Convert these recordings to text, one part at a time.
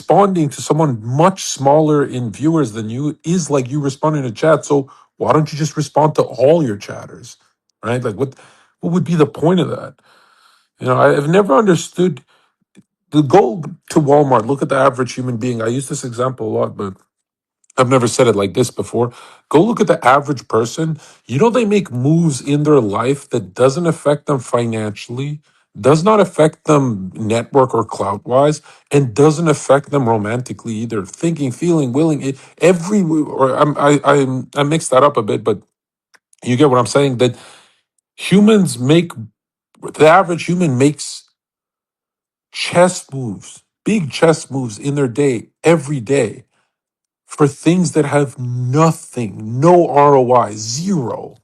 responding to someone much smaller in viewers than you is like you responding to chat. So why don't you just respond to all your chatters, right? Like what would be the point of that? I've never understood the go to Walmart. Look at the average human being. I use this example a lot, but I've never said it like this before. Go look at the average person. They make moves in their life that doesn't affect them financially, does not affect them network or clout wise, and doesn't affect them romantically either. Thinking, feeling, willing, every or I mixed that up a bit, but you get what I'm saying. That humans make the average human makes chess moves, big chess moves in their day every day for things that have nothing, no ROI, zero.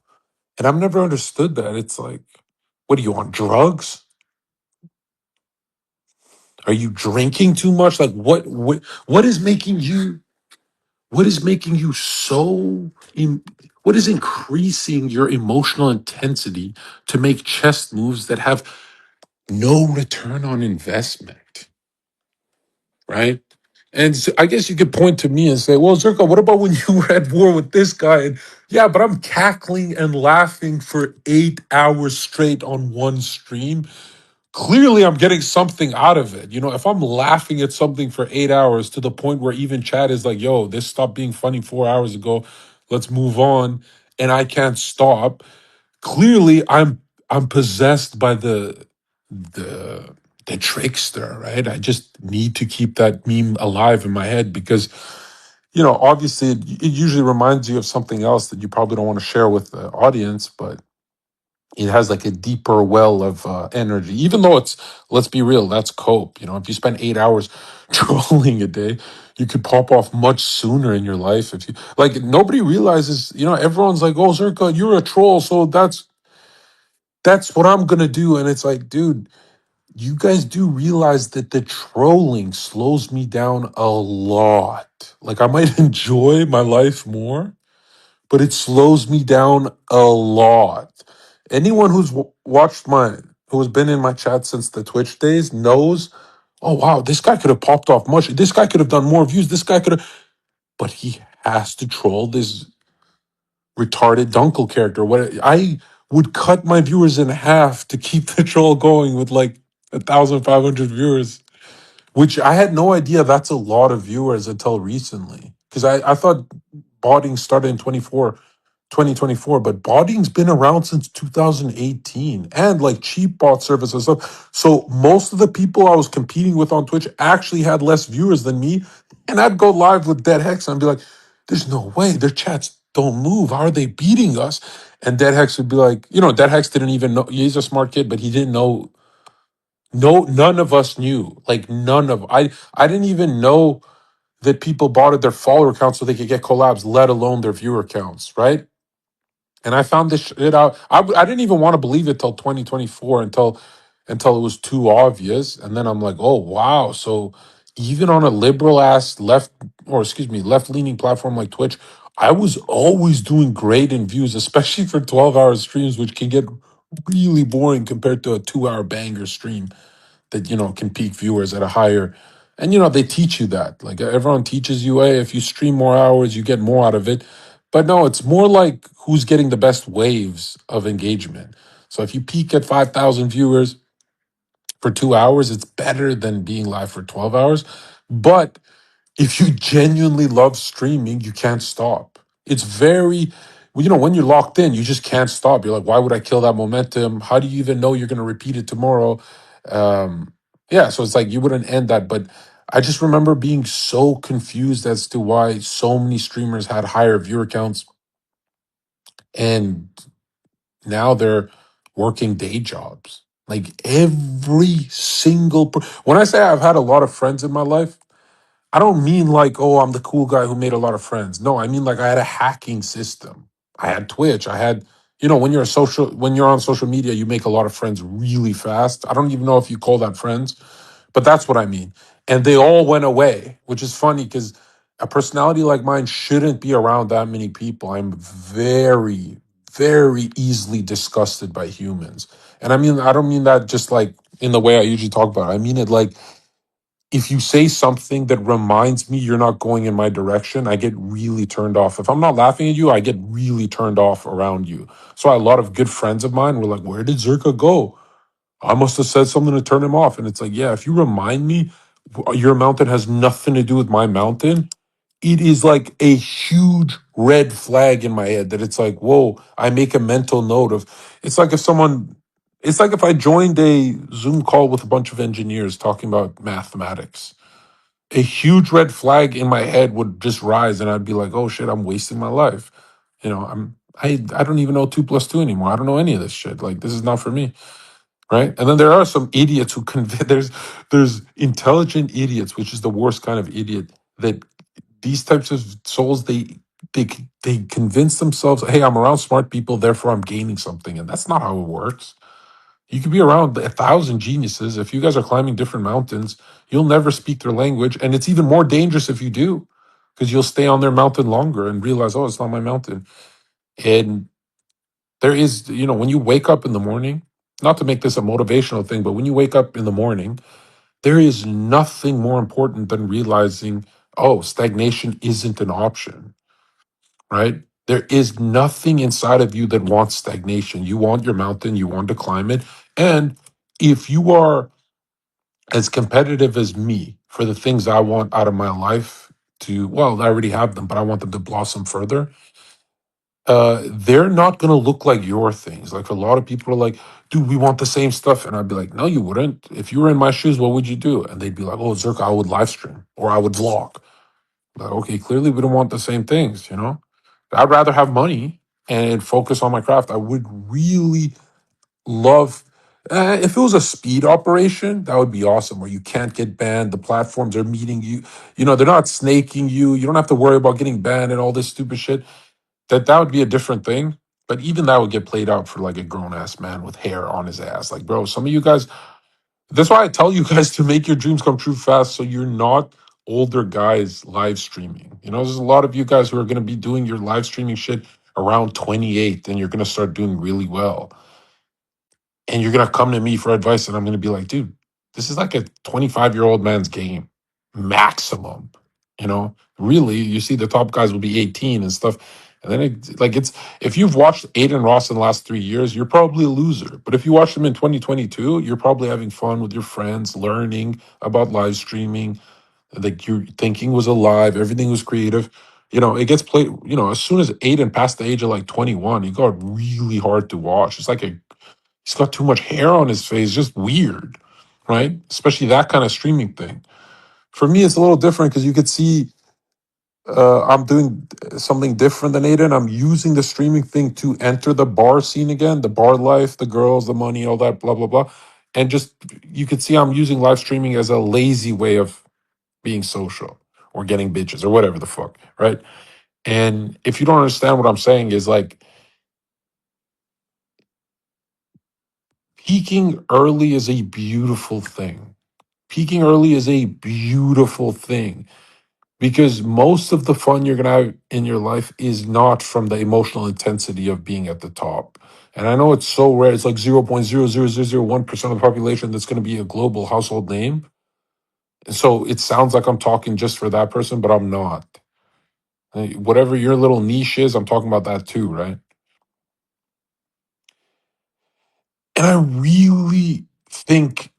And I've never understood that. It's like, what are you on drugs? Are you drinking too much? Like what is making you so what is increasing your emotional intensity to make chess moves that have no return on investment, right? And so I guess you could point to me and say, well, Zherka, what about when you were at war with this guy? And yeah, but I'm cackling and laughing for 8 hours straight on one stream. Clearly, I'm getting something out of it. If I'm laughing at something for 8 hours to the point where even chat is like, yo, this stopped being funny 4 hours ago. Let's move on. And I can't stop. Clearly, I'm possessed by the the trickster, right? I just need to keep that meme alive in my head because obviously it usually reminds you of something else that you probably don't want to share with the audience, but it has like a deeper well of energy. Even though let's be real, that's cope. If you spend 8 hours trolling a day, you could pop off much sooner in your life. If you like, nobody realizes. Everyone's like, "Oh, Zherka, you're a troll," so that's what I'm gonna do. And it's like, dude, you guys do realize that the trolling slows me down a lot. Like I might enjoy my life more, but it slows me down a lot. Anyone who's watched who has been in my chat since the Twitch days knows, oh wow, this guy could have popped off much. This guy could have done more views. This guy could have, but he has to troll this retarded Dunkel character. What I would cut my viewers in half to keep the troll going with like 1,500 viewers, which I had no idea that's a lot of viewers until recently. Because I thought botting started in 2024, but botting's been around since 2018 and like cheap bot service and stuff. So most of the people I was competing with on Twitch actually had less viewers than me. And I'd go live with Dead Hex and I'd be like, there's no way their chats don't move. How are they beating us? And Dead Hex would be like, Dead Hex didn't even know. He's a smart kid, but he didn't know. No, none of us knew. Like none of I didn't even know that people bought their follower counts so they could get collabs, let alone their viewer counts, right? And I found this shit out. I didn't even want to believe it till 2024 until it was too obvious. And then I'm like, oh wow. So even on a liberal ass left leaning platform like Twitch, I was always doing great in views, especially for 12-hour streams, which can get really boring compared to a 2-hour banger stream that can peak viewers at a higher. And they teach you that, like everyone teaches you, hey, if you stream more hours you get more out of it. But no, it's more like who's getting the best waves of engagement. So if you peak at 5,000 viewers for 2 hours, it's better than being live for 12 hours. But if you genuinely love streaming, you can't stop. It's very, when you're locked in, you just can't stop. You're like, why would I kill that momentum? How do you even know you're going to repeat it tomorrow? Yeah, so it's like you wouldn't end that. But I just remember being so confused as to why so many streamers had higher viewer counts, and now they're working day jobs. Like every single, when I say I've had a lot of friends in my life, I don't mean like, oh, I'm the cool guy who made a lot of friends. No, I mean like I had a hacking system. I had Twitch. I had, when you're on social media, you make a lot of friends really fast. I don't even know if you call that friends, but that's what I mean. And they all went away, which is funny because a personality like mine shouldn't be around that many people. I'm very, very easily disgusted by humans. And I don't mean that just like in the way I usually talk about it. I mean it like if you say something that reminds me you're not going in my direction, I get really turned off. If I'm not laughing at you, I get really turned off around you. So a lot of good friends of mine were like, "Where did Zherka go? I must have said something to turn him off." And it's like, yeah, if you remind me your mountain has nothing to do with my mountain, it is like a huge red flag in my head that it's like, whoa, I make a mental note of. It's like if someone, it's like if I joined a Zoom call with a bunch of engineers talking about mathematics, a huge red flag in my head would just rise and I'd be like, oh shit, I'm wasting my life. I don't even know 2 plus 2 anymore. I don't know any of this shit. Like, this is not for me. Right. And then there are some idiots who there's intelligent idiots, which is the worst kind of idiot, that these types of souls, they they convince themselves, hey, I'm around smart people, therefore I'm gaining something. And that's not how it works. You could be around 1,000 geniuses. If you guys are climbing different mountains, you'll never speak their language. And it's even more dangerous if you do, because you'll stay on their mountain longer and realize, oh, it's not my mountain. And there is, when you wake up in the morning, not to make this a motivational thing, but when you wake up in the morning, there is nothing more important than realizing, oh, stagnation isn't an option, right? There is nothing inside of you that wants stagnation. You want your mountain, you want to climb it. And if you are as competitive as me for the things I want out of my life well, I already have them, but I want them to blossom further. They're not going to look like your things. Like, a lot of people are like, dude, we want the same stuff. And I'd be like, no, you wouldn't. If you were in my shoes, what would you do? And they'd be like, oh, Zerka, I would live stream or I would vlog. Like, okay, clearly we don't want the same things. I'd rather have money and focus on my craft. I would really love, if it was a speed operation, that would be awesome, where you can't get banned. The platforms are meeting you. They're not snaking you. You don't have to worry about getting banned and all this stupid shit. That would be a different thing. But even that would get played out for like a grown ass man with hair on his ass. Like, bro, some of you guys, that's why I tell you guys to make your dreams come true fast, so you're not older guys live streaming. There's a lot of you guys who are going to be doing your live streaming shit around 28, and you're going to start doing really well. And you're going to come to me for advice, and I'm going to be like, dude, this is like a 25-year-old man's game, maximum. Really, you see the top guys will be 18 and stuff. And then it's if you've watched Aiden Ross in the last 3 years, you're probably a loser. But if you watch them in 2022, you're probably having fun with your friends, learning about live streaming. Like, your thinking was alive, everything was creative. It gets played. As soon as Aiden passed the age of like 21, he got really hard to watch. It's like he's got too much hair on his face, just weird, right? Especially that kind of streaming thing. For me, it's a little different because you could see I'm doing something different than Aiden. I'm using the streaming thing to enter the bar scene again, the bar life, the girls, the money, all that, blah, blah, blah. And just, you could see I'm using live streaming as a lazy way of being social or getting bitches or whatever the fuck, right? And if you don't understand what I'm saying, is like, peaking early is a beautiful thing. Peaking early is a beautiful thing, because most of the fun you're going to have in your life is not from the emotional intensity of being at the top. And I know it's so rare. It's like 0.00001% of the population that's going to be a global household name. And so it sounds like I'm talking just for that person, but I'm not. Whatever your little niche is, I'm talking about that too, right? And I really think,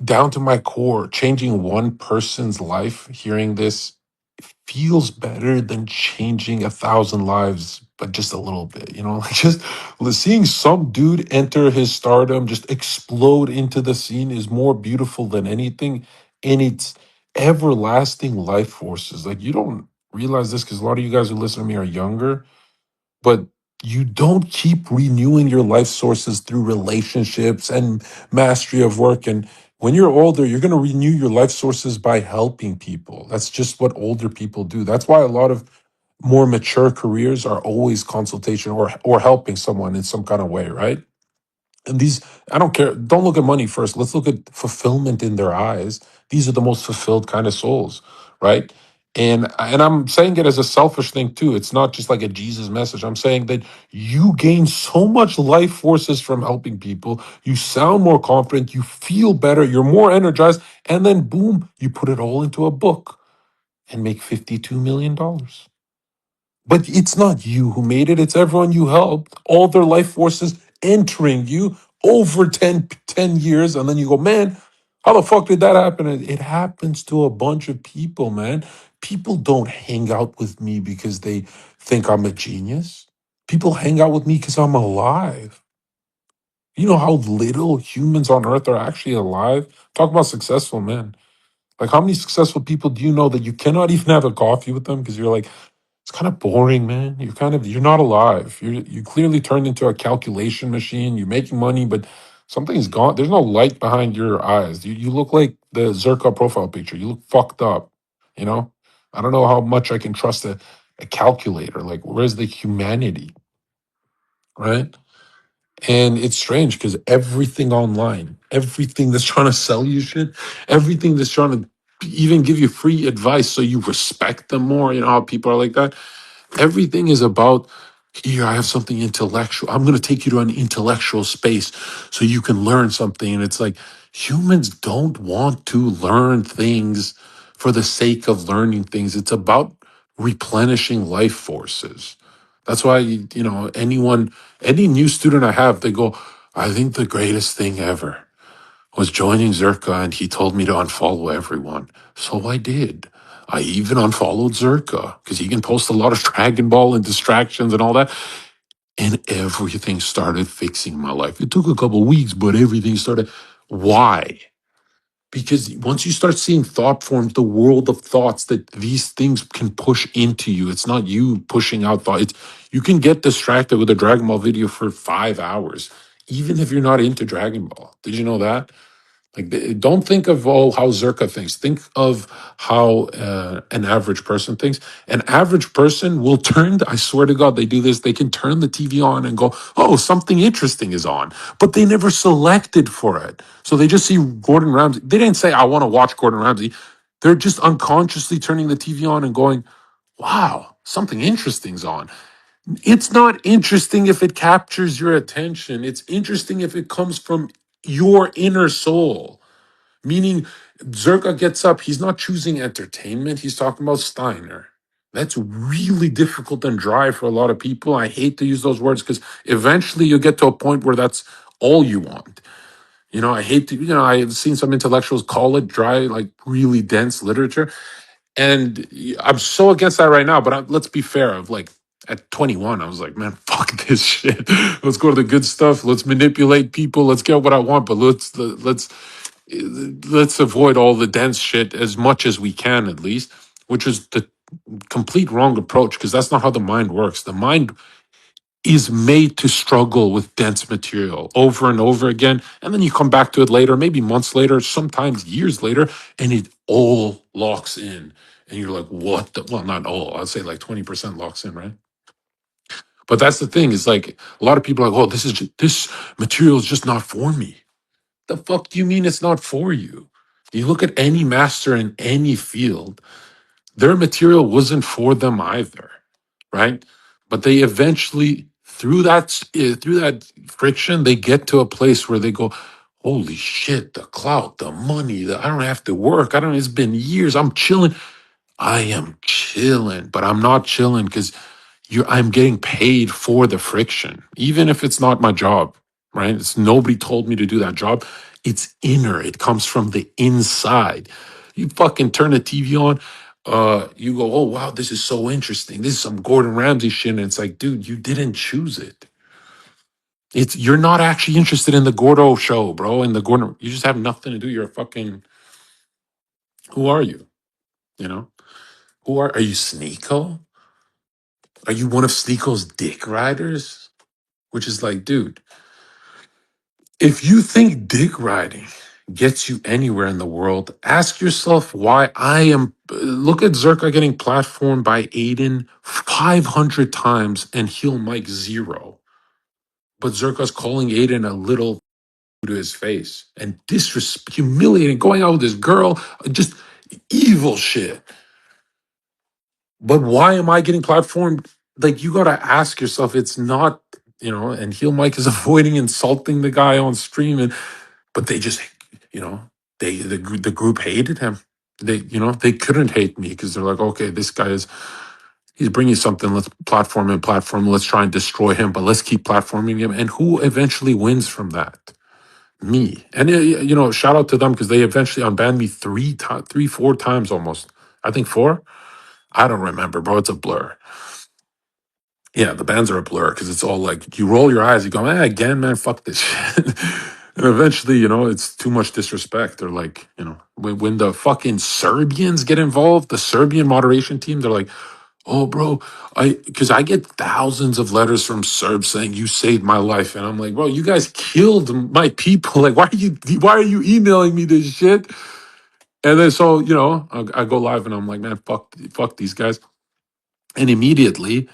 down to my core, changing one person's life, hearing this, feels better than changing 1,000 lives, but just a little bit, like, just seeing some dude enter his stardom, just explode into the scene, is more beautiful than anything. And it's everlasting life forces. Like, you don't realize this because a lot of you guys who listen to me are younger, but you don't keep renewing your life sources through relationships and mastery of work. And when you're older, you're going to renew your life sources by helping people. That's just what older people do. That's why a lot of more mature careers are always consultation or helping someone in some kind of way, right? And these, I don't care. Don't look at money first. Let's look at fulfillment in their eyes. These are the most fulfilled kind of souls, right? And I'm saying it as a selfish thing too. It's not just like a Jesus message. I'm saying that you gain so much life forces from helping people. You sound more confident, you feel better, you're more energized, and then boom, you put it all into a book and make $52 million. But it's not you who made it, it's everyone you helped. All their life forces entering you over 10 years. And then you go, man, how the fuck did that happen? It happens to a bunch of people, man. People don't hang out with me because they think I'm a genius. People hang out with me because I'm alive. You know how little humans on earth are actually alive? Talk about successful men. Like, how many successful people do you know that you cannot even have a coffee with them because you're like, it's kind of boring, man. You're not alive. You clearly turned into a calculation machine. You're making money, but something's gone. There's no light behind your eyes. You look like the Zherka profile picture. You look fucked up. You know? I don't know how much I can trust a calculator. Like, where's the humanity? Right? And it's strange because everything online, everything that's trying to sell you shit, everything that's trying to even give you free advice so you respect them more. You know how people are like that? Everything is about, here, I have something intellectual. I'm going to take you to an intellectual space so you can learn something. And it's like, humans don't want to learn things for the sake of learning things. It's about replenishing life forces. That's why, any new student I have, they go, I think the greatest thing ever was joining Zherka, and he told me to unfollow everyone. So I did. I even unfollowed Zherka because he can post a lot of Dragon Ball and distractions and all that. And everything started fixing my life. It took a couple weeks, but everything started. Why? Because once you start seeing thought forms, the world of thoughts that these things can push into you, it's not you pushing out thought. You can get distracted with a Dragon Ball video for 5 hours, even if you're not into Dragon Ball. Did you know that? Like, don't think of how Zerka thinks. Think of how an average person thinks. An average person will turn. I swear to God, they do this. They can turn the TV on and go, "Oh, something interesting is on," but they never selected for it. So they just see Gordon Ramsay. They didn't say, "I want to watch Gordon Ramsay." They're just unconsciously turning the TV on and going, "Wow, something interesting's on." It's not interesting if it captures your attention. It's interesting if it comes from your inner soul. Meaning, Zerka gets up, he's not choosing entertainment, he's talking about Steiner. That's really difficult and dry for a lot of people. I hate to use those words because eventually you get to a point where that's all you want. I hate to, I've seen some intellectuals call it dry, like really dense literature. And I'm so against that right now. But let's be fair. Of like at 21, I was like, man, fuck this shit. Let's go to the good stuff. Let's manipulate people. Let's get what I want. But let's avoid all the dense shit as much as we can, at least. Which is the complete wrong approach because that's not how the mind works. The mind is made to struggle with dense material over and over again. And then you come back to it later, maybe months later, sometimes years later, and it all locks in. And you're like, what the? Well, not all. I'd say like 20% locks in, right? But that's the thing. Is like a lot of people are like, oh, this material is just not for me. The fuck do you mean it's not for you? You look at any master in any field, their material wasn't for them either, right? But they eventually, through that friction, they get to a place where they go, "Holy shit! The clout, the money, I don't have to work. I don't. It's been years. I'm chilling. I am chilling, but I'm not chilling because I'm getting paid for the friction, even if it's not my job, right? It's nobody told me to do that job. It's inner. It comes from the inside. You fucking turn the TV on, you go, oh wow, this is so interesting. This is some Gordon Ramsay shit. And it's like, dude, you didn't choose it. You're not actually interested in the Gordo show, bro. And the Gordon, you just have nothing to do. You're a fucking, who are you? You know? Are you Sneako? Are you one of Sneako's dick riders? Which is like, dude, if you think dick riding gets you anywhere in the world, ask yourself why I am. Look at Zerka getting platformed by Aiden 500 times and heel Mike 0. But Zerka's calling Aiden a little to his face and humiliating, going out with this girl, just evil shit. But why am I getting platformed? Like, you got to ask yourself, it's not, and Heel Mike is avoiding insulting the guy on stream. But they just, you know, the group hated him. They couldn't hate me because they're like, okay, this guy he's bringing something. Let's platform him, Let's try and destroy him, but let's keep platforming him. And who eventually wins from that? Me. And shout out to them because they eventually unbanned me three, 4 times almost. I think 4. I don't remember, bro. It's a blur. Yeah, the bans are a blur because it's all like you roll your eyes, you go, again, man, fuck this shit. And eventually, it's too much disrespect. They're like, when the fucking Serbians get involved, the Serbian moderation team, they're like, oh, bro, because I get thousands of letters from Serbs saying you saved my life, and I'm like, bro, you guys killed my people. Like, why are you emailing me this shit? And then so I go live and I'm like, man, fuck these guys, and immediately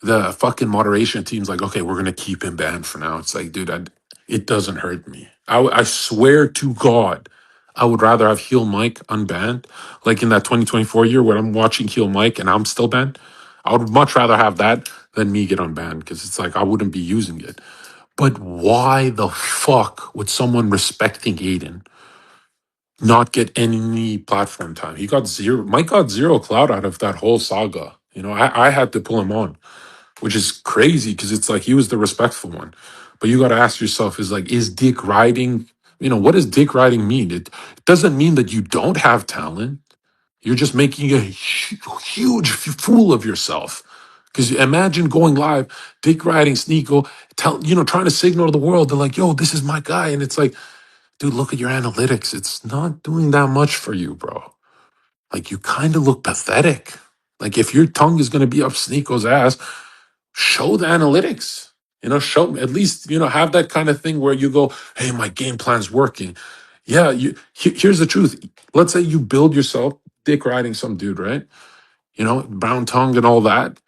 the fucking moderation team's like, okay, we're gonna keep him banned for now. It's like, dude, it doesn't hurt me. I swear to God, I would rather have Heel Mike unbanned, like in that 2024 year where I'm watching Heel Mike and I'm still banned. I would much rather have that than me get unbanned because it's like I wouldn't be using it. But why the fuck would someone respecting Aiden not get any platform time? He got zero. Mike got zero clout out of that whole saga. I had to pull him on, which is crazy because it's like he was the respectful one. But you got to ask yourself, is dick riding, what does dick riding mean? It doesn't mean that you don't have talent. You're just making a huge fool of yourself. Because imagine going live, dick riding Sneako, trying to signal to the world, they're like, yo, this is my guy. And it's like, dude, look at your analytics. It's not doing that much for you, bro. Like, you kind of look pathetic. Like, if your tongue is going to be up Sneako's ass, show the analytics. Show at least, have that kind of thing where you go, hey, my game plan's working. Yeah, here's the truth. Let's say you build yourself dick riding some dude, right? Brown tongue and all that.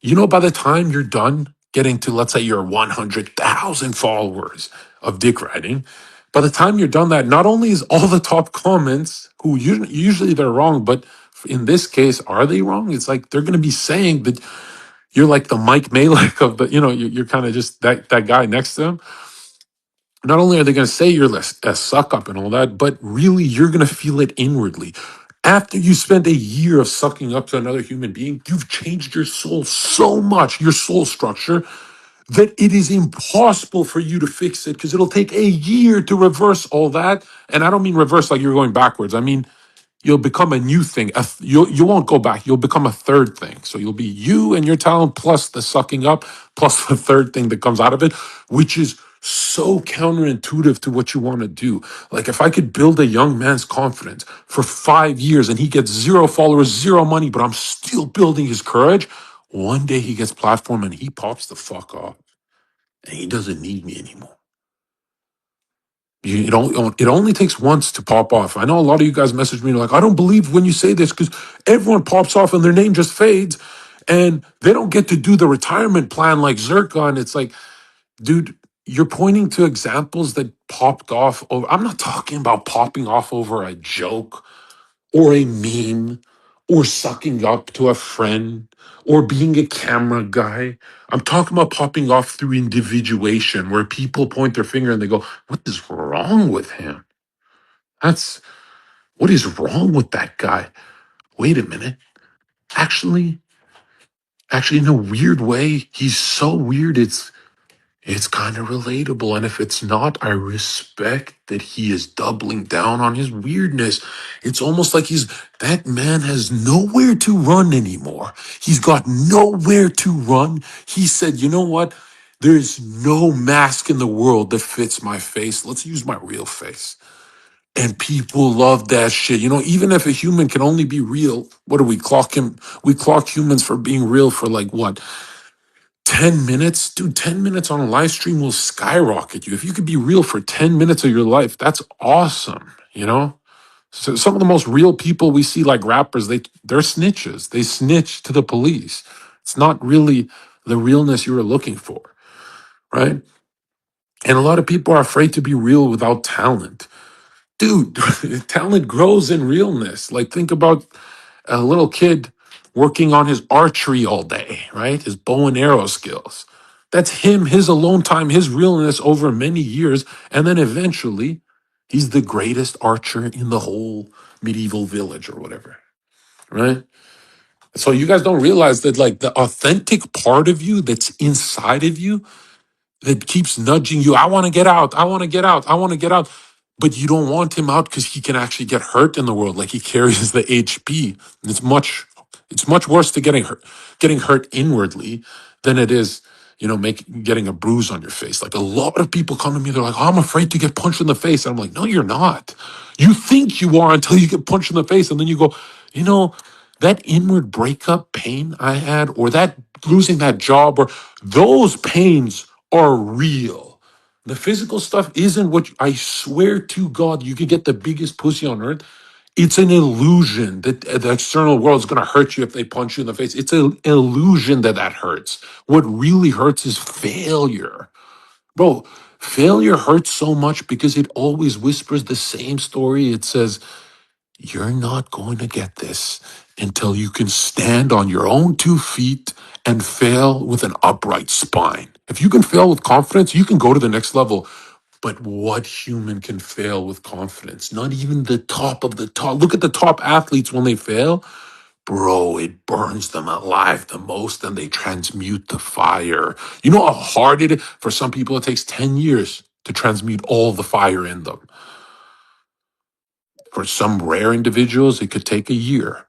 By the time you're done getting to, let's say, your 100,000 followers of dick riding, by the time you're done that, not only is all the top comments, who usually they're wrong, but in this case, are they wrong? It's like they're going to be saying that you're like the Mike Malek of the, you're kind of just that guy next to him. Not only are they going to say you're a suck up and all that, but really you're going to feel it inwardly. After you spend a year of sucking up to another human being, you've changed your soul so much, your soul structure, that it is impossible for you to fix it because it'll take a year to reverse all that. And I don't mean reverse like you're going backwards. I mean, you'll become a new thing. You won't go back. You'll become a third thing. So you'll be you and your talent plus the sucking up plus the third thing that comes out of it, which is so counterintuitive to what you want to do. Like, if I could build a young man's confidence for 5 years and he gets 0 followers, 0 money, but I'm still building his courage, one day he gets platform and he pops the fuck off and he doesn't need me anymore. It only takes once to pop off. I know a lot of you guys message me like, I don't believe when you say this because everyone pops off and their name just fades and they don't get to do the retirement plan like Zherka. And it's like, dude, you're pointing to examples that popped off. I'm not talking about popping off over a joke or a meme or sucking up to a friend or being a camera guy. I'm talking about popping off through individuation where people point their finger and they go, what is wrong with him? What is wrong with that guy? Wait a minute. Actually, in a weird way, he's so weird. It's kind of relatable. And if it's not, I respect that he is doubling down on his weirdness. It's almost like that man has nowhere to run anymore. He's got nowhere to run. He said, you know what? There's no mask in the world that fits my face. Let's use my real face. And people love that shit. Even if a human can only be real, what do we clock him? We clock humans for being real for like what? 10 minutes? Dude, 10 minutes on a live stream will skyrocket you. If you could be real for 10 minutes of your life, that's awesome. So some of the most real people we see, like rappers, they're snitches. They snitch to the police. It's not really the realness you were looking for, right? And a lot of people are afraid to be real without talent. Dude, talent grows in realness. Like, think about a little kid working on his archery all day, right? His bow and arrow skills. That's him, his alone time, his realness over many years. And then eventually, he's the greatest archer in the whole medieval village or whatever, right? So you guys don't realize that, like, the authentic part of you that's inside of you that keeps nudging you. I want to get out. I want to get out. I want to get out. But you don't want him out because he can actually get hurt in the world. Like, he carries the HP. And it's much worse to getting hurt inwardly than it is, getting a bruise on your face. Like, a lot of people come to me, they're like, oh, I'm afraid to get punched in the face. And I'm like, no, you're not. You think you are until you get punched in the face. And then you go, you know, that inward breakup pain I had, or that losing that job, or those pains are real. The physical stuff isn't what I swear to God, you could get the biggest pussy on earth. It's an illusion that the external world is going to hurt you if they punch you in the face. It's an illusion that hurts. What really hurts is failure. Bro, failure hurts so much because it always whispers the same story. It says, you're not going to get this until you can stand on your own 2 feet and fail with an upright spine. If you can fail with confidence, you can go to the next level. But what human can fail with confidence? Not even the top of the top. Look at the top athletes when they fail. Bro, it burns them alive the most, and they transmute the fire. You know how hard it is? For some people, it takes 10 years to transmute all the fire in them. For some rare individuals, it could take a year.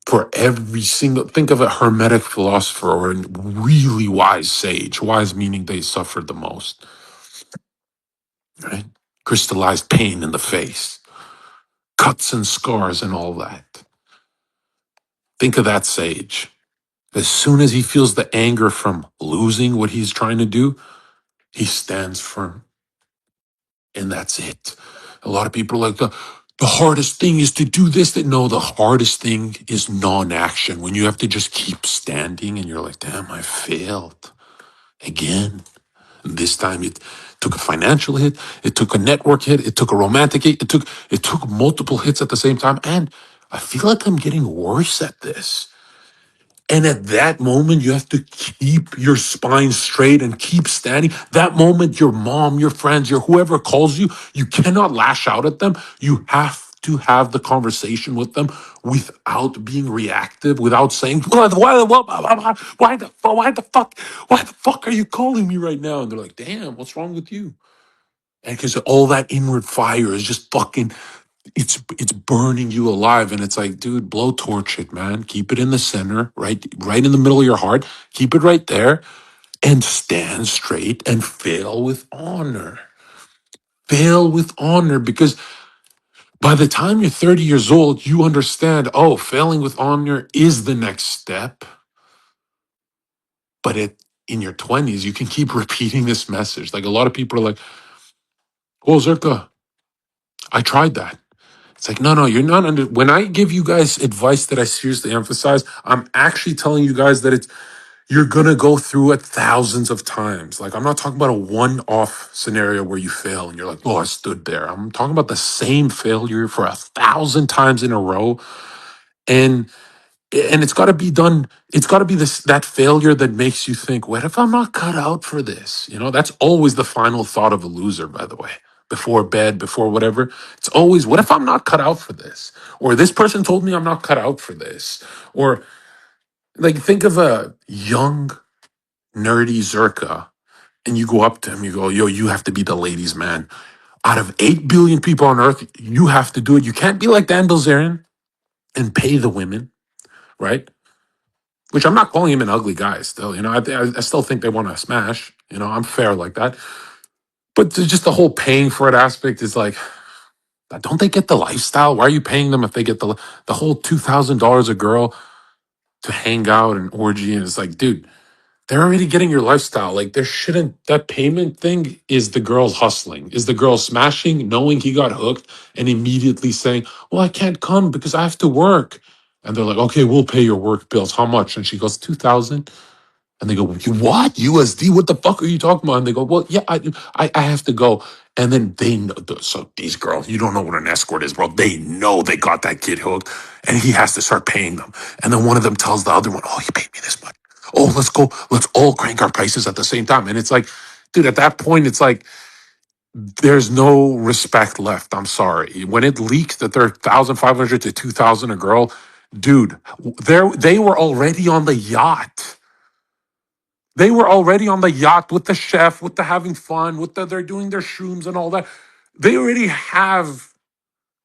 For every single, think of a hermetic philosopher or a really wise sage. Wise meaning they suffered the most, right? Crystallized pain in the face, cuts and scars and all that. Think of that sage. As soon as he feels the anger from losing what he's trying to do, he stands firm. And that's it. A lot of people are like, the hardest thing is to do this. That no, the hardest thing is non-action. When you have to just keep standing and you're like, damn, I failed again. And this time it took a financial hit, it took a network hit, it took a romantic hit, it took multiple hits at the same time. And I feel like I'm getting worse at this. And at that moment, you have to keep your spine straight and keep standing. That moment, your mom, your friends, your whoever calls you, you cannot lash out at them. You have to have the conversation with them without being reactive, without saying, why the fuck are you calling me right now? And they're like, damn, what's wrong with you? And because all that inward fire is just fucking, it's burning you alive, and it's like, dude, blowtorch it, man. Keep it in the center, right in the middle of your heart. Keep it right there, and stand straight and fail with honor. Fail with honor, because by the time you're 30 years old, you understand, oh, failing with honor is the next step. But in your 20s, you can keep repeating this message. Like, a lot of people are like, oh, Zherka, I tried that. It's like, no, you're not under. When I give you guys advice that I seriously emphasize, I'm actually telling you guys that you're gonna go through it thousands of times. Like, I'm not talking about a one-off scenario where you fail and you're like, oh, I stood there. I'm talking about the same failure for 1,000 times in a row, and it's got to be done. It's got to be that failure that makes you think, what if I'm not cut out for this? That's always the final thought of a loser, by the way. Before bed, before whatever, it's always, what if I'm not cut out for this? Or this person told me I'm not cut out for this. Or, like, think of a young, nerdy Zherka, and you go up to him, you go, yo, you have to be the ladies' man. Out of 8 billion people on earth, you have to do it. You can't be like Dan Bilzerian and pay the women, right? Which, I'm not calling him an ugly guy still. I still think they want to smash. I'm fair like that. But just the whole paying for it aspect is like, don't they get the lifestyle? Why are you paying them if they get the whole $2,000 a girl to hang out and orgy? And it's like, dude, they're already getting your lifestyle. Like, there shouldn't, that payment thing is the girl hustling, is the girl smashing, knowing he got hooked and immediately saying, well, I can't come because I have to work. And they're like, okay, we'll pay your work bills. How much? And she goes, 2,000. And they go, what? USD? What the fuck are you talking about? And they go, well, yeah, I have to go. And then they know, so these girls, you don't know what an escort is, bro. They know they got that kid hooked and he has to start paying them. And then one of them tells the other one, oh, you paid me this much. Oh, let's go. Let's all crank our prices at the same time. And it's like, dude, at that point, it's like, there's no respect left. I'm sorry. When it leaked that they're 1,500 to 2,000 a girl, dude, they were already on the yacht. They were already on the yacht with the chef, with the having fun, with the they're doing their shrooms and all that. They already have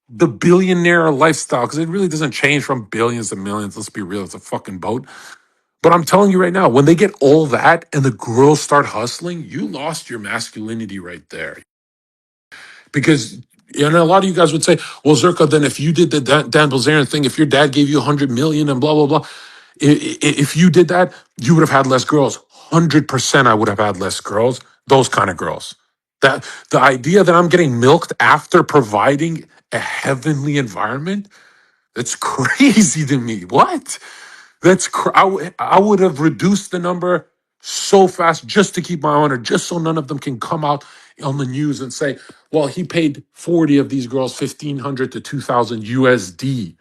the billionaire lifestyle because it really doesn't change from billions to millions. Let's be real, it's a fucking boat. But I'm telling you right now, when they get all that and the girls start hustling, you lost your masculinity right there. Because a lot of you guys would say, well, Zherka, then if you did the Dan Bilzerian thing, if your dad gave you 100 million and blah, blah, blah, if you did that, you would have had less girls. 100% I would have had less girls, those kind of girls. That the idea that I'm getting milked after providing a heavenly environment, that's crazy to me. What? I would have reduced the number so fast just to keep my honor, just so none of them can come out on the news and say, well, he paid 40 of these girls 1,500 to 2,000 USD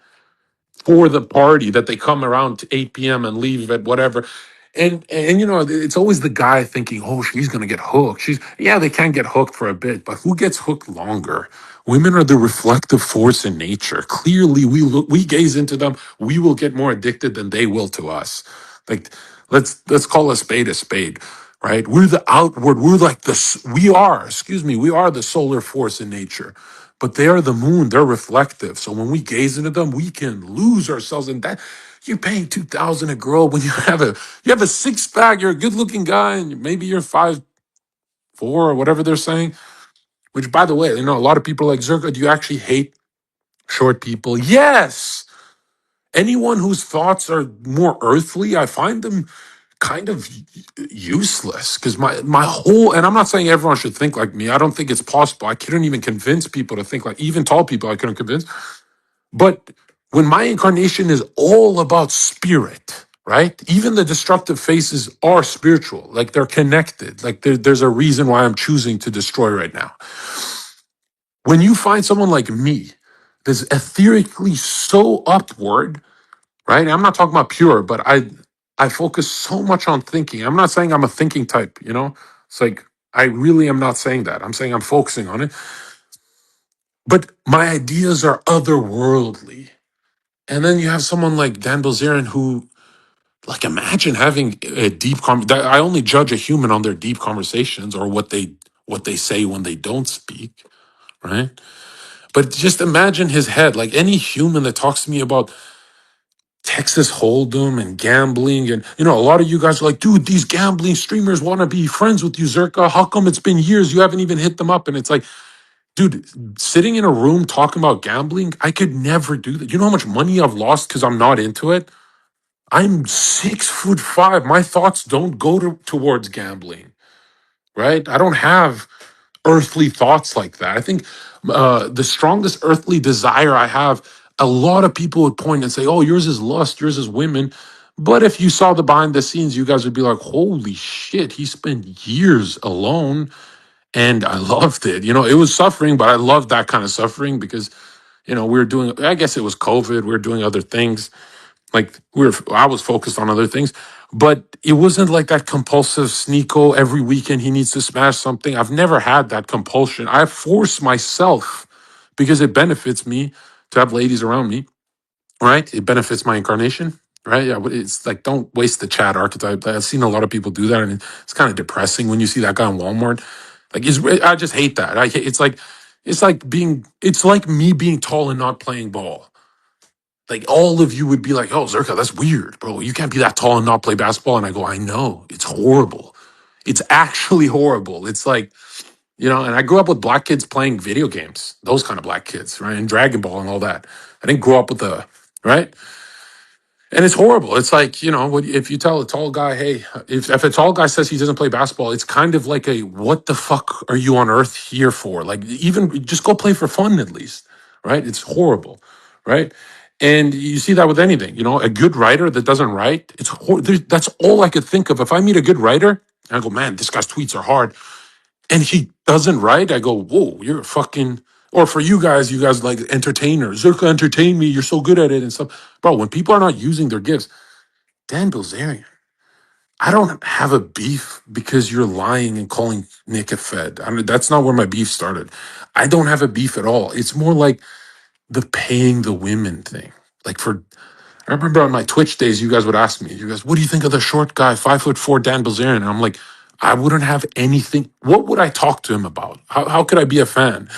for the party that they come around to 8 p.m. and leave at whatever. And it's always the guy thinking, oh, she's gonna get hooked. They can get hooked for a bit, but who gets hooked longer? Women are the reflective force in nature. Clearly, we gaze into them, we will get more addicted than they will to us. Like, let's call a spade, right? We're the outward, we're like we are the solar force in nature. But they are the moon, they're reflective. So when we gaze into them, we can lose ourselves in that. You're paying 2,000 a girl when you have a six pack, you're a good looking guy, and maybe you're 5'4" or whatever they're saying. Which, by the way, a lot of people are like, Zherka, do you actually hate short people? Yes. Anyone whose thoughts are more earthly, I find them kind of useless because my whole, and I'm not saying everyone should think like me. I don't think it's possible. I couldn't even convince people to think like, even tall people I couldn't convince. But when my incarnation is all about spirit, right? Even the destructive faces are spiritual, like they're connected. Like there's a reason why I'm choosing to destroy right now. When you find someone like me that's etherically so upward, right? I'm not talking about pure, but I focus so much on thinking. I'm not saying I'm a thinking type, It's like I really am not saying that. I'm saying I'm focusing on it. But my ideas are otherworldly. And then you have someone like Dan Bilzerian who, like, imagine having a deep I only judge a human on their deep conversations or what they say when they don't speak, right? But just imagine his head, like any human that talks to me about Texas Hold'em and gambling. And, a lot of you guys are like, dude, these gambling streamers want to be friends with you, Zherka. How come it's been years? You haven't even hit them up. And it's like, dude, sitting in a room talking about gambling, I could never do that. You know how much money I've lost because I'm not into it? I'm 6'5". My thoughts don't go towards gambling, right? I don't have earthly thoughts like that. I think the strongest earthly desire I have, a lot of people would point and say, oh, yours is lust, yours is women. But if you saw the behind the scenes, you guys would be like, holy shit, he spent years alone. And I loved it. It was suffering, but I loved that kind of suffering because, we were doing, I guess it was COVID, we were doing other things. Like I was focused on other things, but it wasn't like that compulsive Sneako every weekend he needs to smash something. I've never had that compulsion. I force myself because it benefits me to have ladies around me, right? It benefits my incarnation, right? Yeah, it's like don't waste the chat archetype. I've seen a lot of people do that, and it's kind of depressing when you see that guy in Walmart. Like, I just hate that. It's like me being tall and not playing ball. Like all of you would be like, oh, Zherka, that's weird, bro. You can't be that tall and not play basketball. And I go, I know. It's horrible. It's actually horrible. It's like, and I grew up with black kids playing video games, those kind of black kids, right? And Dragon Ball and all that. I didn't grow up with right? And it's horrible. It's like, if you tell a tall guy, hey, if a tall guy says he doesn't play basketball, it's kind of like what the fuck are you on earth here for? Like, even just go play for fun at least, right? It's horrible, right? And you see that with anything, a good writer that doesn't write, that's all I could think of. If I meet a good writer, and I go, man, this guy's tweets are hard, and he doesn't write, I go, whoa, you're a fucking, or for you guys like entertainers, Zherka entertain me, you're so good at it and stuff. Bro, when people are not using their gifts, Dan Bilzerian, I don't have a beef because you're lying and calling Nick a Fed. That's not where my beef started. I don't have a beef at all. It's more like the paying the women thing. Like I remember on my Twitch days, you guys would ask me, you guys, what do you think of the short guy, 5'4" Dan Bilzerian? And I'm like, I wouldn't have anything. What would I talk to him about? How could I be a fan?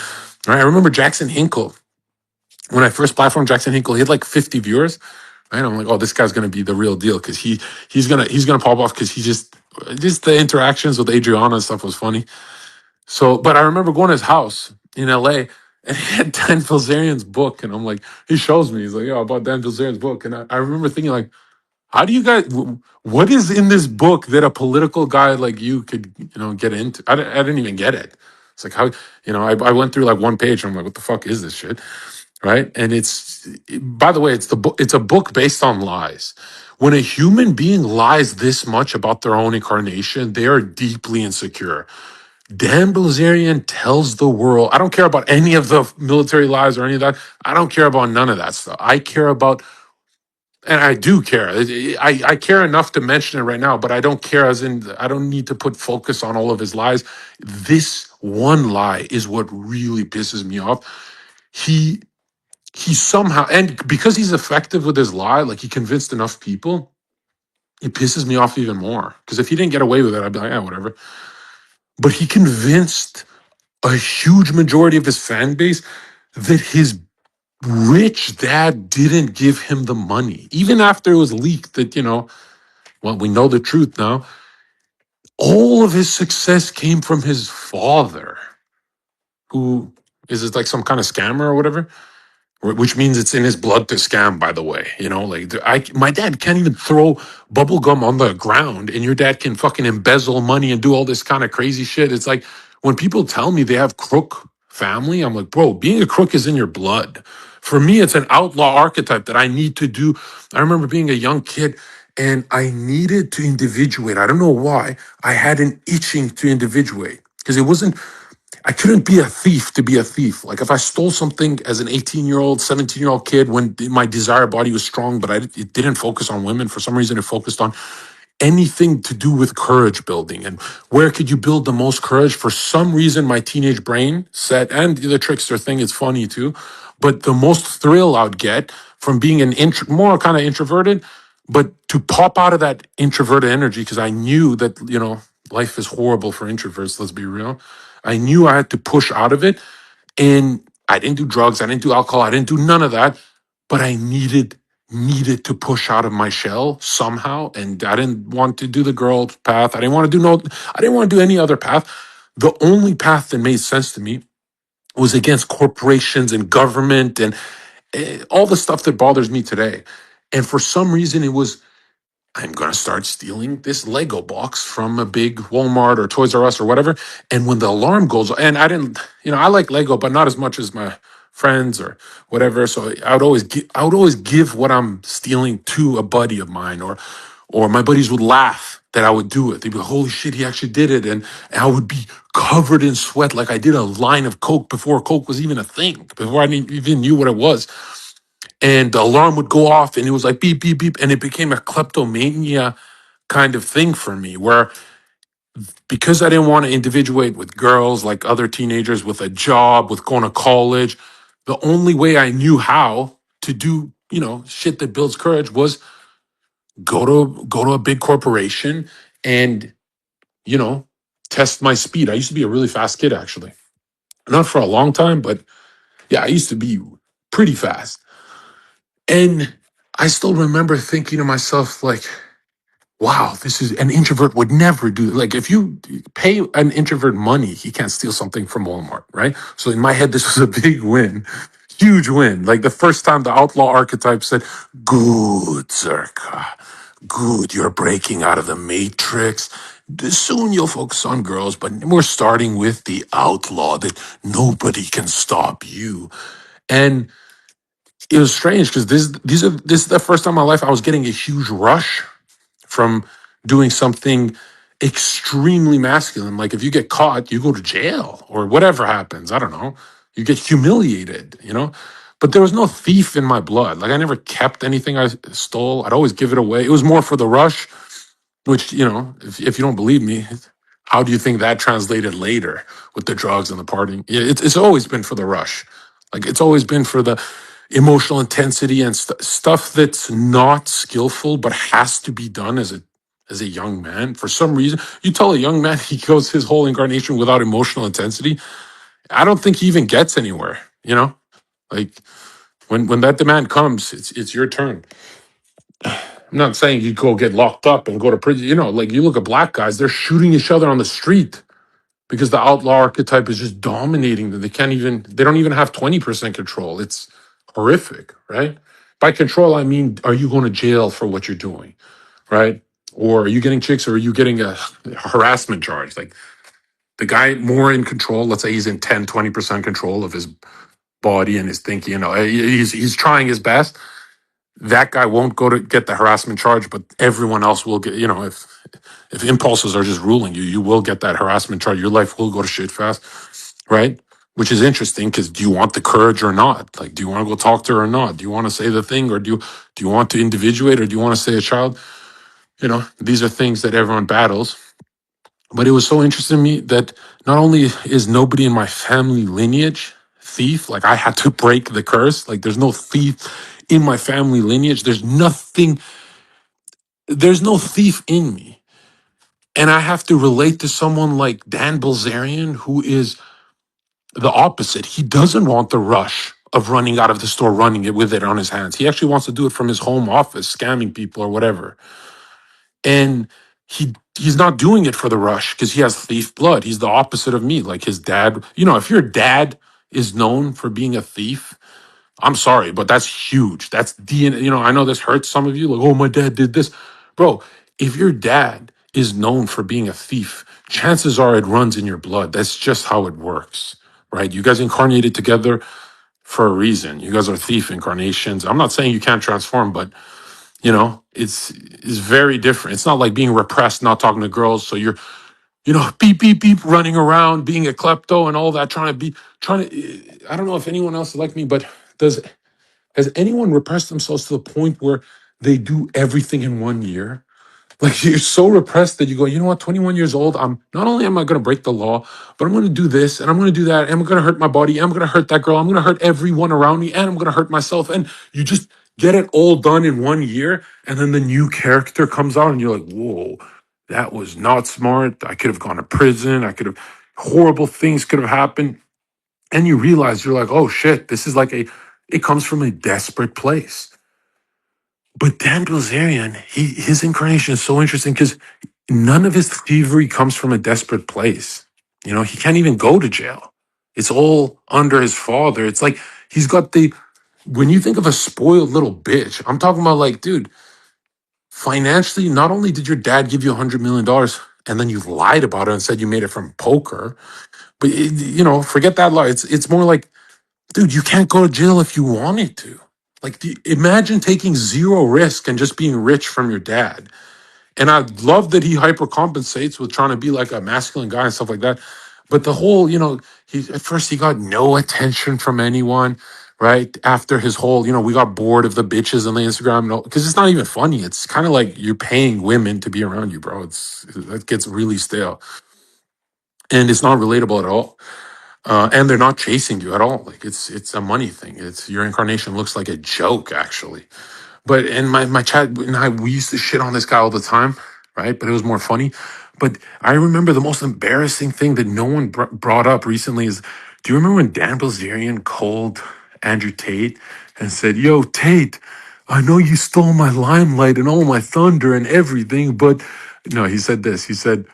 Right? I remember Jackson Hinkle. When I first platformed Jackson Hinkle, he had like 50 viewers. Right? I'm like, oh, this guy's gonna be the real deal because he's gonna pop off because just the interactions with Adriana and stuff was funny. So, but I remember going to his house in LA and he had Dan Bilzerian's book, and I'm like, he shows me, he's like, yo, I bought Dan Bilzerian's book, and I remember thinking like, how do you guys? What is in this book that a political guy like you could, get into? I didn't even get it. It's like how, I went through like one page. And I'm like, what the fuck is this shit, right? And by the way, it's the book. It's a book based on lies. When a human being lies this much about their own incarnation, they are deeply insecure. Dan Bilzerian tells the world. I don't care about any of the military lies or any of that. I don't care about none of that stuff. I care about, and I do care. I care enough to mention it right now, but I don't care as in I don't need to put focus on all of his lies. This one lie is what really pisses me off. He he somehow, and because he's effective with his lie, like he convinced enough people, it pisses me off even more. Because if he didn't get away with it, I'd be like, yeah, whatever. But he convinced a huge majority of his fan base that his rich dad didn't give him the money, even after it was leaked that well, we know the truth now. All of his success came from his father, who is it like some kind of scammer or whatever, which means it's in his blood to scam, by the way. Like my dad can't even throw bubble gum on the ground, and your dad can fucking embezzle money and do all this kind of crazy shit. It's like when people tell me they have crook family, I'm like, bro, being a crook is in your blood. For me, it's an outlaw archetype that I need to do. I remember being a young kid and I needed to individuate. I don't know why. I had an itching to individuate because I couldn't be a thief to be a thief. Like if I stole something as an 18-year-old, 17-year-old kid when my desire body was strong, but it didn't focus on women. For some reason, it focused on anything to do with courage building and where could you build the most courage. For some reason, my teenage brain said, and the trickster thing is funny too, but the most thrill I'd get from being more kind of introverted, but to pop out of that introverted energy, because I knew that, life is horrible for introverts, let's be real. I knew I had to push out of it. And I didn't do drugs, I didn't do alcohol, I didn't do none of that, but I needed to push out of my shell somehow. And I didn't want to do the girl path. I didn't want to do any other path. The only path that made sense to me was against corporations and government and all the stuff that bothers me today. And for some reason, it was I'm going to start stealing this Lego box from a big Walmart or Toys R Us or whatever. And when the alarm goes, and I didn't, I like Lego, but not as much as my friends or whatever. So I would always give what I'm stealing to a buddy of mine, or my buddies would laugh that I would do it. They'd be like, holy shit, he actually did it. And I would be covered in sweat like I did a line of Coke before Coke was even a thing, before I even knew what it was. And the alarm would go off and it was like beep, beep, beep. And it became a kleptomania kind of thing for me where because I didn't want to individuate with girls like other teenagers with a job, with going to college, the only way I knew how to do, shit that builds courage was go to a big corporation and, you know, test my speed. I used to be a really fast kid actually. Not for a long time, but yeah, I used to be pretty fast. And I still remember thinking to myself, like, wow, this is an introvert would never do. Like, if you pay an introvert money, he can't steal something from Walmart, right? So in my head, this was a big win, huge win. Like the first time the outlaw archetype said, "Good, Zherka, good, you're breaking out of the matrix. Soon you'll focus on girls, but we're starting with the outlaw that nobody can stop you." And it was strange because this is the first time in my life I was getting a huge rush from doing something extremely masculine. Like if you get caught, you go to jail or whatever happens. I don't know. You get humiliated, you know? But there was no thief in my blood. Like I never kept anything I stole. I'd always give it away. It was more for the rush, which, you know, if you don't believe me, how do you think that translated later with the drugs and the partying? It's always been for the rush. Like it's always been for the emotional intensity and stuff that's not skillful but has to be done as a young man. For some reason, you tell a young man he goes his whole incarnation without emotional intensity, I don't think he even gets anywhere, you know? Like when that demand comes, it's your turn. I'm not saying you go get locked up and go to prison. You know, like you look at black guys, they're shooting each other on the street because the outlaw archetype is just dominating them. They don't even have 20% control. It's horrific, right? By control, I mean, are you going to jail for what you're doing, right? Or are you getting chicks or are you getting a harassment charge? Like the guy more in control, let's say he's in 10, 20% control of his body and his thinking, you know, he's trying his best. That guy won't go to get the harassment charge, but everyone else will get, you know, if impulses are just ruling you, you will get that harassment charge. Your life will go to shit fast, right? Which is interesting because do you want the courage or not? Like, do you want to go talk to her or not? Do you want to say the thing or do you want to individuate or do you want to say a child? You know, these are things that everyone battles. But it was so interesting to me that not only is nobody in my family lineage thief, like I had to break the curse. Like there's no thief in my family lineage. There's no thief in me. And I have to relate to someone like Dan Bilzerian, who is the opposite. He doesn't want the rush of running out of the store, running it with it on his hands. He actually wants to do it from his home office, scamming people or whatever. And he's not doing it for the rush because he has thief blood. He's the opposite of me. Like his dad, you know, if your dad is known for being a thief, I'm sorry, but that's huge. That's DNA. You know, I know this hurts some of you. Like, oh, my dad did this. Bro, if your dad is known for being a thief, chances are it runs in your blood. That's just how it works, right? You guys incarnated together for a reason. You guys are thief incarnations. I'm not saying you can't transform, but you know, it's very different. It's not like being repressed, not talking to girls. So you're, you know, beep, beep, beep, running around, being a klepto and all that, trying to, I don't know if anyone else is like me, but has anyone repressed themselves to the point where they do everything in 1 year? Like you're so repressed that you go, you know what, 21 years old, I'm not only am I going to break the law, but I'm going to do this and I'm going to do that. And I'm going to hurt my body. And I'm going to hurt that girl. I'm going to hurt everyone around me and I'm going to hurt myself. And you just get it all done in 1 year. And then the new character comes out and you're like, whoa, that was not smart. I could have gone to prison. Horrible things could have happened. And you realize you're like, oh shit, this is like it comes from a desperate place. But Dan Bilzerian, his incarnation is so interesting because none of his thievery comes from a desperate place. You know, he can't even go to jail. It's all under his father. It's like he's got when you think of a spoiled little bitch, I'm talking about like, dude, financially, not only did your dad give you $100 million and then you lied about it and said you made it from poker, but you know, forget that lie. It's more like, dude, you can't go to jail if you wanted to. Like, imagine taking zero risk and just being rich from your dad. And I love that he hypercompensates with trying to be like a masculine guy and stuff like that. But the whole, you know, at first he got no attention from anyone, right? After his whole, you know, we got bored of the bitches on the Instagram, because it's not even funny. It's kind of like you're paying women to be around you, bro. That gets really stale, and it's not relatable at all. And they're not chasing you at all. Like it's a money thing. It's your incarnation looks like a joke, actually. But and my chat and I, we used to shit on this guy all the time, right? But it was more funny. But I remember the most embarrassing thing that no one brought up recently is, do you remember when Dan Bilzerian called Andrew Tate and said, "Yo, Tate, I know you stole my limelight and all my thunder and everything, but," no, he said this. He said,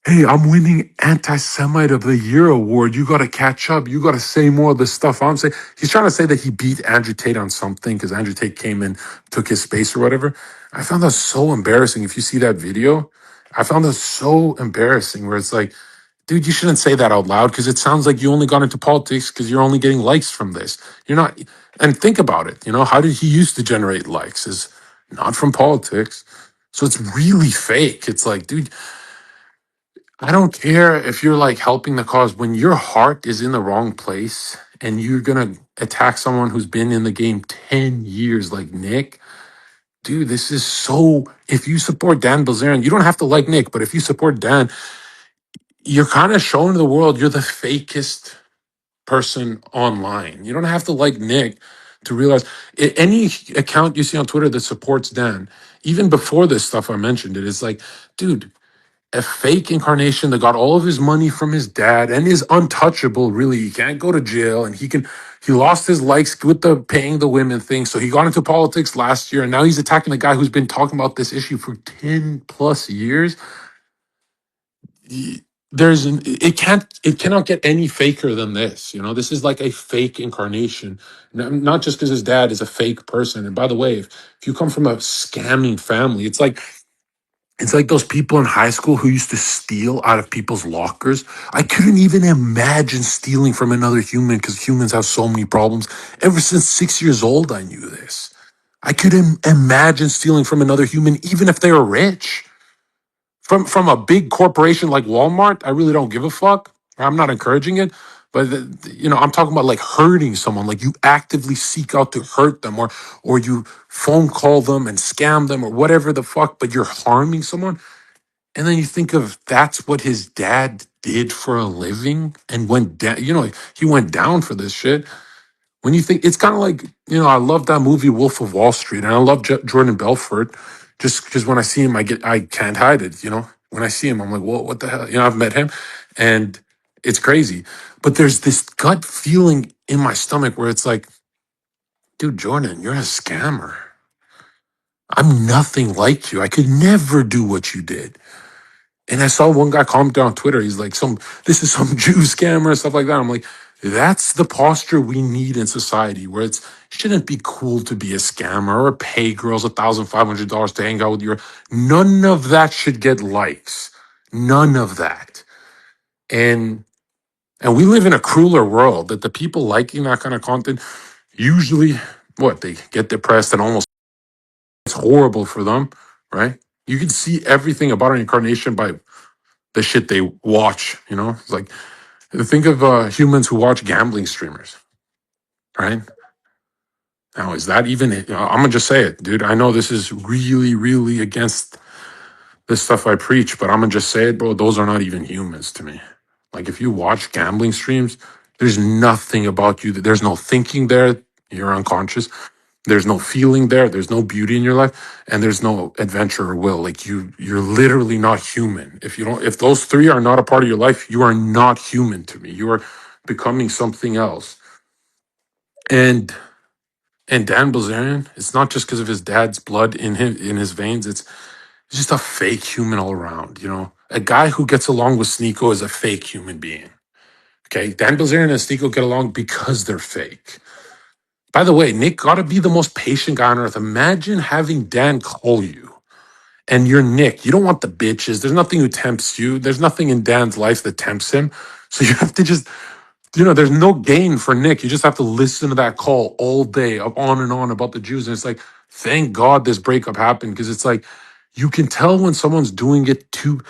"Hey, I'm winning Anti-Semite of the Year award. You got to catch up. You got to say more of the stuff I'm saying." He's trying to say that he beat Andrew Tate on something because Andrew Tate came in, took his space or whatever. I found that so embarrassing. If you see that video, I found that so embarrassing where it's like, dude, you shouldn't say that out loud because it sounds like you only got into politics because you're only getting likes from this. You're not. And think about it. How did he used to generate likes? Is not from politics. So it's really fake. It's like, dude, I don't care if you're like helping the cause. When your heart is in the wrong place and you're going to attack someone who's been in the game 10 years like Nick, dude, this is so. If you support Dan Bilzerian, you don't have to like Nick, but if you support Dan, you're kind of showing the world you're the fakest person online. You don't have to like Nick to realize any account you see on Twitter that supports Dan, even before this stuff I mentioned it, is like, dude, a fake incarnation that got all of his money from his dad and is untouchable. Really, he can't go to jail, and he lost his likes with the paying the women thing. So he got into politics last year, and now he's attacking the guy who's been talking about this issue for 10 plus years. Y- it cannot get any faker than this. This is like a fake incarnation. Not just because his dad is a fake person. And by the way, if you come from a scamming family, it's like those people in high school who used to steal out of people's lockers. I couldn't even imagine stealing from another human because humans have so many problems. Ever since 6 years old, I knew this. I couldn't imagine stealing from another human, even if they were rich. From a big corporation like Walmart, I really don't give a fuck. I'm not encouraging it, but I'm talking about like hurting someone. Like you actively seek out to hurt them, or you phone call them and scam them, or whatever the fuck. But you're harming someone, and then you think of that's what his dad did for a living and went down. He went down for this shit. When you think it's kind of like, I love that movie Wolf of Wall Street, and I love Jordan Belfort, just because when I see him, I can't hide it. When I see him, I'm like, well, what the hell? I've met him, and it's crazy. But there's this gut feeling in my stomach where it's like, dude, Jordan, you're a scammer. I'm nothing like you. I could never do what you did. And I saw one guy comment on Twitter. He's like, this is some Jew scammer and stuff like that. I'm like, that's the posture we need in society, where it shouldn't be cool to be a scammer or pay girls $1,500 to hang out with your. None of that should get likes. None of that. And we live in a crueler world that the people liking that kind of content usually they get depressed and almost it's horrible for them, right? You can see everything about an incarnation by the shit they watch. It's like, think of humans who watch gambling streamers, right? Now, is that even? I'm gonna just say it, dude. I know this is really, really against this stuff I preach, but I'm gonna just say it, bro. Those are not even humans to me. Like, if you watch gambling streams, there's nothing about you. There's no thinking there. You're unconscious. There's no feeling there. There's no beauty in your life, and there's no adventure or will. Like you're literally not human. If those three are not a part of your life, you are not human to me. You are becoming something else. And Dan Bilzerian, it's not just because of his dad's blood in his veins. It's just a fake human all around. A guy who gets along with Sneako is a fake human being. Okay, Dan Bilzerian and Sneako get along because they're fake. By the way, Nick got to be the most patient guy on earth. Imagine having Dan call you and you're Nick. You don't want the bitches. There's nothing who tempts you. There's nothing in Dan's life that tempts him. So you have to just, there's no gain for Nick. You just have to listen to that call all day, on and on about the Jews. And it's like, thank God this breakup happened, because it's like, you can tell when someone's doing it to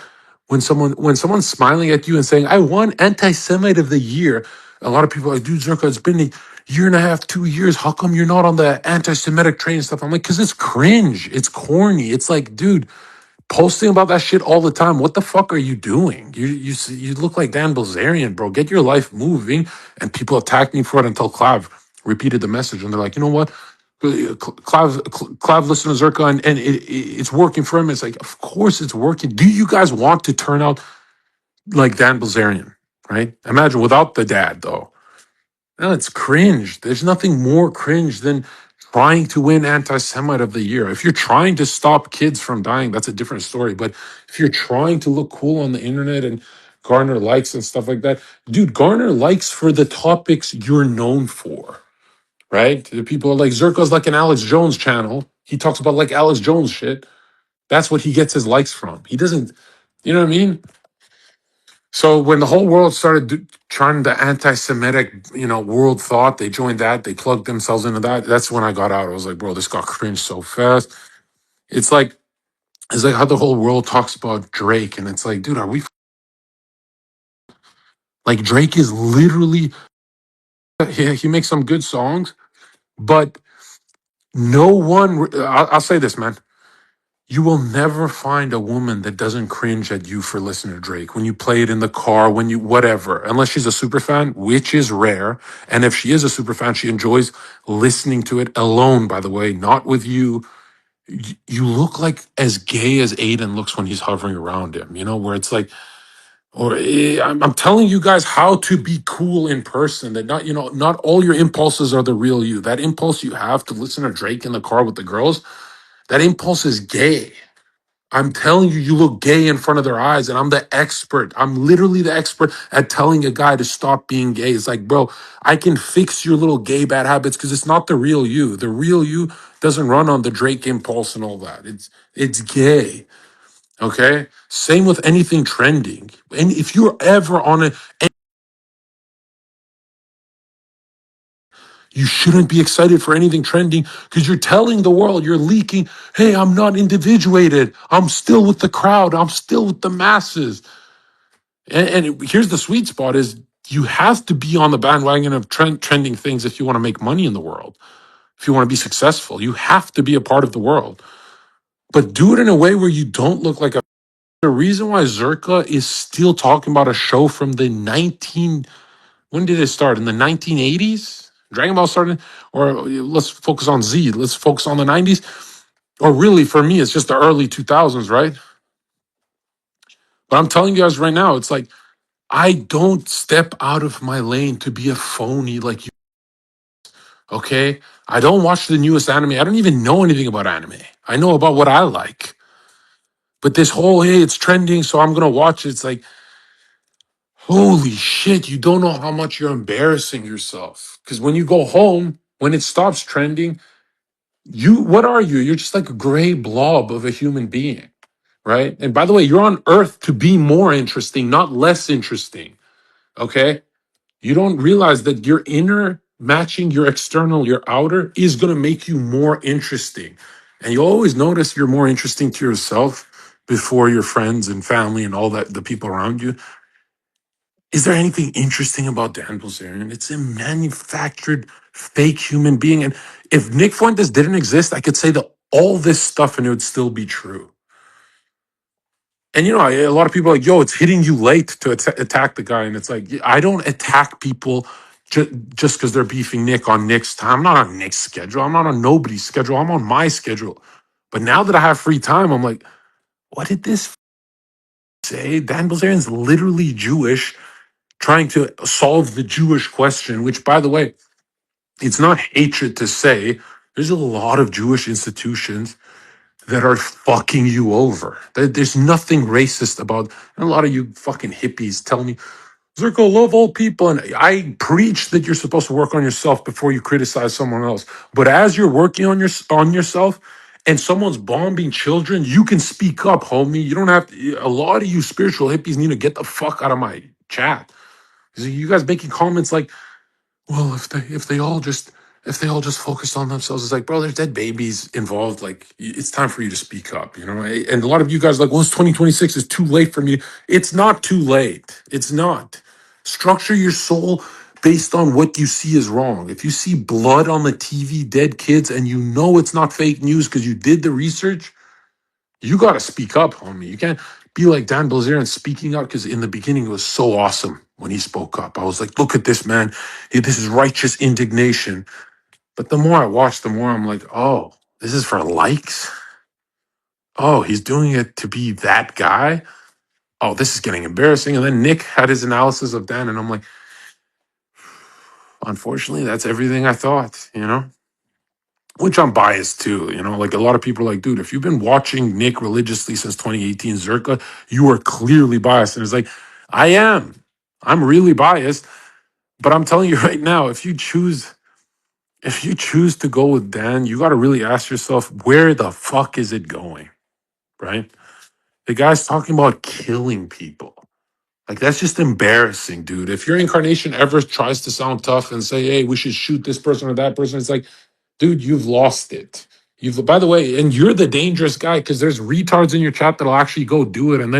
when someone's smiling at you and saying, I won anti-Semite of the year. A lot of people are like, dude, Zherka, it's been a year and a half, 2 years. How come you're not on the anti-Semitic train and stuff? I'm like, because it's cringe. It's corny. It's like, dude, posting about that shit all the time. What the fuck are you doing? You look like Dan Bilzerian, bro. Get your life moving. And people attacked me for it until Clav repeated the message. And they're like, you know what? Clav listened to Zherka, and it's working for him. It's like, of course it's working. Do you guys want to turn out like Dan Bilzerian, right? Imagine without the dad, though. No, it's cringe. There's nothing more cringe than trying to win anti-Semite of the year. If you're trying to stop kids from dying, that's a different story. But if you're trying to look cool on the internet and garner likes and stuff like that, dude, garner likes for the topics you're known for, right? The people are like, Zerko's like an Alex Jones channel. He talks about like Alex Jones shit. That's what he gets his likes from. He doesn't, you know what I mean? So when the whole world started trying the anti-Semitic, world thought, they joined that. They plugged themselves into that. That's when I got out. I was like, bro, this got cringe so fast. It's like how the whole world talks about Drake, and it's like, dude, are we like Drake is literally he makes some good songs, but no one. I'll say this, man. You will never find a woman that doesn't cringe at you for listening to Drake when you play it in the car, when you whatever, unless she's a super fan, which is rare. And if she is a super fan, she enjoys listening to it alone, by the way, not with you. You look like as gay as Aiden looks when he's hovering around him, where it's like, I'm telling you guys how to be cool in person, that not all your impulses are the real you. That impulse you have to listen to Drake in the car with the girls, that impulse is gay. I'm telling you, you look gay in front of their eyes, and I'm the expert. I'm literally the expert at telling a guy to stop being gay. It's like, bro, I can fix your little gay bad habits because it's not the real you. The real you doesn't run on the Drake impulse and all that. It's gay. Okay. Same with anything trending. And if you're ever on it, you shouldn't be excited for anything trending because you're telling the world, you're leaking, hey, I'm not individuated. I'm still with the crowd. I'm still with the masses. And here's the sweet spot is you have to be on the bandwagon of trending things if you want to make money in the world. If you want to be successful, you have to be a part of the world. But do it in a way where you don't look like a... The reason why Zherka is still talking about a show from the 19... When did it start? In the 1980s? Dragon Ball started? Or let's focus on Z. Let's focus on the 90s. Or really, for me, it's just the early 2000s, right? But I'm telling you guys right now, it's like, I don't step out of my lane to be a phony like you, okay? I don't watch the newest anime. I don't even know anything about anime. I know about what I like. But this whole, hey, it's trending, so I'm going to watch it. It's like, holy shit, you don't know how much you're embarrassing yourself. Because when you go home, when it stops trending, what are you? You're just like a gray blob of a human being, right? And by the way, you're on Earth to be more interesting, not less interesting, okay? You don't realize that your inner matching your external, your outer, is going to make you more interesting. And you always notice you're more interesting to yourself before your friends and family and all that, the people around you. Is there anything interesting about Dan Bilzerian? It's a manufactured fake human being. And if Nick Fuentes didn't exist, I could say that all this stuff and it would still be true. And a lot of people are like, yo, it's hitting you late to attack the guy. And it's like, I don't attack people just because they're beefing Nick on Nick's time. I'm not on Nick's schedule. I'm not on nobody's schedule. I'm on my schedule. But now that I have free time, I'm like, what did this say? Dan Bilzerian's literally Jewish, trying to solve the Jewish question, which, by the way, it's not hatred to say. There's a lot of Jewish institutions that are fucking you over. There's nothing racist about. And a lot of you fucking hippies tell me, Zerko, love all people. And I preach that you're supposed to work on yourself before you criticize someone else. But as you're working on yourself and someone's bombing children, you can speak up, homie. You don't have to. A lot of you spiritual hippies need to get the fuck out of my chat. You guys making comments like, well, if they all just focused on themselves, it's like, bro, there's dead babies involved. Like, it's time for you to speak up, And a lot of you guys are like, well, it's 2026. It's too late for me. It's not too late. It's not. Structure your soul based on what you see is wrong. If you see blood on the TV, dead kids, and you know it's not fake news because you did the research, you got to speak up, homie. You can't be like Dan Bilzerian speaking up, because in the beginning it was so awesome when he spoke up. I was like, look at this, man. This is righteous indignation. But the more I watch, the more I'm like, oh, this is for likes? Oh, he's doing it to be that guy? Oh, this is getting embarrassing. And then Nick had his analysis of Dan, and I'm like, unfortunately, that's everything I thought. Which I'm biased too. Like a lot of people are like, dude, if you've been watching Nick religiously since 2018, Zerka, you are clearly biased. And it's like, I am. I'm really biased. But I'm telling you right now, if you choose to go with Dan, you got to really ask yourself, where the fuck is it going? Right? The guy's talking about killing people. Like, that's just embarrassing, dude. If your incarnation ever tries to sound tough and say, hey, we should shoot this person or that person, it's like, dude, you've lost it. You've, by the way, and you're the dangerous guy because there's retards in your chat that'll actually go do it, and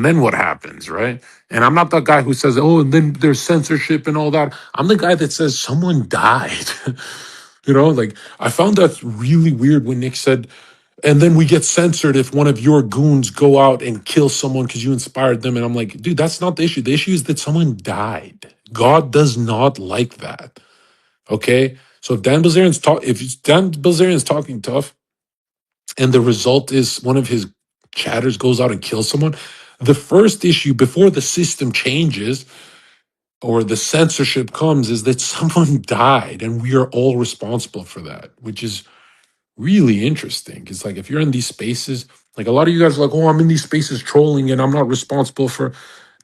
then what happens, right? And I'm not the guy who says, oh, and then there's censorship and all that. I'm the guy that says someone died. Like, I found that really weird when Nick said, and then we get censored if one of your goons go out and kill someone because you inspired them. And I'm like, dude, that's not the issue. The issue is that someone died. God does not like that. Okay. So if Dan Bilzerian's talking tough, and the result is one of his chatters goes out and kills someone, the first issue before the system changes or the censorship comes is that someone died, and we are all responsible for that, which is really interesting. It's like, if you're in these spaces, like, a lot of you guys are like, oh, I'm in these spaces trolling and I'm not responsible for.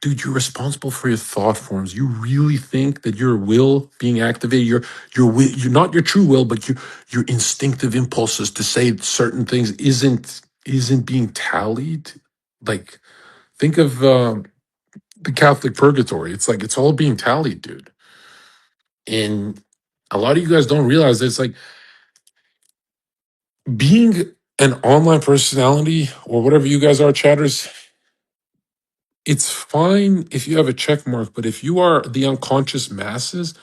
Dude, you're responsible for your thought forms. You really think that your will being activated, your will, you're not your true will, but your instinctive impulses to say certain things isn't being tallied? Like, think of the Catholic purgatory. It's like, it's all being tallied, dude. And a lot of you guys don't realize that it's like, being an online personality or whatever you guys are, chatters, it's fine if you have a check mark, but if you are the unconscious masses,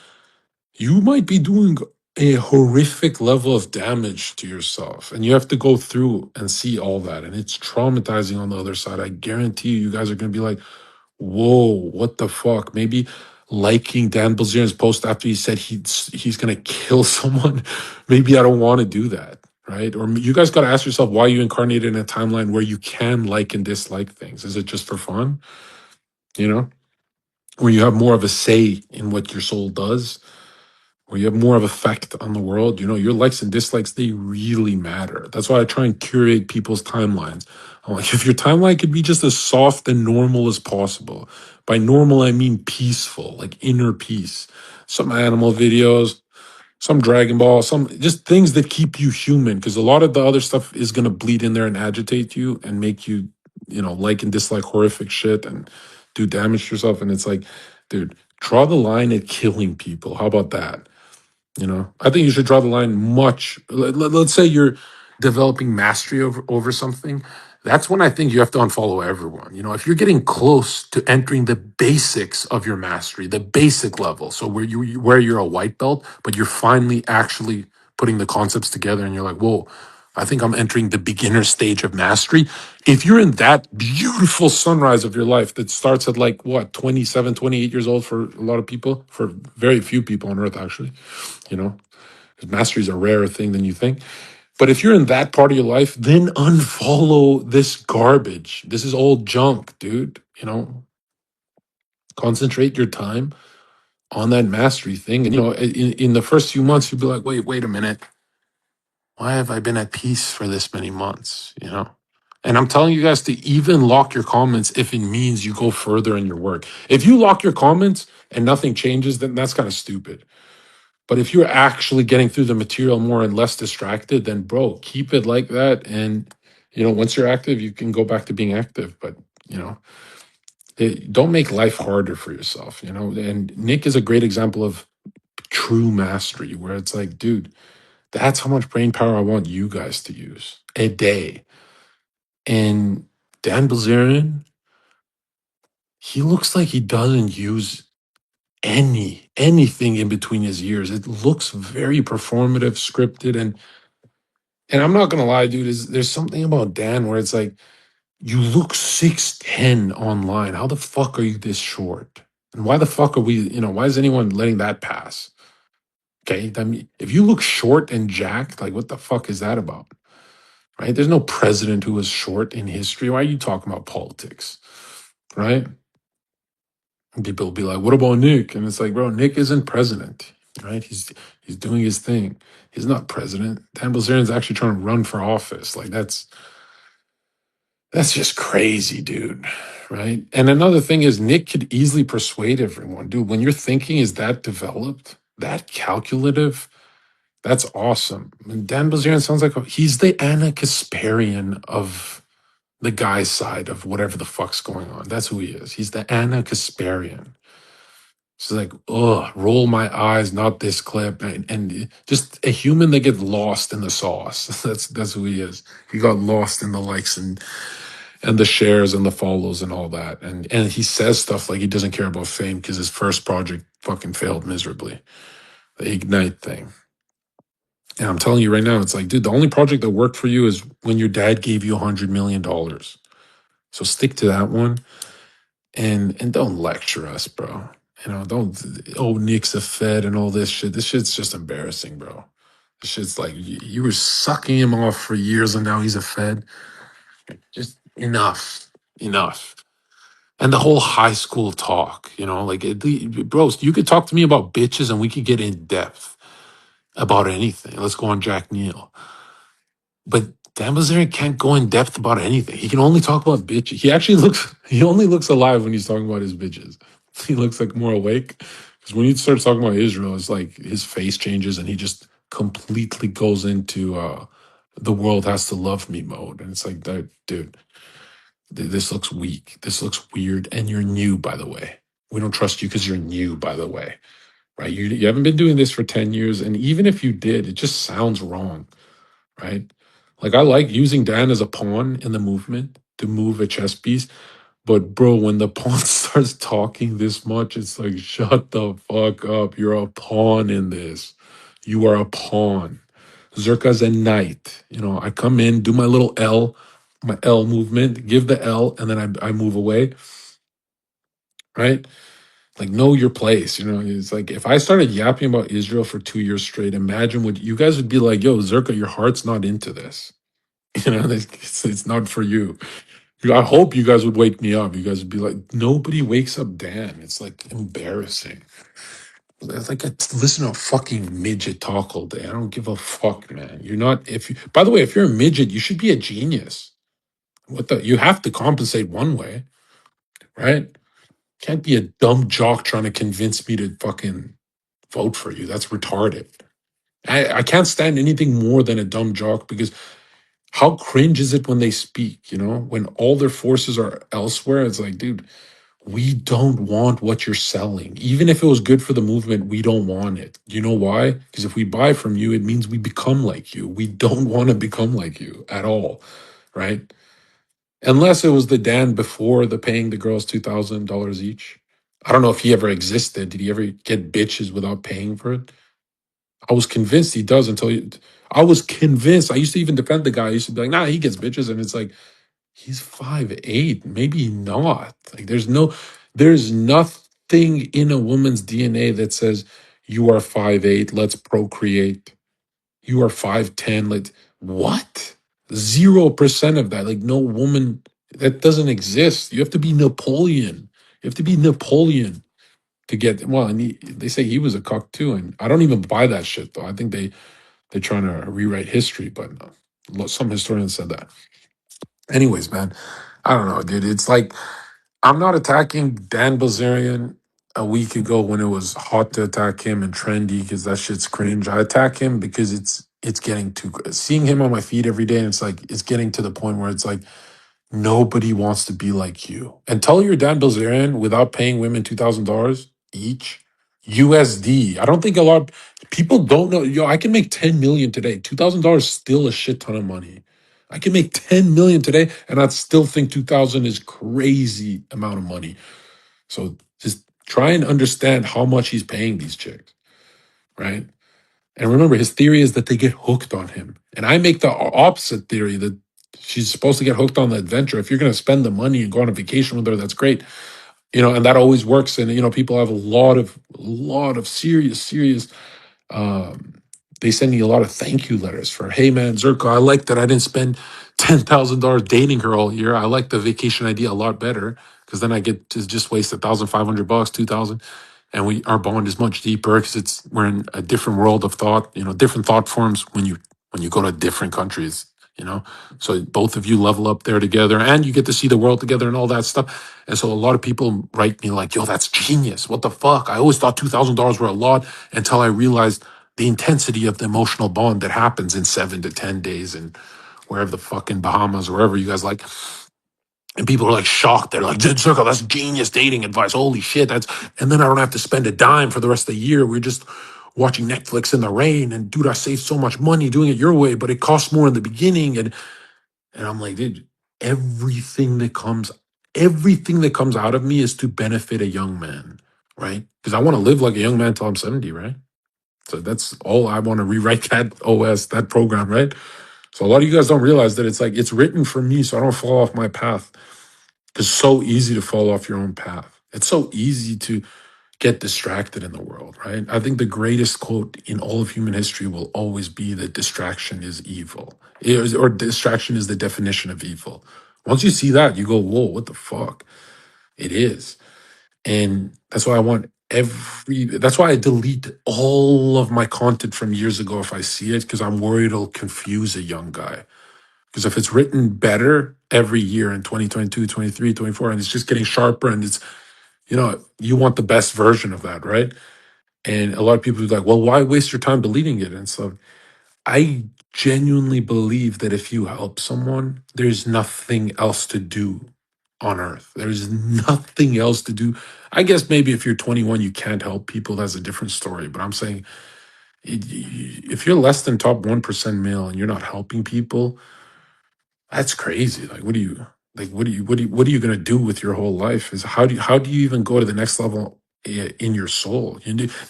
you might be doing a horrific level of damage to yourself. And you have to go through and see all that. And it's traumatizing on the other side. I guarantee you guys are going to be like, whoa, what the fuck? Maybe liking Dan Bilzerian's post after he said he's gonna kill someone. Maybe I don't want to do that, right? Or you guys got to ask yourself why you incarnated in a timeline where you can like and dislike things. Is it just for fun? You know, where you have more of a say in what your soul does, where you have more of effect on the world. Your likes and dislikes, they really matter. That's why I try and curate people's timelines. I'm like, if your timeline could be just as soft and normal as possible. By normal, I mean peaceful, like inner peace. Some animal videos, some Dragon Ball, some just things that keep you human. Because a lot of the other stuff is going to bleed in there and agitate you and make you, like and dislike horrific shit and do damage to yourself. And it's like, dude, draw the line at killing people. How about that? I think you should draw the line let's say you're developing mastery over something. That's when I think you have to unfollow everyone. If you're getting close to entering the basics of your mastery, the basic level, so where you're a white belt, but you're finally actually putting the concepts together and you're like, whoa, I think I'm entering the beginner stage of mastery. If you're in that beautiful sunrise of your life that starts at like what, 27, 28 years old for a lot of people, for very few people on earth, actually, you know, because mastery is a rarer thing than you think. But if you're in that part of your life, then unfollow this garbage. This is all junk, dude. Concentrate your time on that mastery thing. And, in the first few months, you'll be like, wait a minute. Why have I been at peace for this many months? And I'm telling you guys to even lock your comments if it means you go further in your work. If you lock your comments and nothing changes, then that's kind of stupid. But if you're actually getting through the material more and less distracted, then bro, keep it like that. And once you're active, you can go back to being active. But don't make life harder for yourself. And Nick is a great example of true mastery, where it's like, dude, that's how much brain power I want you guys to use a day. And Dan Bilzerian, he looks like he doesn't use anything in between his ears. It looks very performative, scripted, and I'm not gonna lie, dude. There's something about Dan where it's like, you look 6'10" online. How the fuck are you this short? And why the fuck are we? Why is anyone letting that pass? Okay, I mean, if you look short and jacked, like, what the fuck is that about? Right? There's no president who was short in history. Why are you talking about politics? Right? And people will be like, what about Nick? And it's like, bro, Nick isn't president. Right? He's doing his thing. He's not president. Dan Bilzerian's actually trying to run for office. Like, that's just crazy, dude. Right? And another thing is, Nick could easily persuade everyone. Dude, when your thinking is that developed, that calculative, that's awesome. And Dan Bilzerian sounds like he's the Anna Kasparian of the guy's side of whatever the fuck's going on. That's who he is. He's the Anna Kasparian. She's like, oh, roll my eyes, not this clip, and just a human that gets lost in the sauce. That's who he is. He got lost in the likes and the shares and the follows and all that, and he says stuff like he doesn't care about fame because his first project fucking failed miserably, the Ignite thing. And I'm telling you right now, it's like, dude, the only project that worked for you is when your dad gave you $100 million. So stick to that one and don't lecture us, bro. Don't Nick's a Fed and all this shit. This shit's just embarrassing, bro. This shit's like you were sucking him off for years and now he's a Fed. Just enough. Enough. And the whole high school talk, like bros, you could talk to me about bitches and we could get in depth about anything. Let's go on Jack Neal. But Dan Bilzerian can't go in depth about anything. He can only talk about bitches. He only looks alive when he's talking about his bitches. He looks like more awake. Because when he starts talking about Israel, it's like his face changes and he just completely goes into the world has to love me mode. And it's like, dude, this looks weak. This looks weird. And you're new, by the way. We don't trust you because you're new, by the way. Right? You haven't been doing this for 10 years. And even if you did, it just sounds wrong. Right? Like I like using Dan as a pawn in the movement to move a chess piece. But bro, when the pawn starts talking this much, it's like, shut the fuck up. You're a pawn in this. You are a pawn. Zherka's a knight. I come in, do my little L, my L movement, give the L, and then I move away. Right? Like, know your place. It's like if I started yapping about Israel for 2 years straight, imagine what you guys would be like, yo, Zherka, your heart's not into this. It's not for you. I hope you guys would wake me up. You guys would be like, nobody wakes up Dan. It's like embarrassing. It's like I listen to a fucking midget talk all day. I don't give a fuck, man. You're not, by the way, if you're a midget, you should be a genius. You have to compensate one way, right? Can't be a dumb jock trying to convince me to fucking vote for you. That's retarded. I can't stand anything more than a dumb jock because how cringe is it when they speak, when all their forces are elsewhere? It's like, dude, we don't want what you're selling. Even if it was good for the movement, we don't want it. You know why? Because if we buy from you, it means we become like you. We don't want to become like you at all, right? Unless it was the Dan before the paying the girls $2,000 each. I don't know if he ever existed. Did he ever get bitches without paying for it? I was convinced he does I was convinced. I used to even defend the guy. I used to be like, nah, he gets bitches. And it's like, he's 5'8", maybe not. Like there's nothing in a woman's DNA that says you are 5'8", let's procreate. You are 5'10", like what? 0% of that. Like no woman, that doesn't exist. You have to be Napoleon. You have to be Napoleon to get and they say he was a cuck too, and I don't even buy that shit though. I think they're trying to rewrite history, but some historians said that. Anyways, man, I don't know, dude. It's like I'm not attacking Dan Bilzerian a week ago when it was hot to attack him and trendy because that shit's cringe. I attack him because it's getting too seeing him on my feed every day, and it's like it's getting to the point where it's like nobody wants to be like you. And tell your Dan Bilzerian without paying women $2,000 each USD. I don't think a lot of people don't know. Yo, I can make 10 million today. $2,000 is still a shit ton of money. I can make 10 million today, and I'd still think 2,000 is crazy amount of money. So just try and understand how much he's paying these chicks, right? And remember, his theory is that they get hooked on him. And I make the opposite theory that she's supposed to get hooked on the adventure. If you're going to spend the money and go on a vacation with her, that's great. And that always works. And, people have a lot of serious, um, they send me a lot of thank you letters for, hey man, Zherka, I like that I didn't spend $10,000 dating her all year. I like the vacation idea a lot better because then I get to just waste $1,500, 2,000, and our bond is much deeper because we're in a different world of thought. Different thought forms when you go to different countries. So both of you level up there together, and you get to see the world together and all that stuff. And so a lot of people write me like, "Yo, that's genius! What the fuck? I always thought $2,000 were a lot until I realized." The intensity of the emotional bond that happens in 7 to 10 days and wherever the fucking Bahamas, wherever you guys like. And people are like shocked. They're like, Zherka, that's genius dating advice. Holy shit. And then I don't have to spend a dime for the rest of the year. We're just watching Netflix in the rain. And dude, I saved so much money doing it your way, but it costs more in the beginning. And I'm like, dude, everything that comes, everything that comes out of me is to benefit a young man, right? Because I want to live like a young man till I'm 70, right? So that's all I want to rewrite that OS, that program, right? So a lot of you guys don't realize that it's like it's written for me so I don't fall off my path. It's so easy to fall off your own path. It's so easy to get distracted in the world, right? I think the greatest quote in all of human history will always be that distraction is evil, or distraction is the definition of evil. Once you see that, you go, whoa, what the fuck? It is. And that's why that's why I delete all of my content from years ago if I see it, because I'm worried it'll confuse a young guy. Because if it's written better every year in 2022, 23, 24, and it's just getting sharper and it's, you want the best version of that, right? And a lot of people are like, well, why waste your time deleting it? And so I genuinely believe that if you help someone, there's nothing else to do on earth. There's nothing else to do. I guess maybe if you're 21, you can't help people. That's a different story. But I'm saying if you're less than top 1% male and you're not helping people, that's crazy. Like, what are you going to do with your whole life? Is how do you even go to the next level in your soul?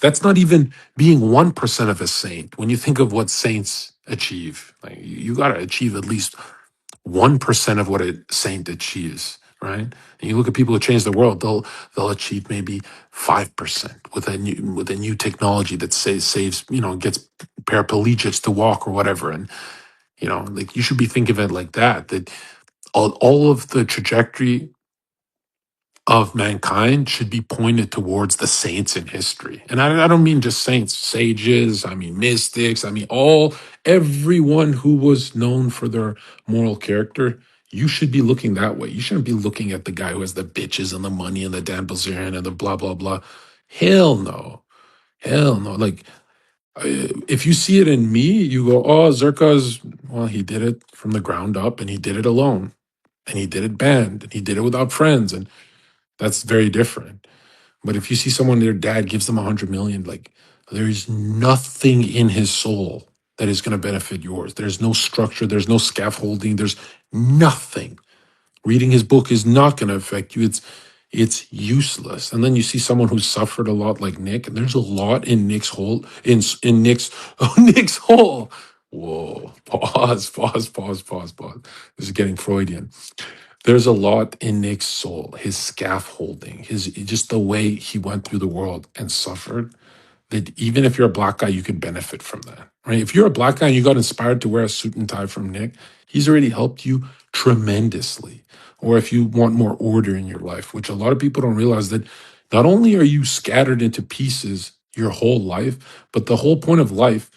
That's not even being 1% of a saint. When you think of what saints achieve, like you got to achieve at least 1% of what a saint achieves, right? And you look at people who change the world; they'll achieve maybe 5% with a new technology that saves, gets paraplegics to walk or whatever. And like you should be thinking of it like that. That all of the trajectory of mankind should be pointed towards the saints in history. And I don't mean just saints, sages, I mean mystics, I mean everyone who was known for their moral character. You should be looking that way. You shouldn't be looking at the guy who has the bitches and the money and the Dan Bilzerian and the blah, blah, blah. Hell no. Hell no. Like, if you see it in me, you go, oh, Zherka's, well, he did it from the ground up and he did it alone and he did it banned and he did it without friends. And that's very different. But if you see someone, their dad gives them 100 million, like there's nothing in his soul that is going to benefit yours. There's no structure. There's no scaffolding. There's nothing. Reading his book is not going to affect you. It's useless. And then you see someone who's suffered a lot like Nick, and there's a lot in Nick's hole, in Nick's Nick's hole. Whoa. Pause. This is getting Freudian. There's a lot in Nick's soul, his scaffolding, his just the way he went through the world and suffered, that even if you're a black guy, you could benefit from that. Right? If you're a black guy and you got inspired to wear a suit and tie from Nick, he's already helped you tremendously. Or if you want more order in your life, which a lot of people don't realize, that not only are you scattered into pieces your whole life, but the whole point of life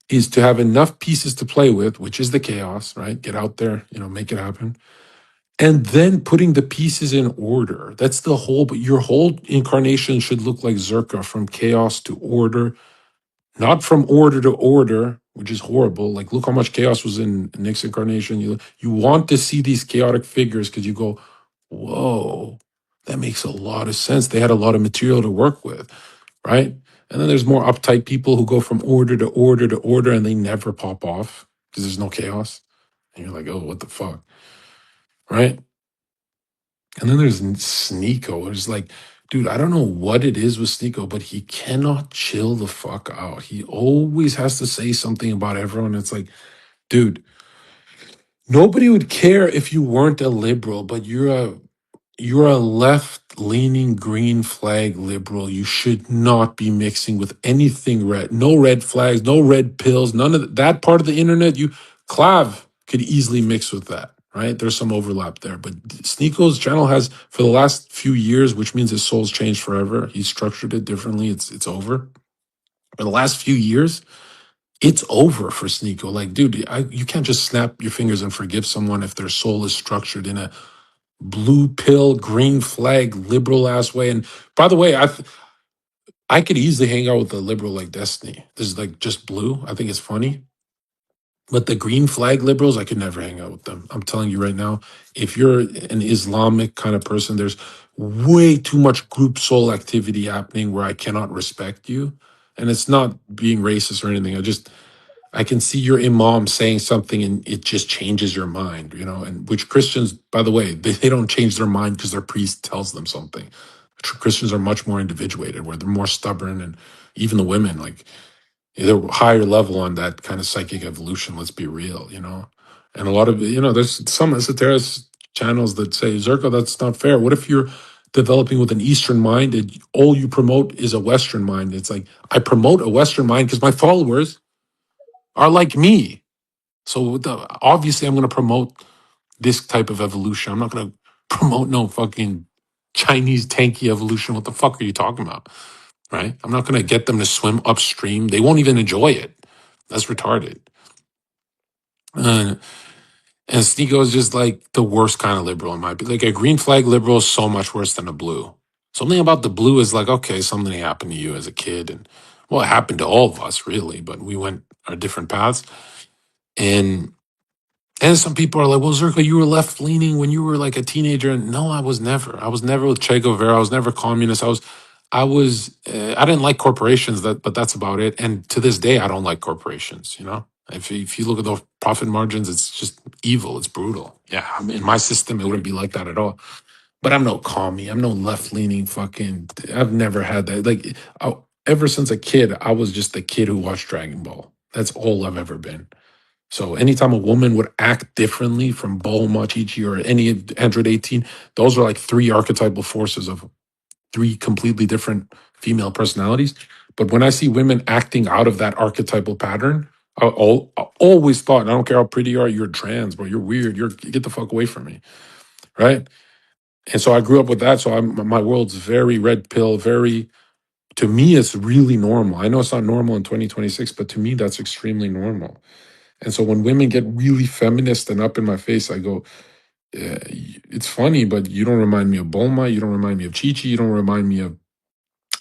is to have enough pieces to play with, which is the chaos, right? Get out there, make it happen. And then putting the pieces in order. That's the whole, but your whole incarnation should look like Zherka, from chaos to order, not from order to order, which is horrible. Like, look how much chaos was in Nick's incarnation. You want to see these chaotic figures because you go, whoa, that makes a lot of sense. They had a lot of material to work with, right? And then there's more uptight people who go from order to order to order and they never pop off because there's no chaos. And you're like, oh, what the fuck, right? And then there's Sneako. It's like, dude, I don't know what it is with Sneako, but he cannot chill the fuck out. He always has to say something about everyone. It's like, dude, nobody would care if you weren't a liberal, but you're a left-leaning green flag liberal. You should not be mixing with anything red. No red flags, no red pills, none of that part of the internet. Clav could easily mix with that, right? There's some overlap there. But Sneako's channel has, for the last few years, which means his soul's changed forever. He structured it differently. It's over. For the last few years, it's over for Sneako. Like, dude, you can't just snap your fingers and forgive someone if their soul is structured in a blue pill, green flag, liberal ass way. And by the way, I could easily hang out with a liberal like Destiny. This is like just blue. I think it's funny. But the green flag liberals, I could never hang out with them. I'm telling you right now, if you're an Islamic kind of person, there's way too much group soul activity happening where I cannot respect you. And it's not being racist or anything. I can see your imam saying something and it just changes your mind, you know, and which Christians, by the way, they don't change their mind because their priest tells them something. Christians are much more individuated, where they're more stubborn, and even the women, like, they're higher level on that kind of psychic evolution. Let's be real, you know. And a lot of, you know, there's some esoteric channels that say, Zherka, that's not fair. What if you're developing with an Eastern mind and all you promote is a Western mind? It's like, I promote a Western mind because my followers are like me. So obviously, I'm going to promote this type of evolution. I'm not going to promote no fucking Chinese tanky evolution. What the fuck are you talking about? Right? I'm not going to get them to swim upstream. They won't even enjoy it. That's retarded. And Sneako is just like the worst kind of liberal in my opinion. Like a green flag liberal is so much worse than a blue. Something about the blue is like, okay, something happened to you as a kid. And well, it happened to all of us, really, but we went our different paths. And some people are like, well, Zherka, you were left leaning when you were like a teenager. And no, I was never. I was never with Che Guevara. I was never communist. I didn't like corporations, but that's about it. And to this day, I don't like corporations, you know? If you look at those profit margins, it's just evil. It's brutal. Yeah, I mean, in my system, it wouldn't be like that at all. But I'm no commie. I'm no left leaning fucking. I've never had that. Like, ever since a kid, I was just the kid who watched Dragon Ball. That's all I've ever been. So anytime a woman would act differently from Bulma, Chi-Chi, or any Android 18, those are like three archetypal forces of three completely different female personalities. But when I see women acting out of that archetypal pattern, I always thought, and I don't care how pretty you are, you're trans, bro. You're weird. Get the fuck away from me, right? And so I grew up with that. So my world's very red pill, very, to me, it's really normal. I know it's not normal in 2026, but to me, that's extremely normal. And so when women get really feminist and up in my face, I go, it's funny, but you don't remind me of Bulma. You don't remind me of Chi-Chi. You don't remind me of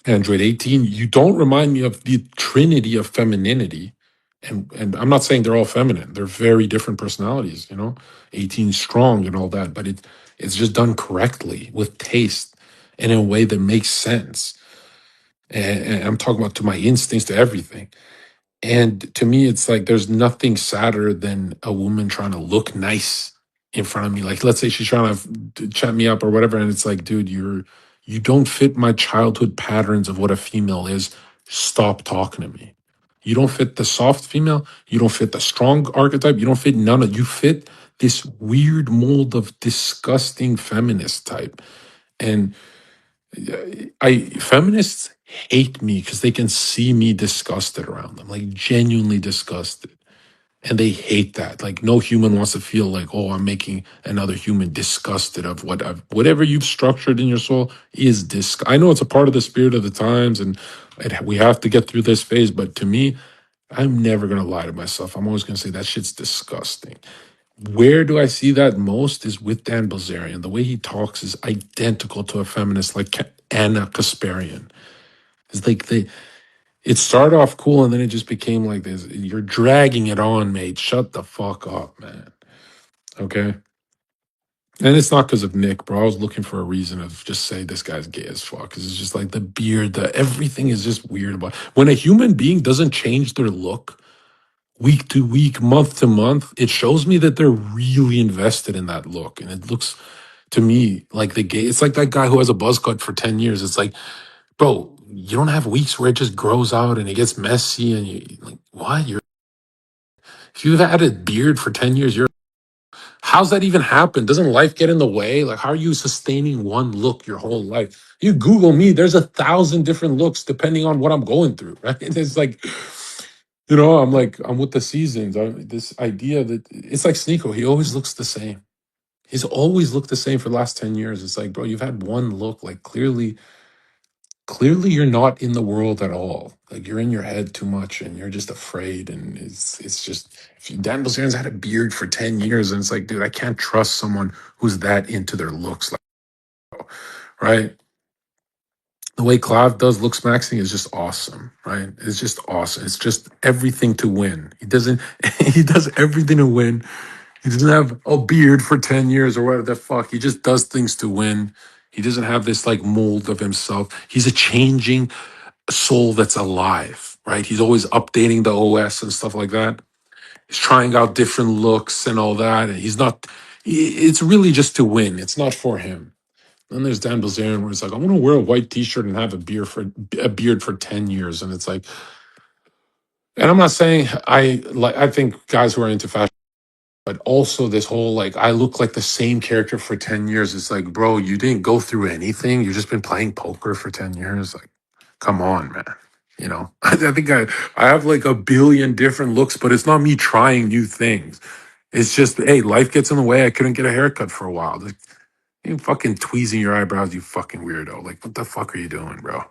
Android 18. You don't remind me of the trinity of femininity. And I'm not saying they're all feminine. They're very different personalities, you know, 18 strong and all that, but it's just done correctly with taste and in a way that makes sense. And I'm talking about to my instincts, to everything. And to me, it's like there's nothing sadder than a woman trying to look nice in front of me. Like, let's say she's trying to chat me up or whatever, and it's like, dude, you don't fit my childhood patterns of what a female is. Stop talking to me. You don't fit the soft female. You don't fit the strong archetype. You don't fit none of. You fit this weird mold of disgusting feminist type. And I feminists hate me because they can see me disgusted around them, like genuinely disgusted. And they hate that. Like no human wants to feel like, oh, I'm making another human disgusted of whatever you've structured in your soul is I know it's a part of the spirit of the times, and we have to get through this phase. But to me, I'm never gonna lie to myself. I'm always gonna say that shit's disgusting. Where do I see that most is with Dan Bilzerian. The way he talks is identical to a feminist like Anna Kasparian. It's like it started off cool and then it just became like this. You're dragging it on, mate. Shut the fuck up, man. Okay. And it's not because of Nick, bro. I was looking for a reason to just say this guy's gay as fuck. Because it's just like the beard, everything is just weird about when a human being doesn't change their look week to week, month to month, it shows me that they're really invested in that look. And it looks to me like the gay. It's like that guy who has a buzz cut for 10 years. It's like, bro, you don't have weeks where it just grows out and it gets messy and you like, what? If you've had a beard for 10 years, how's that even happen? Doesn't life get in the way? Like, how are you sustaining one look your whole life? You Google me, there's 1,000 different looks depending on what I'm going through, right? It's like, I'm with the seasons. This idea that it's like Sneako, he always looks the same. He's always looked the same for the last 10 years. It's like, bro, you've had one look. Like, clearly you're not in the world at all. Like you're in your head too much and you're just afraid. And it's just, if Dan Bilzerian's had a beard for 10 years and it's like, dude, I can't trust someone who's that into their looks, like, right? The way Clout does looks maxing is just awesome, right? It's just awesome. It's just everything to win. He doesn't. He does everything to win. He doesn't have a beard for 10 years or whatever the fuck. He just does things to win. He doesn't have this like mold of himself. He's a changing soul that's alive, right? He's always updating the OS and stuff like that. He's trying out different looks and all that. And he's not, it's really just to win. It's not for him. Then there's Dan Bilzerian where it's like, I want to wear a white t-shirt and have a beard for 10 years. And it's like, and I'm not saying I think guys who are into fashion, but also this whole like I look like the same character for 10 years. It's like, bro, you didn't go through anything. You've just been playing poker for 10 years. Like, come on, man. You know, I think I have like a billion different looks, but it's not me trying new things. It's just, hey, life gets in the way. I couldn't get a haircut for a while. Like, you fucking tweezing your eyebrows, you fucking weirdo. Like, what the fuck are you doing, bro?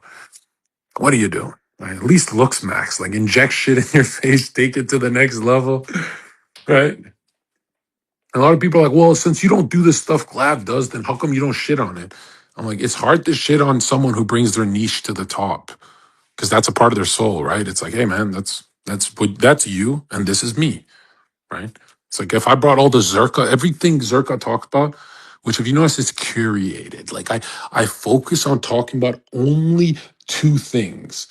What are you doing? Like, at least looks max. Like, inject shit in your face, take it to the next level, right? A lot of people are like, well, since you don't do the stuff Glab does, then how come you don't shit on it? I'm like, it's hard to shit on someone who brings their niche to the top because that's a part of their soul, right? It's like, hey, man, that's you, and this is me, right? It's like if I brought all the Zherka, everything Zherka talked about, which if you notice is curated. Like I focus on talking about only two things.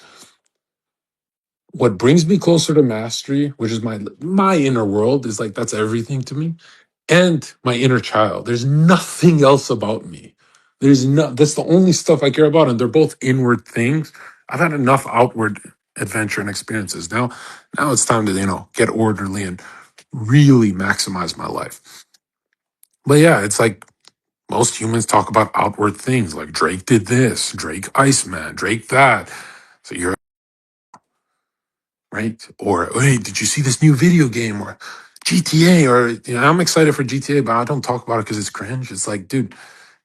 What brings me closer to mastery, which is my inner world, is like that's everything to me, and my inner child. There's nothing else about me. That's the only stuff I care about, and they're both inward things. I've had enough outward adventure and experiences. Now it's time to, get orderly and really maximize my life. But yeah, it's like most humans talk about outward things like Drake did this, Drake Iceman, Drake that. So you're right. Or, hey, did you see this new video game or GTA? Or, I'm excited for GTA, but I don't talk about it because it's cringe. It's like, dude,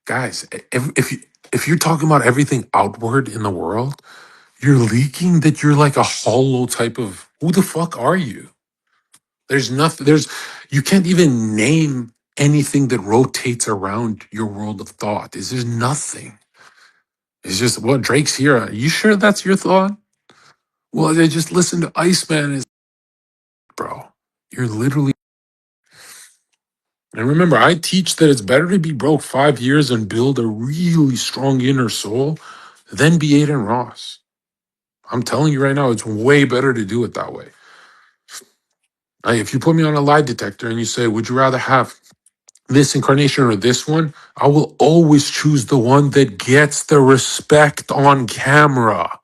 guys, if you're talking about everything outward in the world, you're leaking that you're like a hollow type of who the fuck are you? There's nothing, you can't even name anything that rotates around your world of thought. There's nothing. It's just, well, Drake's here. Are you sure that's your thought? Well, they just listen to Iceman. Bro, you're literally. And remember, I teach that it's better to be broke 5 years and build a really strong inner soul than be Aiden Ross. I'm telling you right now, it's way better to do it that way. If you put me on a lie detector and you say, would you rather have this incarnation or this one? I will always choose the one that gets the respect on camera.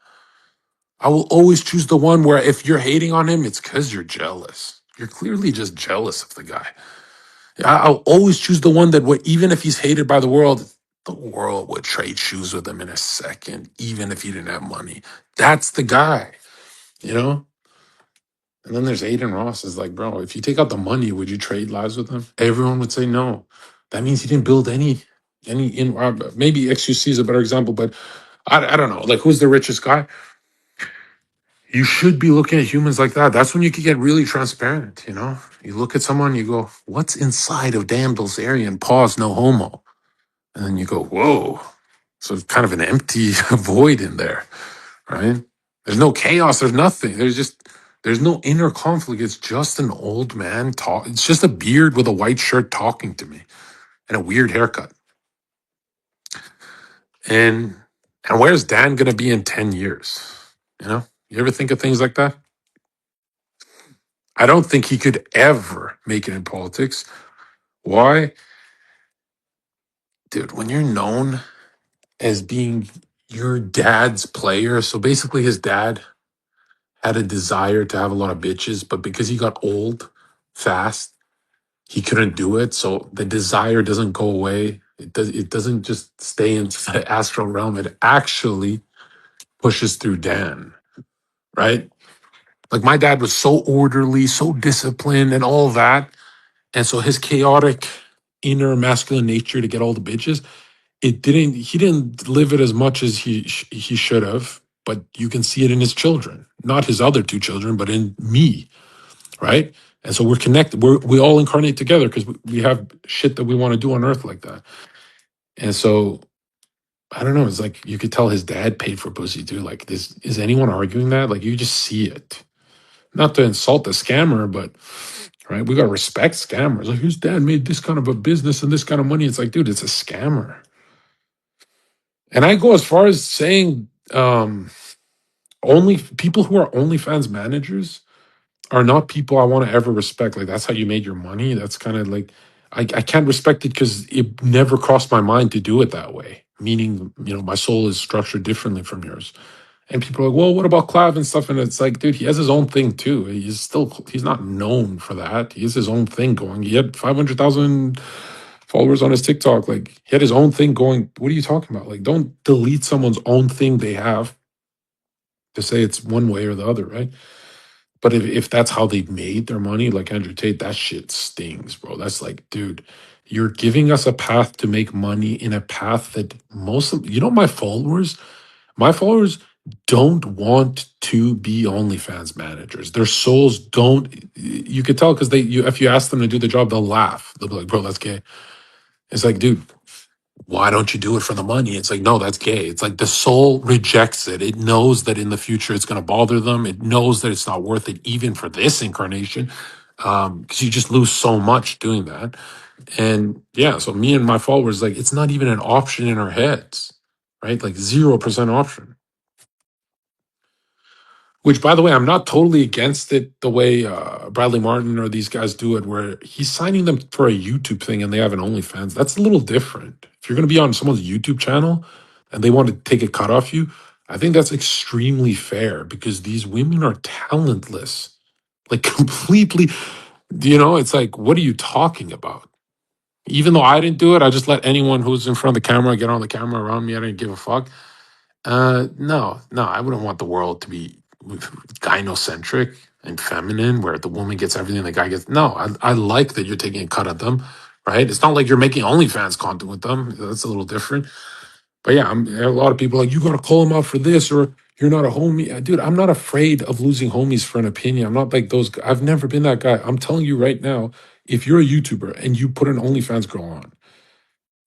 I will always choose the one where if you're hating on him, it's because you're jealous. You're clearly just jealous of the guy. I'll always choose the one that even if he's hated by the world would trade shoes with him in a second, even if he didn't have money. That's the guy, you know? And then there's Aiden Ross is like, bro, if you take out the money, would you trade lives with him? Everyone would say no. That means he didn't build maybe XUC is a better example, but I don't know. Like, who's the richest guy? You should be looking at humans like that. That's when you can get really transparent, you know? You look at someone, you go, what's inside of Dan Bilzerian? Pause, no homo. And then you go, whoa. So it's kind of an empty void in there, right? There's no chaos. There's nothing. There's no inner conflict. It's just an old man talk. It's just a beard with a white shirt talking to me and a weird haircut. And where's Dan going to be in 10 years? You ever think of things like that? I don't think he could ever make it in politics. Why? Dude, when you're known as being your dad's player, so basically his dad had a desire to have a lot of bitches, but because he got old fast, he couldn't do it. So the desire doesn't go away. It doesn't just stay in the astral realm. It actually pushes through Dan, right? Like my dad was so orderly, so disciplined, and all that. And so his chaotic inner masculine nature to get all the bitches, he didn't live it as much as he should have, but you can see it in his children, not his other two children, but in me, right? And so we're connected. We all incarnate together because we have shit that we want to do on earth like that. And so I don't know. It's like you could tell his dad paid for pussy too. Like, this is anyone arguing that? Like, you just see it. Not to insult the scammer, but right, we gotta respect scammers. Like, his dad made this kind of a business and this kind of money. It's like, dude, it's a scammer. And I go as far as saying, only people who are OnlyFans managers are not people I want to ever respect. Like, that's how you made your money. That's kind of like, I can't respect it because it never crossed my mind to do it that way. Meaning, my soul is structured differently from yours. And people are like, well, what about Clout and stuff? And it's like, dude, he has his own thing too. He's not known for that. He has his own thing going. He had 500,000 followers on his TikTok. Like, he had his own thing going. What are you talking about? Like, don't delete someone's own thing they have to say it's one way or the other, right? But if that's how they made their money, like Andrew Tate, that shit stings, bro. That's like, dude, you're giving us a path to make money in a path that most of, my followers don't want to be OnlyFans managers. Their souls don't, you could tell because if you ask them to do the job, they'll laugh. They'll be like, bro, that's gay. It's like, dude, why don't you do it for the money? It's like, no, that's gay. It's like the soul rejects it. It knows that in the future it's going to bother them. It knows that it's not worth it, even for this incarnation, because you just lose so much doing that. And yeah, so me and my followers, like, it's not even an option in our heads, right? Like 0% option. Which, by the way, I'm not totally against it the way Bradley Martin or these guys do it, where he's signing them for a YouTube thing and they have an OnlyFans. That's a little different. If you're going to be on someone's YouTube channel and they want to take a cut off you, I think that's extremely fair because these women are talentless. Like, completely, it's like, what are you talking about? Even though I didn't do it, I just let anyone who's in front of the camera get on the camera around me. I didn't give a fuck. No, I wouldn't want the world to be gynocentric and feminine, where the woman gets everything the guy gets. No, I like that you're taking a cut at them, right? It's not like you're making OnlyFans content with them. That's a little different. But yeah, a lot of people are like, you got to call him out for this, or you're not a homie. Dude, I'm not afraid of losing homies for an opinion. I'm not like those. I've never been that guy. I'm telling you right now, if you're a YouTuber and you put an OnlyFans girl on,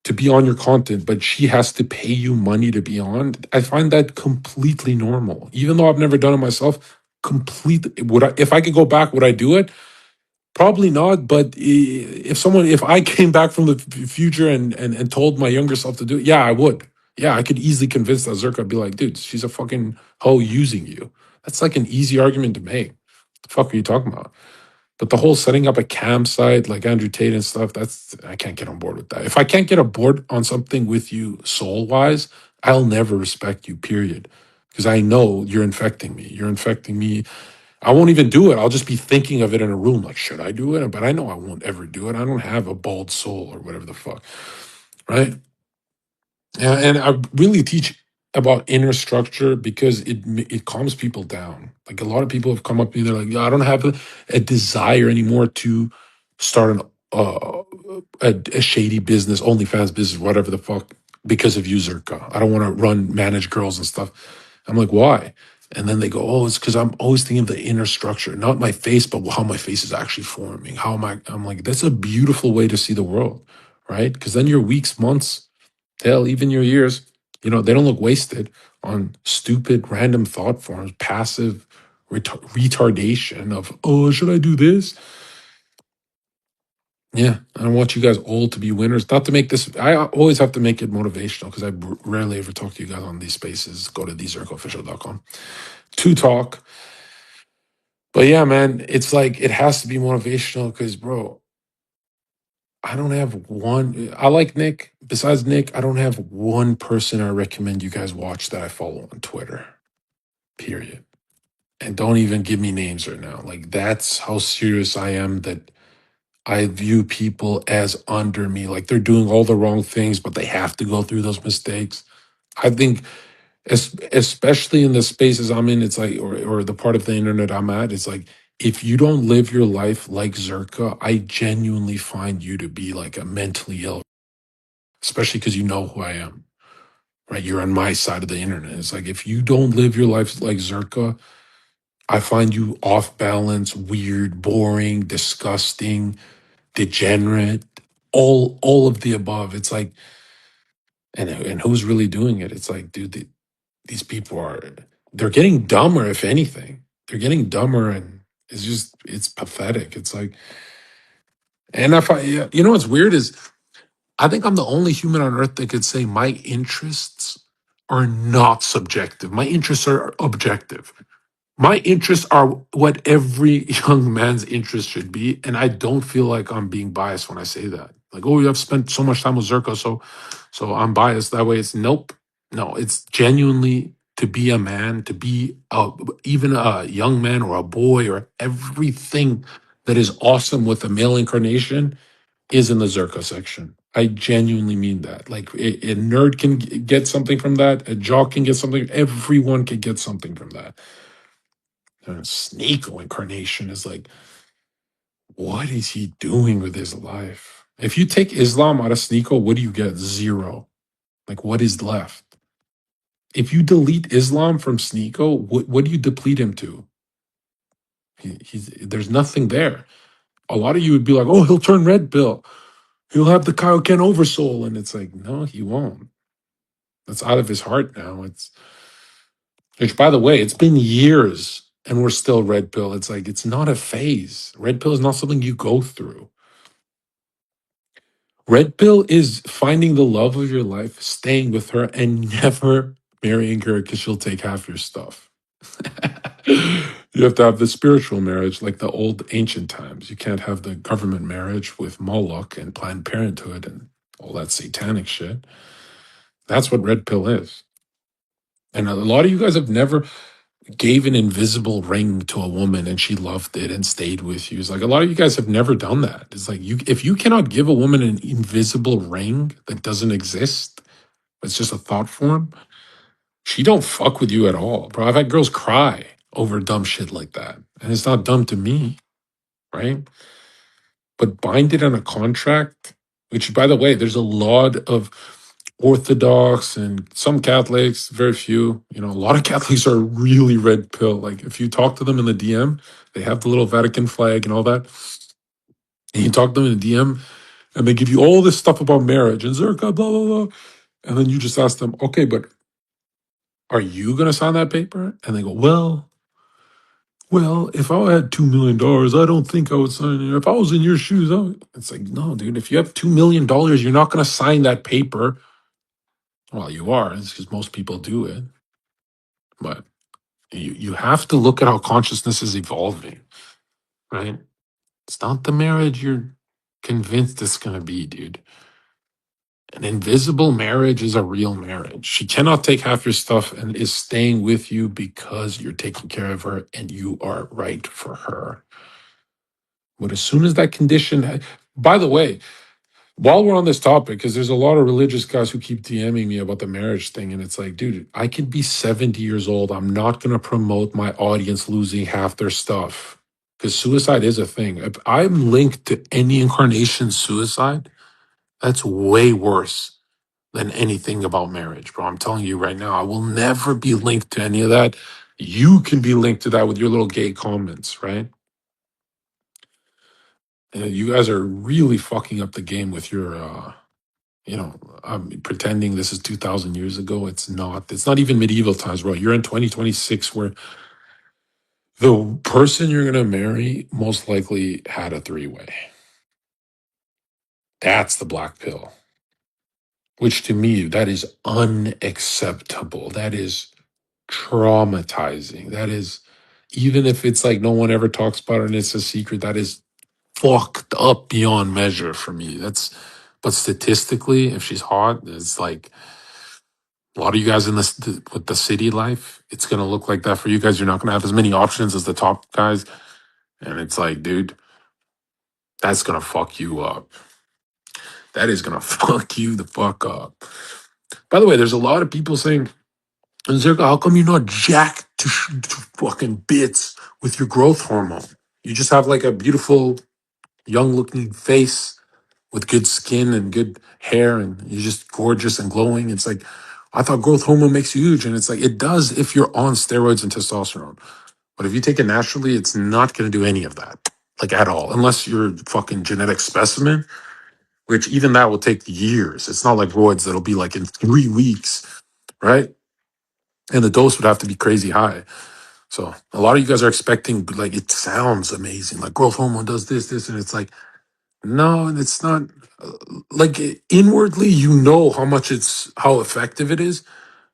to be on your content, but she has to pay you money to be on. I find that completely normal. Even though I've never done it myself, completely if I could go back, would I do it? Probably not. But if I came back from the future and told my younger self to do it, yeah, I would. Yeah, I could easily convince that Zherka. I'd be like, dude, she's a fucking hoe using you. That's like an easy argument to make. The fuck are you talking about? But the whole setting up a campsite like Andrew Tate and stuff, I can't get on board with that. If I can't get on board on something with you soul wise, I'll never respect you, period. Because I know you're infecting me. You're infecting me. I won't even do it. I'll just be thinking of it in a room like, should I do it? But I know I won't ever do it. I don't have a bald soul or whatever the fuck. Right? And I really teach about inner structure because it calms people down. Like, a lot of people have come up to me, they're like, yeah, I don't have a desire anymore to start a shady business, OnlyFans business, whatever the fuck, because of you, Zherka. I don't want to manage girls and stuff. I'm like, why? And then they go, oh, it's because I'm always thinking of the inner structure, not my face, but how my face is actually forming. How am I? I'm like, that's a beautiful way to see the world, right? Because then your weeks, months, hell, even your years, they don't look wasted on stupid, random thought forms, passive retardation of, oh, should I do this? Yeah, I don't want you guys all to be winners. Not to make this, I always have to make it motivational because I rarely ever talk to you guys on these spaces. Go to thezercoofficial.com to talk. But yeah, man, it's like it has to be motivational because, bro, I don't have one. I like Nick. Besides Nick, I don't have one person I recommend you guys watch that I follow on Twitter. Period. And don't even give me names right now. Like, that's how serious I am that I view people as under me. Like, they're doing all the wrong things, but they have to go through those mistakes. I think, especially in the spaces I'm in, it's like, or the part of the internet I'm at, it's like, if you don't live your life like Zherka, I genuinely find you to be like a mentally ill, especially because you know who I am, right? You're on my side of the internet. It's like, if you don't live your life like Zherka, I find you off balance, weird, boring, disgusting, degenerate, all of the above. It's like, And who's really doing it? It's like, dude, these people they're getting dumber, if anything. They're getting dumber, and it's pathetic. It's like, and if I, yeah, you know what's weird is I think I'm the only human on earth that could say my interests are not subjective. My interests are objective. My interests are what every young man's interest should be, and I don't feel like I'm being biased when I say that. Like, oh, you have spent so much time with Zerko, so I'm biased that way. It's nope, no. It's genuinely to be a man, to be even a young man or a boy or everything that is awesome with the male incarnation is in the Zerka section. I genuinely mean that. Like a nerd can get something from that, a jock can get something. Everyone can get something from that. Sneako incarnation is like, what is he doing with his life? If you take Islam out of Sneako, what do you get? Zero. Like, what is left? If you delete Islam from Sneako, what do you deplete him to? There's nothing there. A lot of you would be like, oh, he'll turn red pill. He'll have the Kaioken oversoul. And it's like, no, he won't. That's out of his heart now. Which, by the way, it's been years and we're still red pill. It's like, it's not a phase. Red pill is not something you go through. Red pill is finding the love of your life, staying with her, and never marrying her because she'll take half your stuff. You have to have the spiritual marriage like the old ancient times. You can't have the government marriage with Moloch and Planned Parenthood and all that satanic shit. That's what red pill is. And a lot of you guys have never gave an invisible ring to a woman and she loved it and stayed with you. It's like a lot of you guys have never done that. It's like if you cannot give a woman an invisible ring that doesn't exist, it's just a thought form, she don't fuck with you at all. Bro, I've had girls cry over dumb shit like that. And it's not dumb to me, right? But bind it on a contract, which by the way, there's a lot of Orthodox and some Catholics, very few. You know, a lot of Catholics are really red pill. Like if you talk to them in the DM, they have the little Vatican flag and all that. And you talk to them in the DM and they give you all this stuff about marriage and Zerka, blah, blah, blah. And then you just ask them, okay, but are you going to sign that paper? And they go, well, if I had $2 million, I don't think I would sign it. If I was in your shoes, it's like, no, dude, if you have $2 million, you're not going to sign that paper. Well, you are. It's because most people do it. But you have to look at how consciousness is evolving, right? It's not the marriage you're convinced it's going to be, dude. An invisible marriage is a real marriage. She cannot take half your stuff and is staying with you because you're taking care of her and you are right for her. But as soon as that condition, by the way, while we're on this topic, because there's a lot of religious guys who keep DMing me about the marriage thing, and it's like, dude, I could be 70 years old. I'm not going to promote my audience losing half their stuff because suicide is a thing. If I'm linked to any incarnation suicide, that's way worse than anything about marriage, bro. I'm telling you right now, I will never be linked to any of that. You can be linked to that with your little gay comments, right? And you guys are really fucking up the game with your I'm pretending this is 2000 years ago. It's not. It's not even medieval times, bro. You're in 2026 where the person you're going to marry most likely had a three-way. That's the black pill, which to me, that is unacceptable. That is traumatizing. That is, even if it's like no one ever talks about it and it's a secret, that is fucked up beyond measure for me. But statistically, if she's hot, it's like, a lot of you guys in this with the city life, it's gonna look like that for you guys. You're not gonna have as many options as the top guys, and it's like, dude, that's gonna fuck you up. That is gonna fuck you the fuck up. By the way, there's a lot of people saying, Zerka, how come you're not jacked to fucking bits with your growth hormone? You just have like a beautiful, young-looking face with good skin and good hair, and you're just gorgeous and glowing. It's like, I thought growth hormone makes you huge, and it's like it does if you're on steroids and testosterone. But if you take it naturally, it's not going to do any of that, like at all, unless you're a fucking genetic specimen. which even that will take years. It's not like roids that'll be like in 3 weeks, right? And the dose would have to be crazy high. So a lot of you guys are expecting, like, it sounds amazing. Like growth hormone does this, and it's like, no, it's not. Like inwardly, you know how effective it is,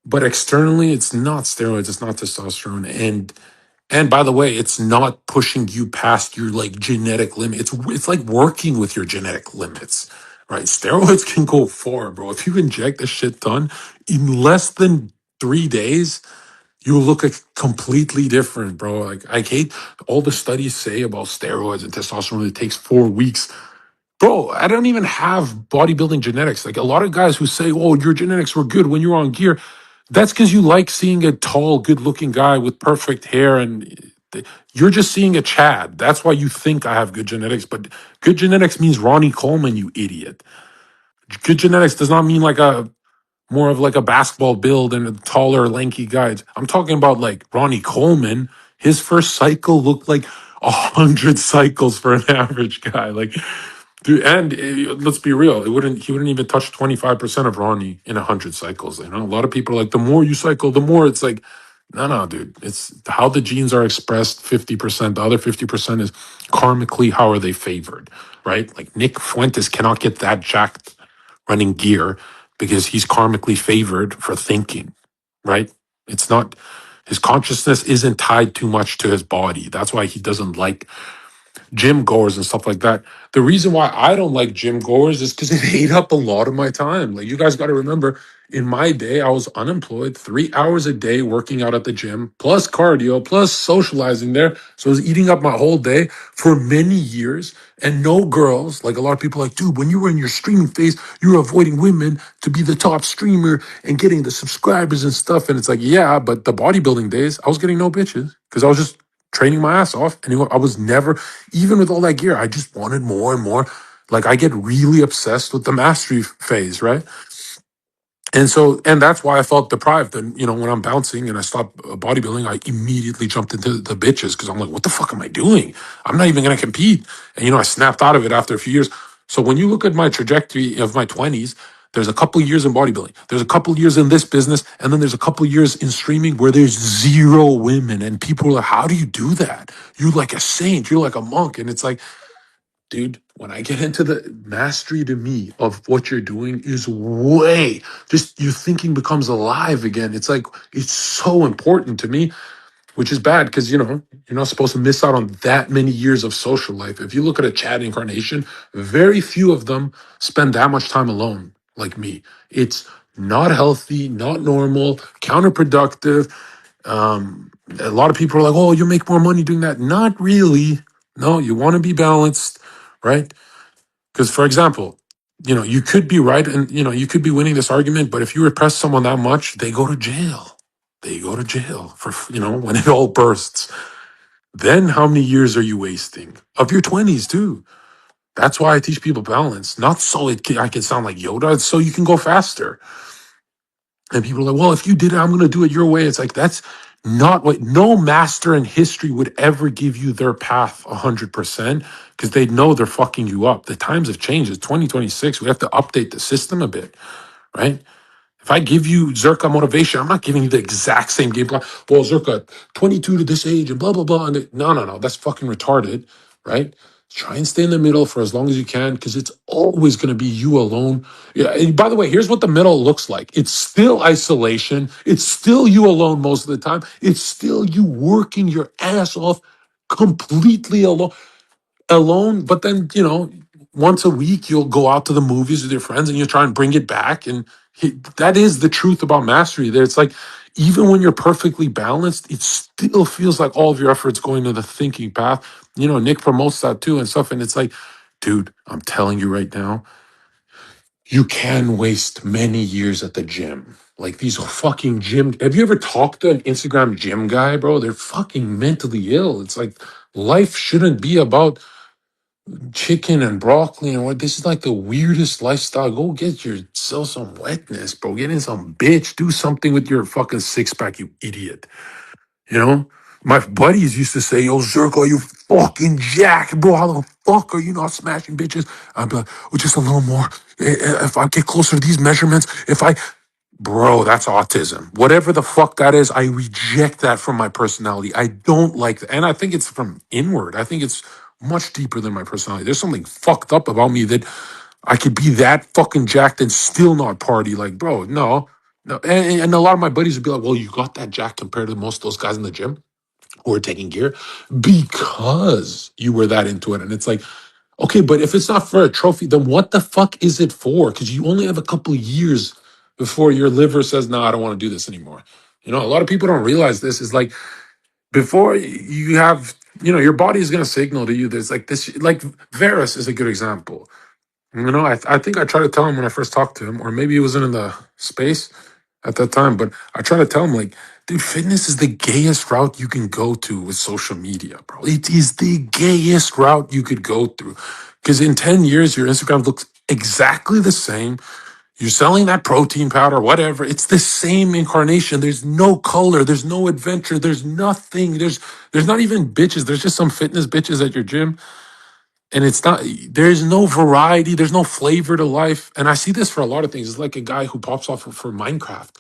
but externally, it's not steroids, it's not testosterone, and by the way, it's not pushing you past your like genetic limit. It's like working with your genetic limits, right? Steroids can go far, bro. If you inject a shit ton in less than 3 days, you will look like completely different, bro. Like I hate all the studies say about steroids and testosterone. It takes 4 weeks. Bro, I don't even have bodybuilding genetics. Like a lot of guys who say, "Oh, your genetics were good when you were on gear." That's because you like seeing a tall, good-looking guy with perfect hair, and you're just seeing a Chad. That's why you think I have good genetics. But good genetics means Ronnie Coleman, you idiot. Good genetics does not mean like a more of like a basketball build and a taller, lanky guy. I'm talking about like Ronnie Coleman. His first cycle looked like 100 cycles for an average guy. Like, dude, and let's be real, he wouldn't even touch 25% of Ronnie in 100 cycles. You know, a lot of people are like, the more you cycle, the more. It's like, no, dude. It's how the genes are expressed. 50%. The other 50% is karmically how are they favored, right? Like Nick Fuentes cannot get that jacked running gear because he's karmically favored for thinking, right? It's not his consciousness isn't tied too much to his body. That's why he doesn't like gym goers and stuff like that. The reason why I don't like gym goers is because it ate up a lot of my time. Like you guys got to remember, in my day, I was unemployed, 3 hours a day working out at the gym, plus cardio, plus socializing there. So I was eating up my whole day for many years. And no girls, like a lot of people are like, dude, when you were in your streaming phase, you were avoiding women to be the top streamer and getting the subscribers and stuff. And it's like, yeah, but the bodybuilding days, I was getting no bitches because I was just training my ass off. And I was never, even with all that gear, I just wanted more and more. Like I get really obsessed with the mastery phase, right? And so, and that's why I felt deprived. And, when I'm bouncing and I stopped bodybuilding, I immediately jumped into the bitches because I'm like, what the fuck am I doing? I'm not even going to compete. And, I snapped out of it after a few years. So when you look at my trajectory of my 20s, there's a couple years in bodybuilding, there's a couple years in this business, and then there's a couple years in streaming where there's zero women. And people are like, how do you do that? You're like a saint, you're like a monk. And it's like, dude, when I get into the mastery to me of what you're doing is way just your thinking becomes alive again. It's like it's so important to me, which is bad because you're not supposed to miss out on that many years of social life. If you look at a Chad incarnation, very few of them spend that much time alone like me. It's not healthy, not normal, counterproductive. A lot of people are like, oh, you make more money doing that. Not really. No, you want to be balanced, right? Because, for example, you could be right and, you could be winning this argument, but if you repress someone that much, they go to jail. They go to jail for, when it all bursts. Then how many years are you wasting? Of your 20s, too. That's why I teach people balance. Not so I can sound like Yoda, it's so you can go faster. And people are like, well, if you did it, I'm going to do it your way. It's like, that's not what, no master in history would ever give you their path 100% because they know they're fucking you up. The times have changed. It's 2026. We have to update the system a bit, right? If I give you Zherka motivation, I'm not giving you the exact same game plan. Well, Zherka, 22 to this age and blah, blah, blah. And no. That's fucking retarded, right? Try and stay in the middle for as long as you can because it's always going to be you alone. Yeah. And by the way, here's what the middle looks like. It's still isolation. It's still you alone most of the time. It's still you working your ass off completely alone, but then once a week you'll go out to the movies with your friends and you try and bring it back, and that is the truth about mastery. There, it's like even when you're perfectly balanced, it still feels like all of your efforts going to the thinking path. Nick promotes that too and stuff, and it's like, dude, I'm telling you right now, you can waste many years at the gym. Like these fucking gym. Have you ever talked to an Instagram gym guy, bro? They're fucking mentally ill. It's like life shouldn't be about chicken and broccoli and what. This is like the weirdest lifestyle. Go get yourself some wetness, bro. Get in some bitch. Do something with your fucking six pack, you idiot. You know, my buddies used to say, "Yo, Zherka, are you fucking jacked, bro. How the fuck are you not smashing bitches? I'd be like, oh, just a little more. If I get closer to these measurements, if I, bro, that's autism. Whatever the fuck that is, I reject that from my personality. I don't like that. And I think it's from inward. I think it's much deeper than my personality. There's something fucked up about me that I could be that fucking jacked and still not party. Like, bro, no. No. And a lot of my buddies would be like, well, you got that jack compared to most of those guys in the gym who are taking gear because you were that into it. And it's like, okay, but if it's not for a trophy, then what the fuck is it for? Because you only have a couple of years before your liver says, no, I don't want to do this anymore. You know, a lot of people don't realize this is like before you have, you know, your body is going to signal to you. There's like this, like Varus is a good example. You know, I think I tried to tell him when I first talked to him, or maybe he wasn't in the space at that time, but I try to tell him, like, dude, fitness is the gayest route you can go to with social media, bro. It is the gayest route you could go through. Because in 10 years, your Instagram looks exactly the same. You're selling that protein powder, whatever. It's the same incarnation. There's no color. There's no adventure. There's nothing. There's not even bitches. There's just some fitness bitches at your gym. And it's not, there's no variety, there's no flavor to life. And I see this for a lot of things. It's like a guy who pops off for Minecraft.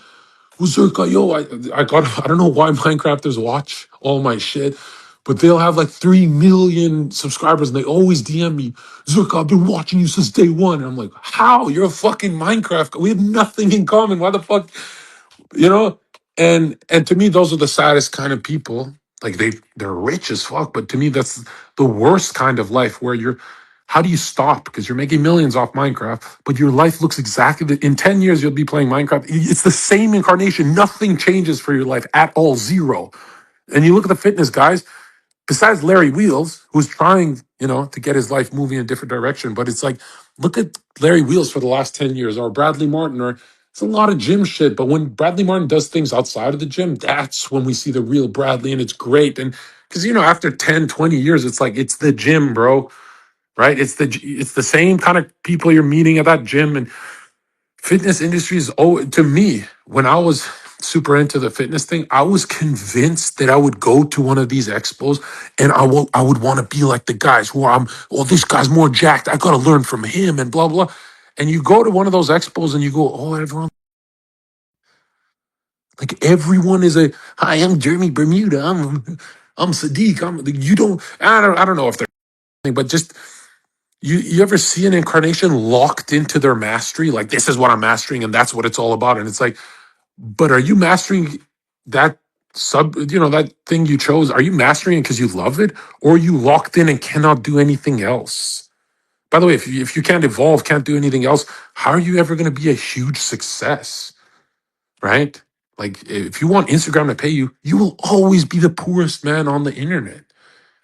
Who's Zherka, yo, I don't know why Minecrafters watch all my shit, but they'll have like 3 million subscribers and they always DM me, Zherka, I've been watching you since day one. And I'm like, how? You're a fucking Minecraft. We have nothing in common. Why the fuck? You know, and to me those are the saddest kind of people. Like they're rich as fuck, but to me that's the worst kind of life where you're, how do you stop, because you're making millions off Minecraft but your life looks exactly in 10 years you'll be playing Minecraft, it's the same incarnation, nothing changes for your life at all, zero. And you look at the fitness guys, besides Larry Wheels, who's trying, you know, to get his life moving in a different direction. But it's like, look at Larry Wheels for the last 10 years, or Bradley Martin, or it's a lot of gym shit. But when Bradley Martin does things outside of the gym, that's when we see the real Bradley, and it's great. And because, you know, after 10, 20 years, it's like, it's the gym, bro, right? It's the same kind of people you're meeting at that gym. And fitness industry is, oh, to me, when I was super into the fitness thing, I was convinced that I would go to one of these expos and I would want to be like the guys who I'm, oh, this guy's more jacked, I gotta learn from him and blah blah. And you go to one of those expos and you go, oh, everyone, like everyone is a, hi, I'm Jeremy Bermuda, I'm Sadiq, I'm, you don't, I don't know if they're, but just, you ever see an incarnation locked into their mastery, like this is what I'm mastering and that's what it's all about. And it's like, but are you mastering that you know, that thing you chose? Are you mastering it because you love it, or are you locked in and cannot do anything else? By the way, if you can't evolve, can't do anything else, how are you ever going to be a huge success, right? Like, if you want Instagram to pay you, you will always be the poorest man on the internet.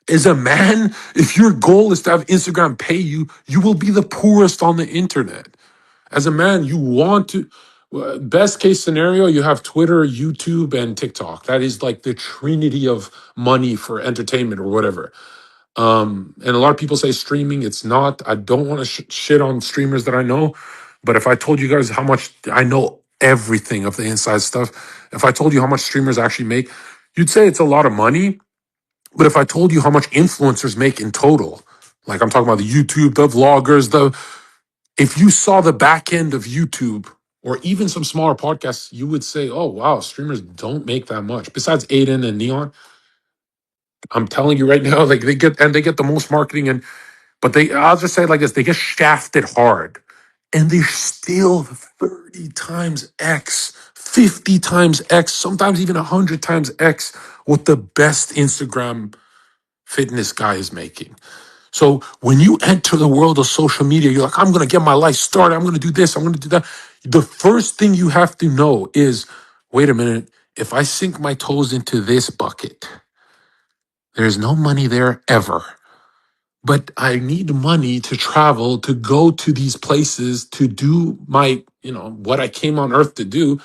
As a man, if your goal is to have Instagram pay you, you will be the poorest on the internet. As a man, you want to, best case scenario, you have Twitter, YouTube, and TikTok. That is like the trinity of money for entertainment or whatever. And a lot of people say streaming. It's not. I don't want to shit on streamers that I know. But if I told you guys how much I know everything of the inside stuff, if I told you how much streamers actually make, you'd say it's a lot of money. But if I told you how much influencers make in total, like I'm talking about the YouTube, the vloggers, if you saw the back end of YouTube or even some smaller podcasts, you would say, oh, wow, streamers don't make that much. Besides Aiden and Neon, I'm telling you right now, like they get the most marketing, and but I'll just say it like this, they get shafted hard and they're still 30 times X, 50 times X, sometimes even 100 times X what the best Instagram fitness guy is making. So when you enter the world of social media, you're like, I'm going to get my life started. I'm going to do this. I'm going to do that. The first thing you have to know is, wait a minute, if I sink my toes into this bucket, there's no money there ever. But I need money to travel, to go to these places, to do my, you know, what I came on earth to do.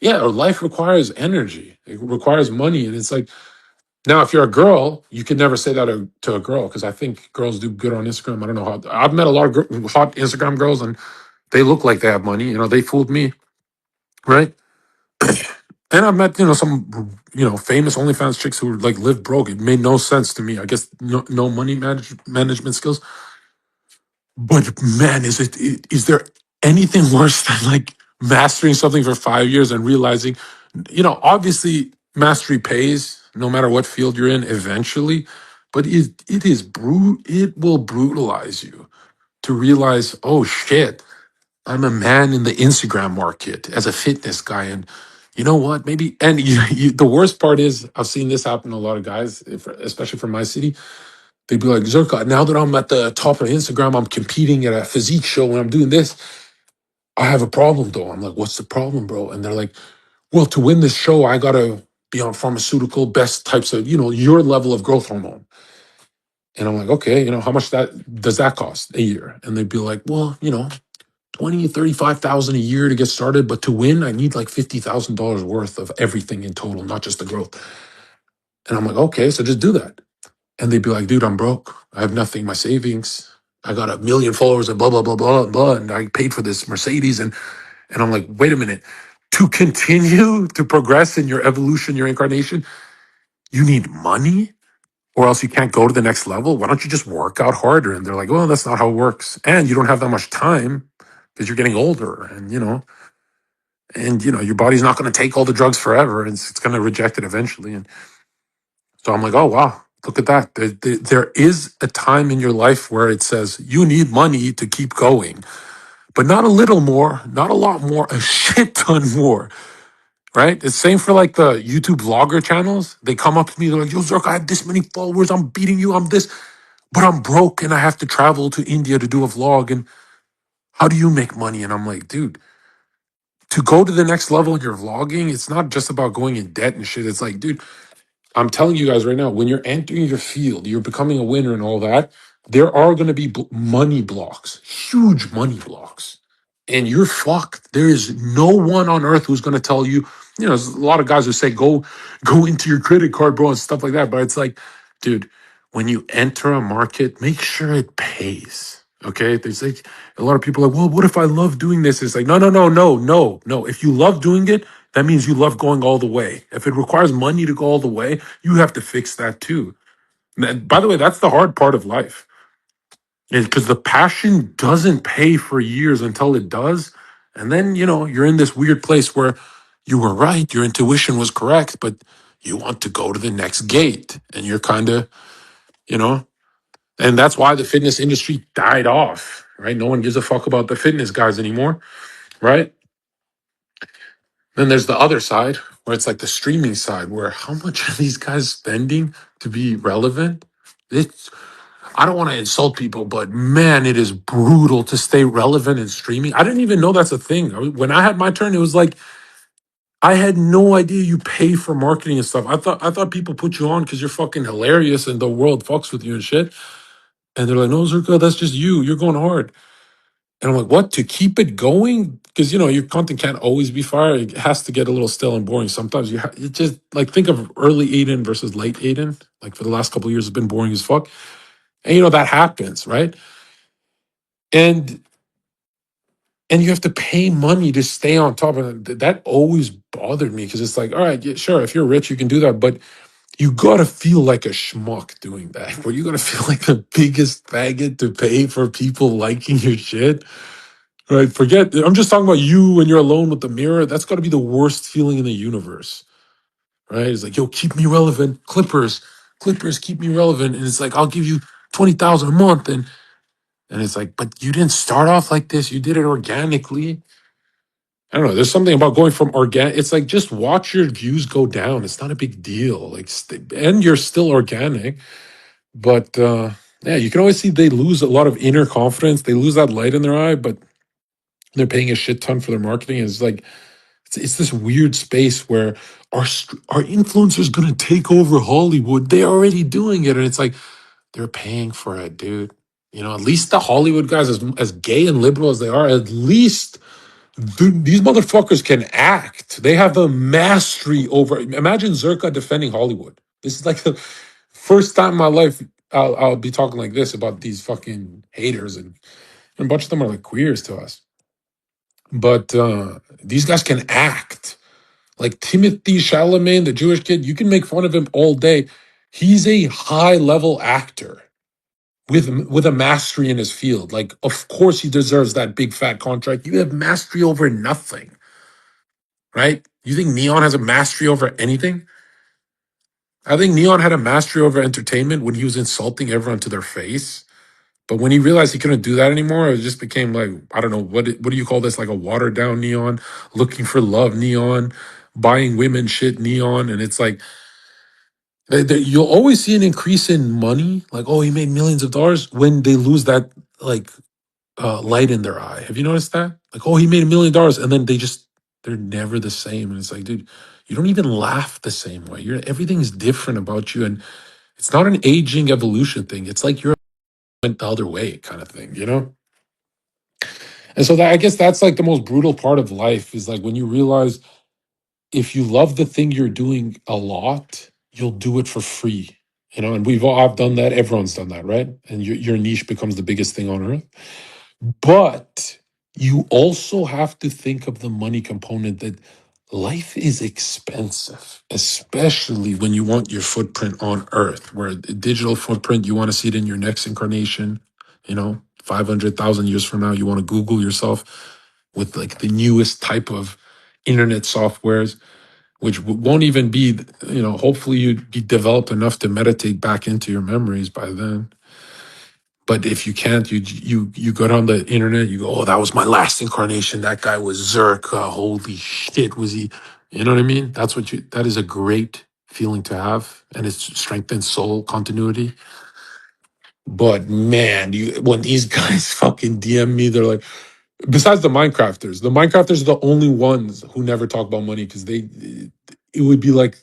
Yeah, life requires energy. It requires money. And it's like, now, if you're a girl, you could never say that to a girl, because I think girls do good on Instagram. I don't know how. I've met a lot of hot Instagram girls, and they look like they have money. You know, they fooled me, right? And I've met, some, famous OnlyFans chicks who like live broke. It made no sense to me. I guess no money management skills. But man, is there anything worse than like mastering something for 5 years and realizing, obviously mastery pays no matter what field you're in eventually, but it will brutalize you to realize, oh shit, I'm a man in the Instagram market as a fitness guy. And you know what? Maybe, and the worst part is, I've seen this happen to a lot of guys, especially from my city. They'd be like, Zherka, now that I'm at the top of Instagram, I'm competing at a physique show and I'm doing this. I have a problem though. I'm like, what's the problem, bro? And they're like, well, to win this show, I got to be on pharmaceutical, best types of, your level of growth hormone. And I'm like, okay, how much does that cost a year? And they'd be like, well, 20, 35,000 a year to get started. But to win, I need like $50,000 worth of everything in total, not just the growth. And I'm like, okay, so just do that. And they'd be like, dude, I'm broke. I have nothing, my savings. I got 1 million followers and blah, blah, blah, blah, blah. And I paid for this Mercedes. And I'm like, wait a minute. To continue to progress in your evolution, your incarnation, you need money or else you can't go to the next level. Why don't you just work out harder? And they're like, well, that's not how it works. And you don't have that much time because you're getting older and your body's not going to take all the drugs forever. And it's going to reject it eventually. And so I'm like, oh, wow, look at that. There is a time in your life where it says you need money to keep going, but not a little more, not a lot more, a shit ton more, right? It's same for like the YouTube vlogger channels. They come up to me, they're like, yo, Zerk, I have this many followers. I'm beating you. I'm this, but I'm broke and I have to travel to India to do a vlog. And how do you make money? And I'm like, dude, to go to the next level in your vlogging, it's not just about going in debt and shit. It's like, dude, I'm telling you guys right now, when you're entering your field, you're becoming a winner and all that, there are going to be money blocks, huge money blocks. And you're fucked. There is no one on earth who's going to tell you, there's a lot of guys who say, go into your credit card, bro, and stuff like that. But it's like, dude, when you enter a market, make sure it pays. Okay. There's like a lot of people are like, well, what if I love doing this? It's like, no, no, no, no, no, no. If you love doing it, that means you love going all the way. If it requires money to go all the way, you have to fix that too. And by the way, that's the hard part of life. Because the passion doesn't pay for years until it does. And then, you're in this weird place where you were right, your intuition was correct, but you want to go to the next gate. And you're kind of, you know, and that's why the fitness industry died off, right? No one gives a fuck about the fitness guys anymore, right? Then there's the other side where it's like the streaming side, where how much are these guys spending to be relevant? It's I don't want to insult people, but man, it is brutal to stay relevant in streaming. I didn't even know that's a thing. When I had my turn, it was like I had no idea you pay for marketing and stuff. I thought people put you on because you're fucking hilarious and the world fucks with you and shit. And they're like, no, Zerka, that's just you. You're going hard. And I'm like, what? To keep it going? Because your content can't always be fire. It has to get a little stale and boring. Sometimes you just like think of early Aiden versus late Aiden. Like for the last couple of years, it's been boring as fuck. And that happens, right? And and you have to pay money to stay on top of it. That always bothered me because it's like, all right, yeah, sure, if you're rich, you can do that, but you gotta feel like a schmuck doing that, where you gotta feel like the biggest faggot to pay for people liking your shit. Right? Forget, I'm just talking about you when you're alone with the mirror. That's gotta be the worst feeling in the universe. Right? It's like, yo, keep me relevant. Clippers, keep me relevant. And it's like, I'll give you 20,000 a month. And it's like, but you didn't start off like this. You did it organically. I don't know. There's something about going from organic. It's like just watch your views go down. It's not a big deal. Like, and you're still organic, but yeah, you can always see they lose a lot of inner confidence. They lose that light in their eye, but they're paying a shit ton for their marketing. It's like it's this weird space where our influencers gonna take over Hollywood. They're already doing it, and it's like they're paying for it, dude. At least the Hollywood guys, as gay and liberal as they are, at least these motherfuckers can act. They have the mastery over. Imagine Zerka defending Hollywood. This is like the first time in my life I'll be talking like this about these fucking haters, and a bunch of them are like queers to us. But these guys can act. Like Timothy Chalamet, the Jewish kid, you can make fun of him all day. He's a high level actor with a mastery in his field. Like, of course, he deserves that big fat contract. You have mastery over nothing, right? You think Neon has a mastery over anything? I think Neon had a mastery over entertainment when he was insulting everyone to their face. But when he realized he couldn't do that anymore, it just became like, I don't know, what do you call this? Like a watered down Neon, looking for love Neon, buying women shit Neon. And it's like, you'll always see an increase in money. Like, oh, he made millions of dollars when they lose that like light in their eye. Have you noticed that? Like, oh, he made $1 million. And then they're never the same. And it's like, dude, you don't even laugh the same way. Everything's different about you. And it's not an aging evolution thing. It's like you're went the other way kind of thing, you know? And so that I guess that's like the most brutal part of life is like when you realize if you love the thing you're doing a lot, you'll do it for free. You know, and I've done that, everyone's done that, right? And your niche becomes the biggest thing on earth. But you also have to think of the money component that life is expensive, especially when you want your footprint on earth, where a digital footprint, you want to see it in your next incarnation, 500,000 years from now, you want to Google yourself with like the newest type of internet softwares, which won't even be, hopefully you'd be developed enough to meditate back into your memories by then. But if you can't, you go down the internet, you go, oh, that was my last incarnation. That guy was Zherka. Holy shit, was he? You know what I mean? That is a great feeling to have. And it's strengthens soul continuity. But man, when these guys fucking DM me, they're like, besides the Minecrafters are the only ones who never talk about money because it would be like,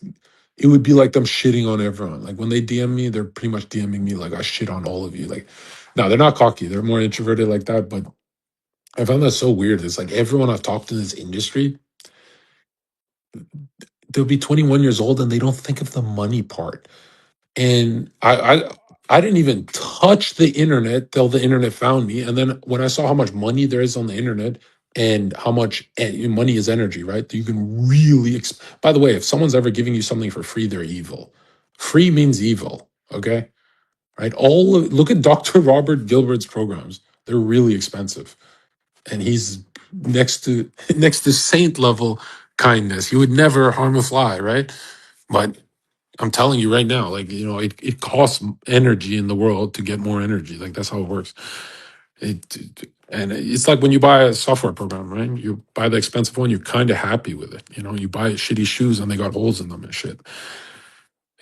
it would be like them shitting on everyone. Like when they DM me, they're pretty much DMing me like I shit on all of you. Like, no, they're not cocky. They're more introverted like that. But I found that so weird. It's like everyone I've talked to in this industry, they'll be 21 years old and they don't think of the money part. And I didn't even touch the internet till the internet found me. And then when I saw how much money there is on the internet and how much money is energy, right? You can really, by the way, if someone's ever giving you something for free, they're evil. Free means evil. Okay. Right. Look at Dr. Robert Gilbert's programs. They're really expensive. And he's next to next to saint level kindness. He would never harm a fly, right? But I'm telling you right now, like, it costs energy in the world to get more energy. Like that's how it works. And it's like when you buy a software program, right? You buy the expensive one, you're kind of happy with it. You buy shitty shoes and they got holes in them and shit.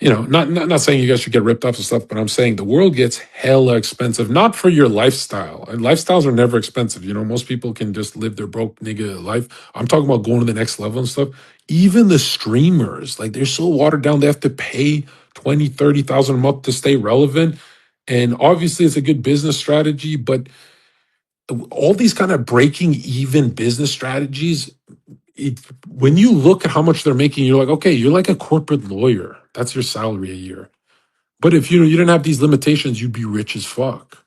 Not saying you guys should get ripped off and stuff, but I'm saying the world gets hella expensive, not for your lifestyle. And lifestyles are never expensive. Most people can just live their broke nigga life. I'm talking about going to the next level and stuff. Even the streamers, like they're so watered down, they have to pay 20, 30,000 a month to stay relevant. And obviously it's a good business strategy, but all these kind of breaking even business strategies, when you look at how much they're making, you're like, okay, you're like a corporate lawyer. That's your salary a year. But if you didn't have these limitations, you'd be rich as fuck.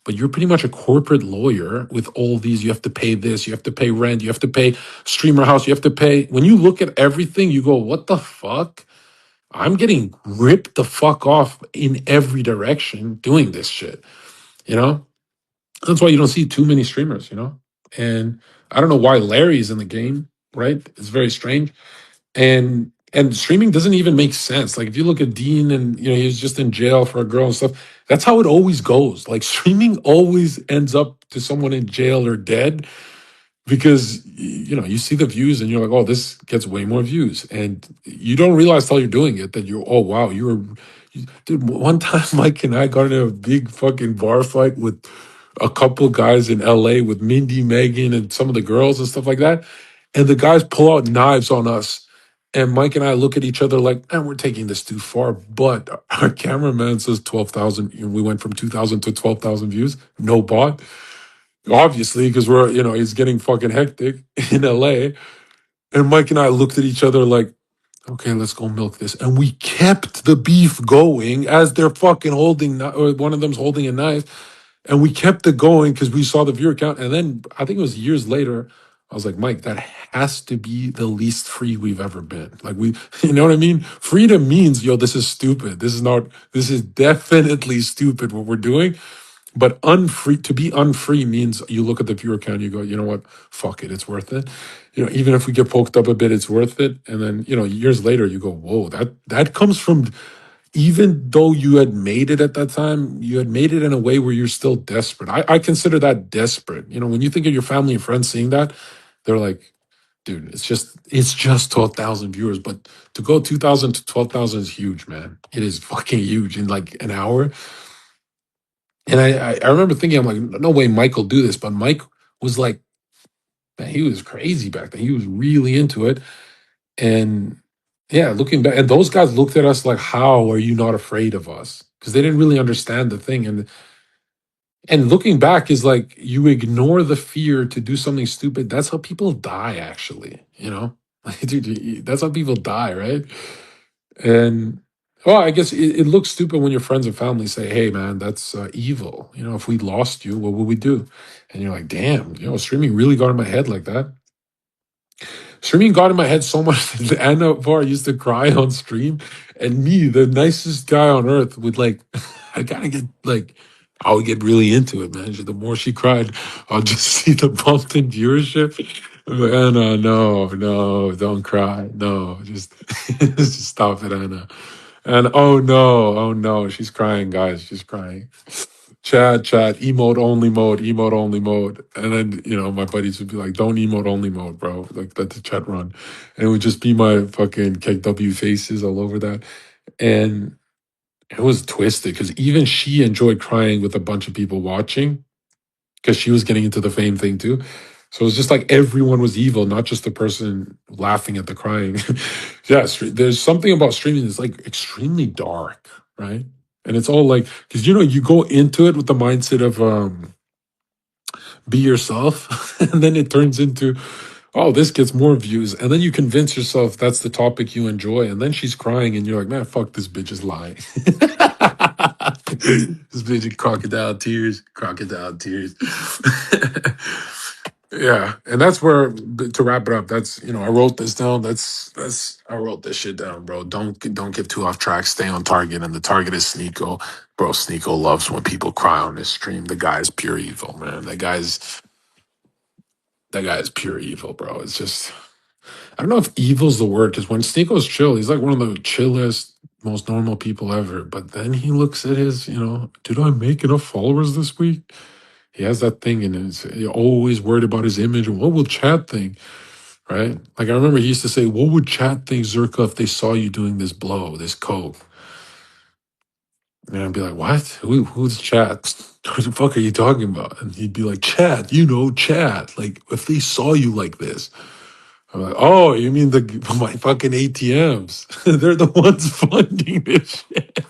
But you're pretty much a corporate lawyer with all these. You have to pay this, you have to pay rent, you have to pay streamer house, you have to pay. When you look at everything, you go, what the fuck? I'm getting ripped the fuck off in every direction doing this shit. You know? That's why you don't see too many streamers. And I don't know why Larry's in the game, right? It's very strange. And streaming doesn't even make sense. Like if you look at Dean and he was just in jail for a girl and stuff, that's how it always goes. Like streaming always ends up to someone in jail or dead because you see the views and you're like, oh, this gets way more views. And you don't realize till you're doing it that oh wow, dude, one time Mike and I got into a big fucking bar fight with a couple guys in LA with Mindy, Megan, and some of the girls and stuff like that. And the guys pull out knives on us. And Mike and I look at each other like, we're taking this too far. But our cameraman says 12,000. We went from 2,000 to 12,000 views. No bot. Obviously, because it's getting fucking hectic in LA. And Mike and I looked at each other like, okay, let's go milk this. And we kept the beef going as they're fucking holding, or one of them's holding a knife. And we kept it going because we saw the viewer count. And then I think it was years later, I was like, Mike, that has to be the least free we've ever been. Like we, you know what I mean? Freedom means, yo, this is stupid. This is not, this is definitely stupid what we're doing. But unfree, to be unfree means you look at the viewer count, you go, you know what? Fuck it, it's worth it. You know, even if we get poked up a bit, it's worth it. And then, you know, years later, you go, whoa, that comes from, even though you had made it at that time, you had made it in a way where you're still desperate. I consider that desperate. You know, when you think of your family and friends seeing that, they're like, dude, it's just 12,000 viewers. But to go 2,000 to 12,000 is huge, man. It is fucking huge in like an hour. And I remember thinking, I'm like, no way Mike will do this. But Mike was like, man, he was crazy back then. He was really into it. And yeah, looking back, and those guys looked at us like, how are you not afraid of us? Because they didn't really understand the thing. And looking back is like, you ignore the fear to do something stupid. That's how people die, actually. You know, like, dude, that's how people die, right? And well, I guess it looks stupid when your friends and family say, "Hey, man, that's evil." You know, if we lost you, what would we do? And you're like, "Damn, you know, streaming really got in my head like that." Streaming got in my head so much that Anna Var used to cry on stream, and me, the nicest guy on earth, would like, I gotta get like, I would get really into it, man. The more she cried, I'll just see the bump in viewership. I'm like, Anna, no, no, don't cry, no, just, just stop it, Anna. And oh no, she's crying, guys, she's crying. Chat, emote only mode. And then, you know, my buddies would be like, don't emote only mode, bro. Like, let the chat run. And it would just be my fucking KW faces all over that. And it was twisted because even she enjoyed crying with a bunch of people watching because she was getting into the fame thing too. So it was just like everyone was evil, not just the person laughing at the crying. Yeah, there's something about streaming that's like extremely dark, right? And it's all like, because you know, you go into it with the mindset of be yourself, and then it turns into, oh, this gets more views. And then you convince yourself that's the topic you enjoy. And then she's crying, and you're like, man, fuck, this bitch is lying. This bitch is crocodile tears. Yeah, and that's where, to wrap it up, that's, you know, I wrote this down. That's I wrote this shit down, bro. Don't get too off track. Stay on target, and the target is Sneako, bro. Sneako loves when people cry on his stream. The guy's pure evil, man. That guy is pure evil, bro. It's just, I don't know if evil's the word, because when Sneako's chill, he's like one of the chillest, most normal people ever. But then he looks at his, you know, did I make enough followers this week? He has that thing in his, he's always worried about his image and what will chat think, right? Like I remember he used to say, what would chat think, Zherka, if they saw you doing this blow, this coke? And I'd be like, what? Who's chat? What the fuck are you talking about? And he'd be like, chat, you know, chat. Like if they saw you like this. I'm like, oh, you mean my fucking ATMs? They're the ones funding this shit.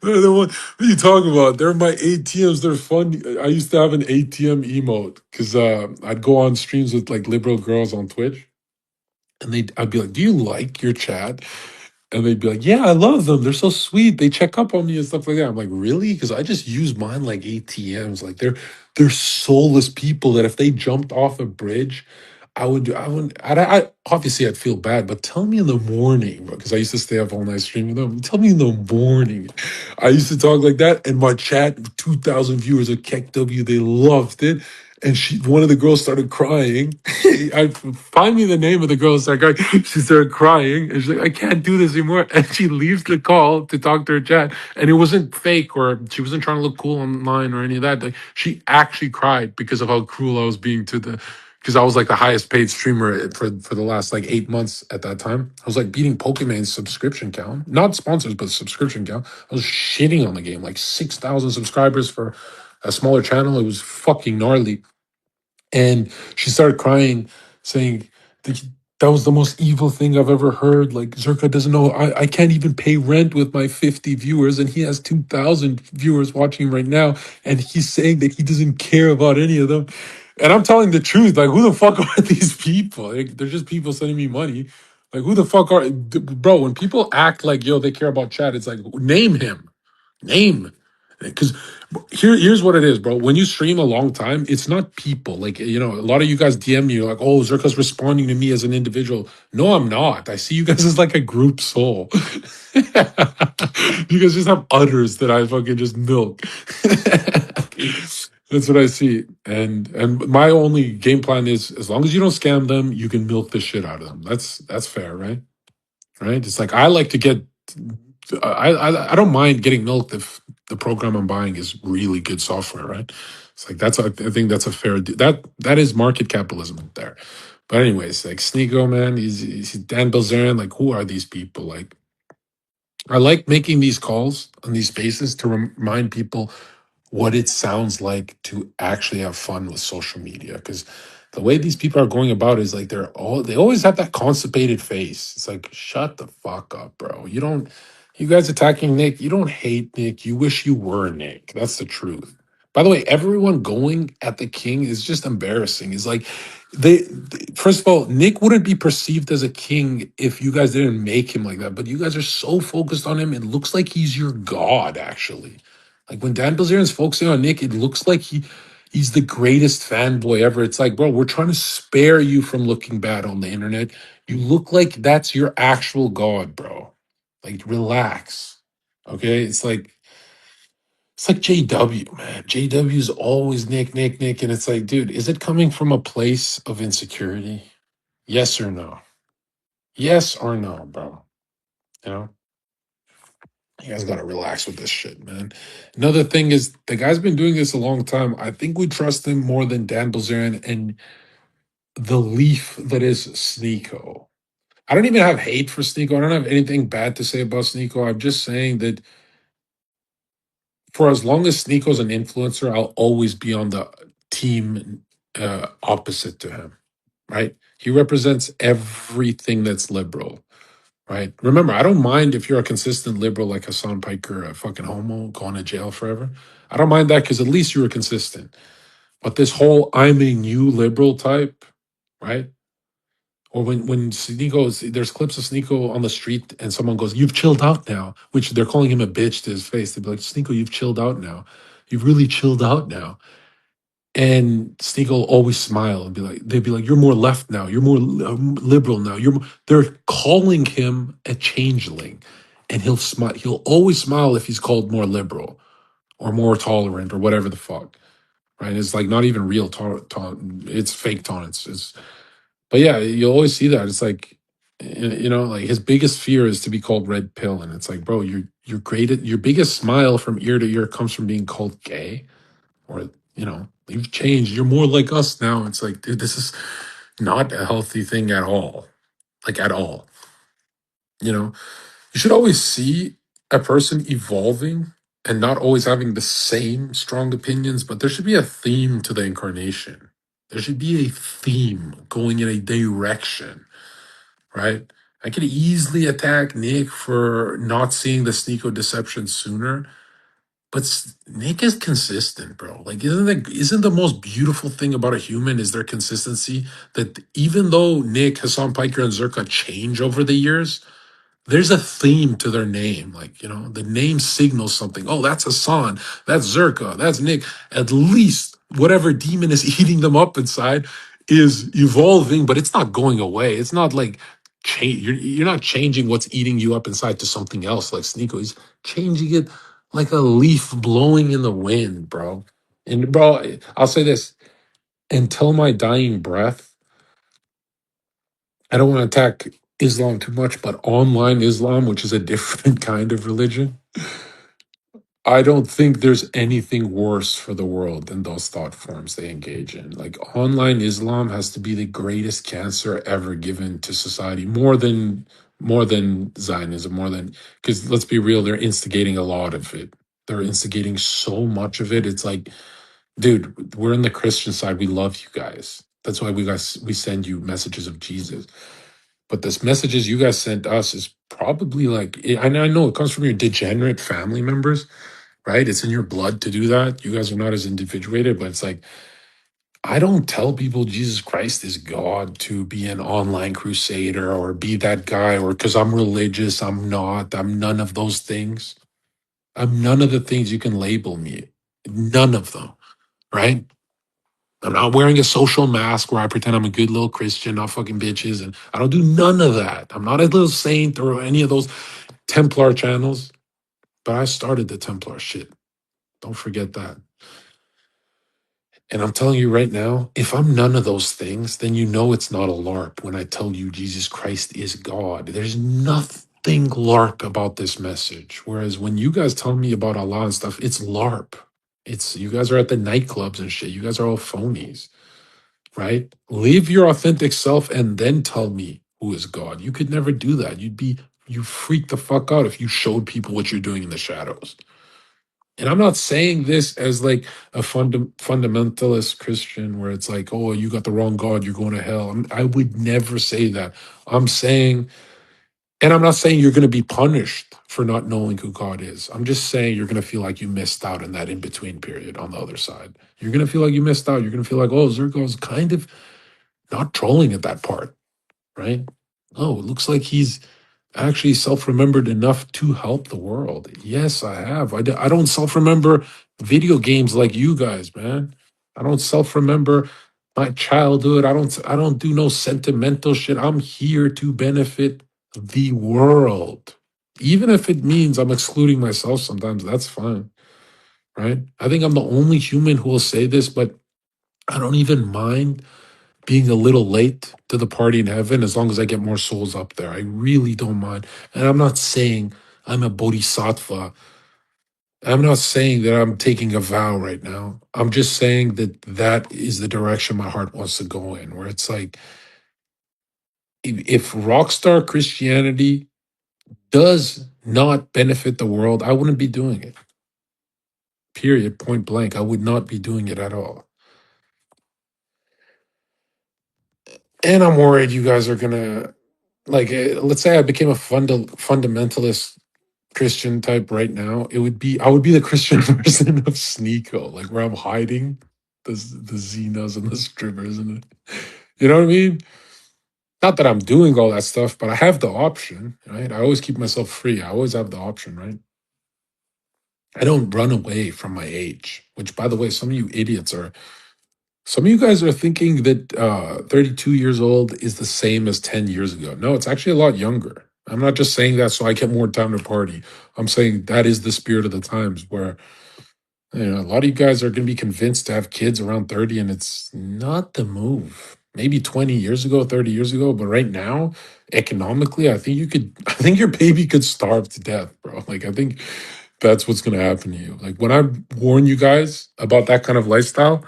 They're the one. What are you talking about? They're my ATMs. They're fun. I used to have an ATM emote because I'd go on streams with like liberal girls on Twitch, and I'd be like, "Do you like your chat?" And they'd be like, "Yeah, I love them. They're so sweet. They check up on me and stuff like that." I'm like, "Really?" Because I just use mine like ATMs. Like they're soulless people that if they jumped off a bridge, obviously I'd feel bad, but tell me in the morning, because I used to stay up all night streaming them. Tell me in the morning. I used to talk like that, and my chat, 2,000 viewers of KEKW, they loved it. And one of the girls started crying. I find me the name of the girl. Started crying. She started crying, and she's like, "I can't do this anymore." And she leaves the call to talk to her chat, and it wasn't fake, or she wasn't trying to look cool online or any of that. Like she actually cried because of how cruel I was being to the. Because I was like the highest paid streamer for the last like 8 months at that time. I was like beating Pokemon's subscription count, not sponsors, but subscription count. I was shitting on the game, like 6,000 subscribers for a smaller channel. It was fucking gnarly. And she started crying, saying that was the most evil thing I've ever heard. Like, Zherka doesn't know, I can't even pay rent with my 50 viewers, and he has 2,000 viewers watching right now. And he's saying that he doesn't care about any of them. And I'm telling the truth. Like, who the fuck are these people? Like, they're just people sending me money. Like, who the fuck bro, when people act like, yo, they care about chat, it's like, name him. Name. Because here's what it is, bro. When you stream a long time, it's not people. Like, a lot of you guys DM me like, oh, Zerka's responding to me as an individual. No, I'm not. I see you guys as like a group soul. You guys just have udders that I fucking just milk. That's what I see. And my only game plan is, as long as you don't scam them, you can milk the shit out of them. That's fair, right? Right? It's like I like to get. I don't mind getting milked if the program I'm buying is really good software, right? It's like I think that's a fair that is market capitalism there. But anyways, like Sneako, man, he's Dan Bilzerian. Like, who are these people? Like, I like making these calls on these spaces to remind people what it sounds like to actually have fun with social media, because the way these people are going about is like they always have that constipated face. It's like, shut the fuck up, bro. You guys attacking Nick, you don't hate Nick, you wish you were Nick. That's the truth. By the way, everyone going at the king is just embarrassing. It's like first of all, Nick wouldn't be perceived as a king if you guys didn't make him like that, but you guys are so focused on him, it looks like he's your god, actually. Like, when Dan Bilzerian's focusing on Nick, it looks like he's the greatest fanboy ever. It's like, bro, we're trying to spare you from looking bad on the internet. You look like that's your actual god, bro. Like, relax. Okay? It's like JW, man. JW's always Nick, Nick, Nick. And it's like, dude, is it coming from a place of insecurity? Yes or no? Yes or no, bro? You know? You guys gotta relax with this shit, man. Another thing is the guy's been doing this a long time. I think we trust him more than Dan Bilzerian and the leaf that is Sneako. I don't even have hate for Sneako. I don't have anything bad to say about Sneako. I'm just saying that for as long as Sneako's an influencer, I'll always be on the team opposite to him. Right? He represents everything that's liberal. Right. Remember, I don't mind if you're a consistent liberal like Hassan Piker, a fucking homo, going to jail forever. I don't mind that because at least you were consistent. But this whole I'm a new liberal type, right? Or when Sneako, there's clips of Sneako on the street and someone goes, "You've chilled out now," which they're calling him a bitch to his face. They'd be like, "Sneako, you've chilled out now. You've really chilled out now." And Sneako will always smile and be like, they'd be like, "You're more left now. You're more liberal now. They're calling him a changeling, and he'll smile. He'll always smile if he's called more liberal or more tolerant or whatever the fuck. Right? It's like not even real it's fake tolerance. But yeah, you'll always see that. It's like, like his biggest fear is to be called red pill, and it's like, bro, you're great at your biggest smile from ear to ear comes from being called gay, or you've changed, you're more like us now. It's like, dude, this is not a healthy thing at all, like at all. You should always see a person evolving and not always having the same strong opinions, but there should be a theme to the incarnation. There should be a theme going in a direction, right? I could easily attack Nick for not seeing the Sneako deception sooner, but Nick is consistent, bro. Like, isn't the most beautiful thing about a human is their consistency? That even though Nick, Hassan Piker, and Zerka change over the years, there's a theme to their name. Like, the name signals something. Oh, that's Hassan. That's Zerka. That's Nick. At least whatever demon is eating them up inside is evolving, but it's not going away. It's not like change. You're not changing what's eating you up inside to something else like Sneako. He's changing it like a leaf blowing in the wind, bro. And bro, I'll say this: until my dying breath, I don't want to attack Islam too much, but online Islam, which is a different kind of religion, I don't think there's anything worse for the world than those thought forms they engage in. Like, online Islam has to be the greatest cancer ever given to society, more than Zionism, more than, because let's be real, they're instigating a lot of it. They're instigating so much of it. It's like, dude, we're in the Christian side. We love you guys. That's why we send you messages of Jesus. But this messages you guys sent us is probably like, I know it comes from your degenerate family members, right? It's in your blood to do that. You guys are not as individuated, but it's like, I don't tell people Jesus Christ is God to be an online crusader or be that guy, or because I'm religious, I'm not. I'm none of those things. I'm none of the things you can label me. None of them, right? I'm not wearing a social mask where I pretend I'm a good little Christian, not fucking bitches, and I don't do none of that. I'm not a little saint or any of those Templar channels, but I started the Templar shit. Don't forget that. And I'm telling you right now, if I'm none of those things, then you know it's not a LARP when I tell you Jesus Christ is God. There's nothing LARP about this message. Whereas when you guys tell me about Allah and stuff, it's LARP. It's you guys are at the nightclubs and shit. You guys are all phonies, right? Live your authentic self and then tell me who is God. You could never do that. You freak the fuck out if you showed people what you're doing in the shadows. And I'm not saying this as like a fundamentalist Christian where it's like, oh, you got the wrong God, you're going to hell. I would never say that. I'm saying, and I'm not saying you're going to be punished for not knowing who God is. I'm just saying you're going to feel like you missed out in that in between period on the other side. You're going to feel like you missed out. You're going to feel like, oh, Zherka's kind of not trolling at that part, right? Oh, it looks like he's actually self-remembered enough to help the world. Yes, I have. I don't self-remember video games like you guys, man. I don't self-remember my childhood. I don't do no sentimental shit. I'm here to benefit the world. Even if it means I'm excluding myself sometimes, that's fine, right? I think I'm the only human who will say this, but I don't even mind being a little late to the party in heaven as long as I get more souls up there. I really don't mind. And I'm not saying I'm a bodhisattva. I'm not saying that I'm taking a vow right now. I'm just saying that that is the direction my heart wants to go in, where it's like, if rockstar Christianity does not benefit the world, I wouldn't be doing it. Period. Point blank. I would not be doing it at all. And I'm worried you guys are going to, like, let's say I became a fundamentalist Christian type right now, I would be the Christian version of Sneako, like where I'm hiding the Xenos and the strippers and you know what I mean? Not that I'm doing all that stuff, but I have the option, right? I always keep myself free. I always have the option, right? I don't run away from my age, which by the way, some of you guys are thinking that 32 years old is the same as 10 years ago. No, it's actually a lot younger. I'm not just saying that so I get more time to party. I'm saying that is the spirit of the times where a lot of you guys are going to be convinced to have kids around 30 and it's not the move. Maybe 20 years ago, 30 years ago, but right now, economically, I think your baby could starve to death, bro. Like, I think that's what's going to happen to you. Like, when I warn you guys about that kind of lifestyle,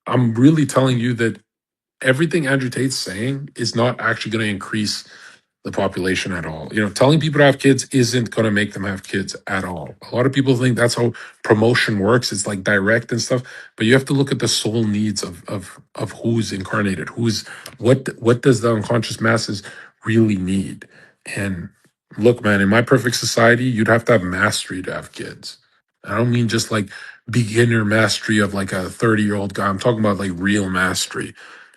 I'm really telling you that everything Andrew Tate's saying is not actually going to increase the population at all. Telling people to have kids isn't going to make them have kids at all. A lot of people think that's how promotion works. It's like direct and stuff, but you have to look at the soul needs of who's incarnated, what does the unconscious masses really need. And look, man, in my perfect society, you'd have to have mastery to have kids. I don't mean just like beginner mastery of like a 30-year-old guy. I'm talking about like real mastery.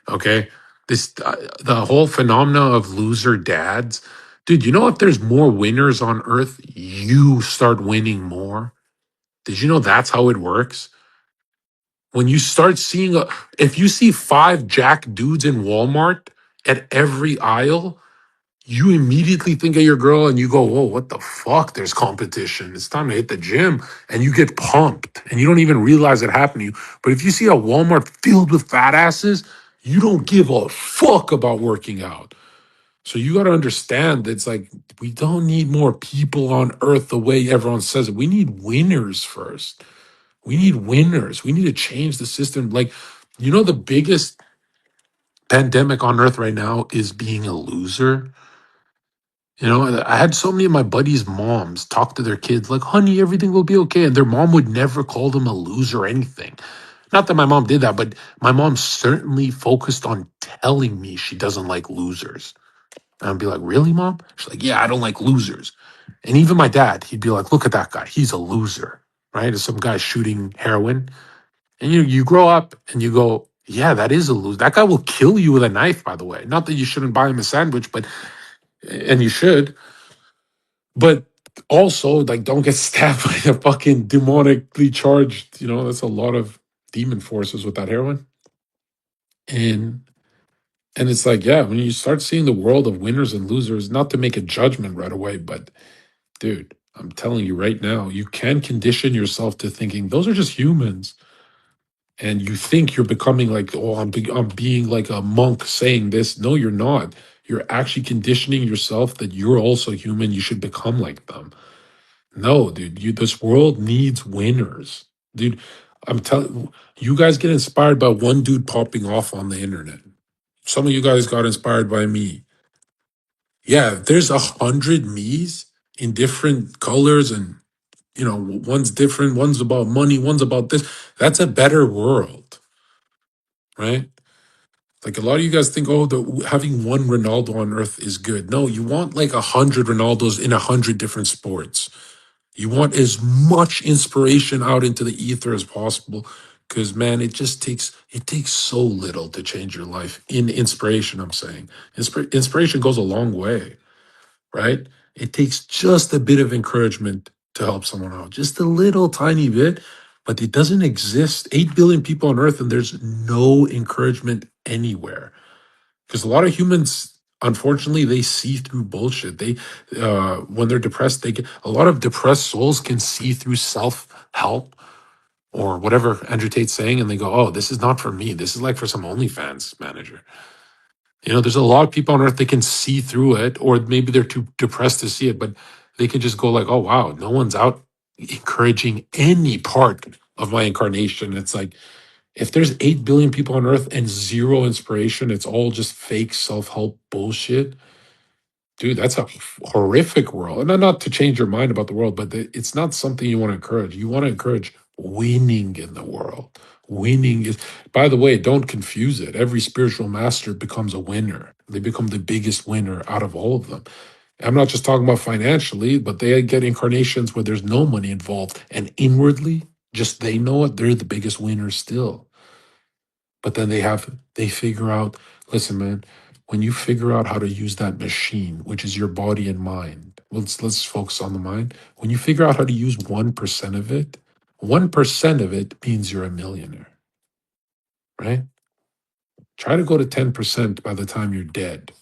Okay. The whole phenomena of loser dads, dude. If there's more winners on earth, you start winning more. Did you know that's how it works? When you start seeing if you see 5 jack dudes in Walmart at every aisle, you immediately think of your girl and you go, whoa, what the fuck? There's competition. It's time to hit the gym. And you get pumped and you don't even realize it happened to you. But if you see a Walmart filled with fat asses, you don't give a fuck about working out. So you got to understand that it's like, we don't need more people on earth the way everyone says it. We need winners first. We need winners. We need to change the system. Like, the biggest pandemic on earth right now is being a loser. I had so many of my buddies' moms talk to their kids like, honey, everything will be okay. And their mom would never call them a loser or anything. Not that my mom did that, but my mom certainly focused on telling me she doesn't like losers. And I'd be like, really, mom? She's like, yeah, I don't like losers. And even my dad, he'd be like, look at that guy. He's a loser, right? There's some guy shooting heroin. And you grow up and you go, yeah, that is a loser. That guy will kill you with a knife, by the way. Not that you shouldn't buy him a sandwich, and you should. But Also, like, don't get stabbed by a fucking demonically charged, that's a lot of demon forces with that heroin. And it's like, yeah, when you start seeing the world of winners and losers, not to make a judgment right away, but dude, I'm telling you right now, you can condition yourself to thinking those are just humans. And you think you're becoming like, oh, I'm being like a monk saying this. No, you're not. You're actually conditioning yourself that you're also human. You should become like them. No, dude, this world needs winners. Dude, I'm telling you, guys get inspired by one dude popping off on the internet. Some of you guys got inspired by me. Yeah, there's 100 me's in different colors, and one's different, one's about money, one's about this. That's a better world, right? Like, a lot of you guys think, oh, having one Ronaldo on earth is good. No, you want like 100 Ronaldos in 100 different sports. You want as much inspiration out into the ether as possible, because man, it takes so little to change your life. In inspiration, I'm saying, inspiration goes a long way, right? It takes just a bit of encouragement to help someone out, just a little tiny bit, but it doesn't exist. 8 billion people on earth, and there's no encouragement anywhere, because a lot of humans, unfortunately, they see through bullshit. They when they're depressed, they get a lot of depressed souls can see through self-help or whatever Andrew Tate's saying, and they go, oh, this is not for me, this is like for some OnlyFans manager. There's a lot of people on earth that can see through it, or maybe they're too depressed to see it, but they can just go like, oh wow, no one's out encouraging any part of my incarnation. It's like, if there's 8 billion people on earth and zero inspiration, it's all just fake self-help bullshit. Dude, that's a horrific world. And not to change your mind about the world, but it's not something you want to encourage. You want to encourage winning in the world. Winning is, by the way, don't confuse it. Every spiritual master becomes a winner. They become the biggest winner out of all of them. I'm not just talking about financially, but they get incarnations where there's no money involved. And inwardly, just they know it, they're the biggest winners still. But then they figure out, listen, man, when you figure out how to use that machine, which is your body and mind, let's focus on the mind. When you figure out how to use 1% of it, 1% of it means you're a millionaire, right? Try to go to 10% by the time you're dead.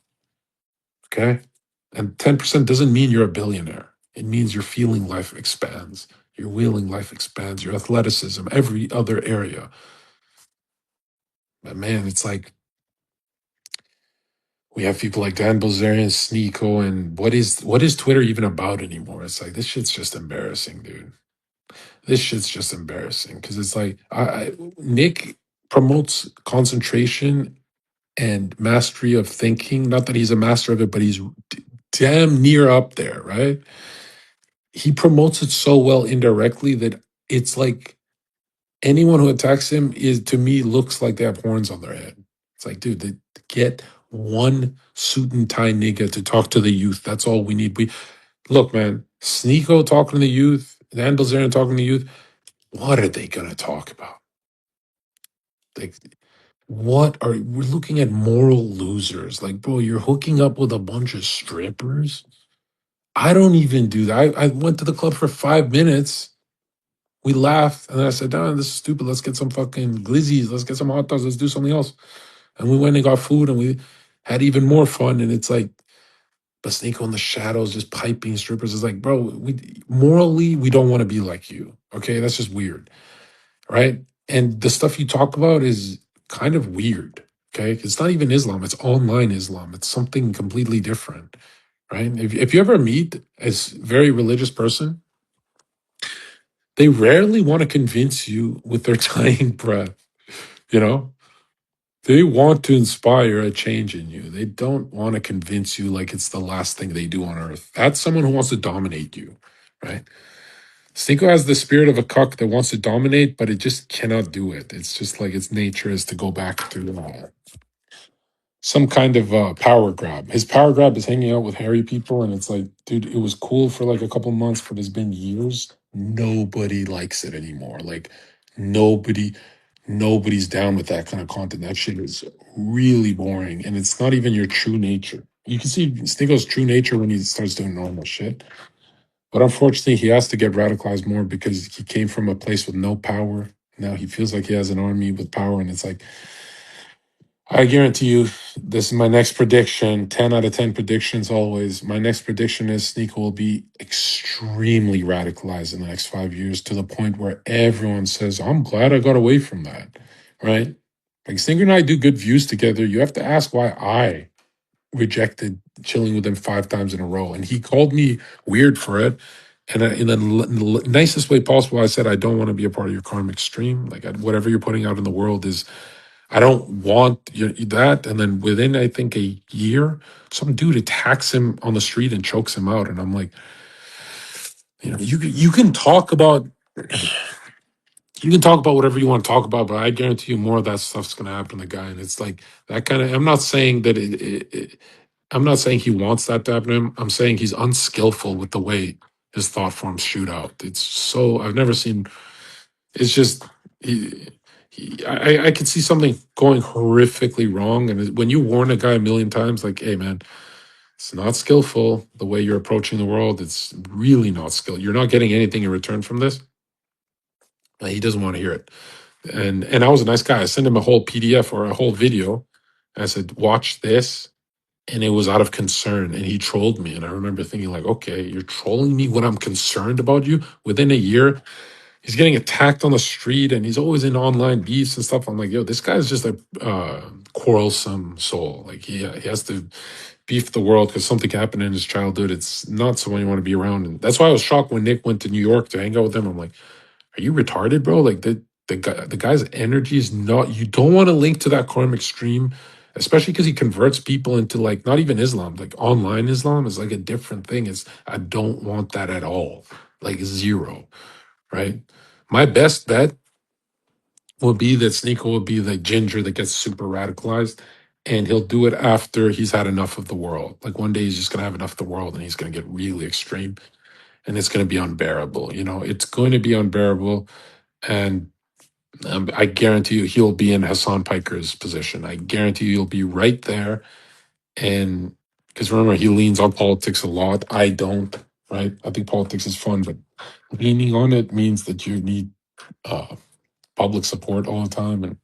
Okay. And 10% doesn't mean you're a billionaire. It means your feeling life expands, your willing life expands, your athleticism, every other area. But man, it's like, we have people like Dan Bilzerian, Sneako, and what is Twitter even about anymore? It's like, this shit's just embarrassing, dude. This shit's just embarrassing, because it's like, Nick promotes concentration and mastery of thinking. Not that he's a master of it, but he's damn near up there, right? He promotes it so well indirectly that it's like anyone who attacks him is, to me, looks like they have horns on their head. It's like, dude, get one suit and tie nigga to talk to the youth. That's all we need. Look, man, Sneako talking to the youth, Dan Bilzerian talking to the youth. What are they gonna talk about? Like, we're looking at moral losers? Like, bro, you're hooking up with a bunch of strippers. I don't even do that. I went to the club for 5 minutes. We laughed, and then I said, "Nah, this is stupid. Let's get some fucking glizzies. Let's get some hot dogs. Let's do something else." And we went and got food, and we had even more fun. And it's like, but Sneako in the shadows, just piping strippers. Is like, bro, morally, we don't want to be like you. Okay, that's just weird, right? And the stuff you talk about is kind of weird. Okay, it's not even Islam. It's online Islam. It's something completely different, right? If you ever meet a very religious person, they rarely want to convince you with their dying breath. You know, they want to inspire a change in you. They don't want to convince you like it's the last thing they do on earth. That's someone who wants to dominate you, right? Stinko has the spirit of a cuck that wants to dominate, but it just cannot do it. It's just like its nature is to go back to some kind of power grab. His power grab is hanging out with hairy people, and it's like, dude, it was cool for like a couple months, but it's been years. Nobody likes it anymore. Like, nobody, nobody's down with that kind of content. That shit is really boring, and it's not even your true nature. You can see Snigo's true nature when he starts doing normal shit. But unfortunately, he has to get radicalized more because he came from a place with no power. Now he feels like he has an army with power, and it's like, I guarantee you, this is my next prediction. 10 out of 10 predictions always. My next prediction is Sneako will be extremely radicalized in the next 5 years to the point where everyone says, I'm glad I got away from that. Right? Like Sneako and I do good views together. You have to ask why I rejected chilling with him 5 times in a row. And he called me weird for it. And in the nicest way possible, I said, I don't want to be a part of your karmic stream. Like whatever you're putting out in the world is, I don't want that. And then within, I think, a year, some dude attacks him on the street and chokes him out. And I'm like, you can talk about whatever you want to talk about, but I guarantee you more of that stuff's going to happen to the guy. And it's like that kind of. I'm not saying that I'm not saying he wants that to happen to him. I'm saying he's unskillful with the way his thought forms shoot out. It's so I've never seen. It's just I could see something going horrifically wrong, and when you warn a guy a million times, like, "Hey, man, it's not skillful the way you're approaching the world. It's really not skilled. You're not getting anything in return from this." He doesn't want to hear it, and I was a nice guy. I sent him a whole PDF or a whole video. And I said, "Watch this." And it was out of concern, and he trolled me. And I remember thinking, like, okay, you're trolling me when I'm concerned about you. Within a year, he's getting attacked on the street, and he's always in online beefs and stuff. I'm like, yo, this guy's just a quarrelsome soul. Like he has to beef the world because something happened in his childhood. It's not someone you want to be around, and that's why I was shocked when Nick went to New York to hang out with him. I'm like, are you retarded, bro? Like the guy's energy is not. You don't want to link to that karmic stream, especially because he converts people into like not even Islam, like online Islam is like a different thing. It's I don't want that at all, like zero, right? My best bet will be that Sneako will be the ginger that gets super radicalized, and he'll do it after he's had enough of the world. Like one day he's just gonna have enough of the world, and he's gonna get really extreme, and it's gonna be unbearable. It's going to be unbearable, and I guarantee you he'll be in Hassan Piker's position. I guarantee you he'll be right there. And because remember, he leans on politics a lot. I don't, right? I think politics is fun, but leaning on it means that you need uh, public support all the time. And,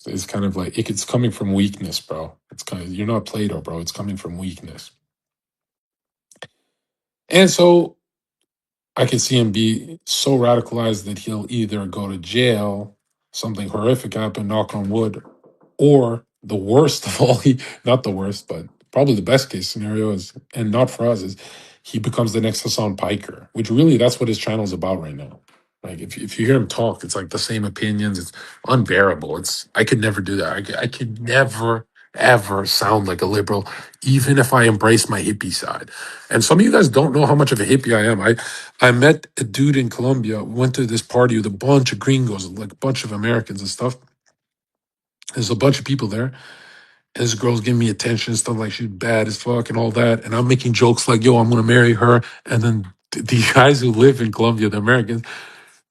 it's kind of like it's coming from weakness, bro. It's kind of, you're not Plato, bro. It's coming from weakness. And so I can see him be so radicalized that he'll either go to jail, something horrific happen, knock on wood, or the worst of all, not the worst, but probably the best case scenario is, and not for us, is he becomes the next Hassan Piker, which really that's what his channel is about right now. Like if you hear him talk, it's like the same opinions. It's unbearable. I could never do that. I could never ever sound like a liberal, even if I embrace my hippie side. And some of you guys don't know how much of a hippie I am. I met a dude in Colombia, went to this party with a bunch of gringos, like a bunch of Americans and stuff. There's a bunch of people there. And this girl's giving me attention and stuff like she's bad as fuck and all that. And I'm making jokes like, yo, I'm going to marry her. And then the guys who live in Colombia, the Americans,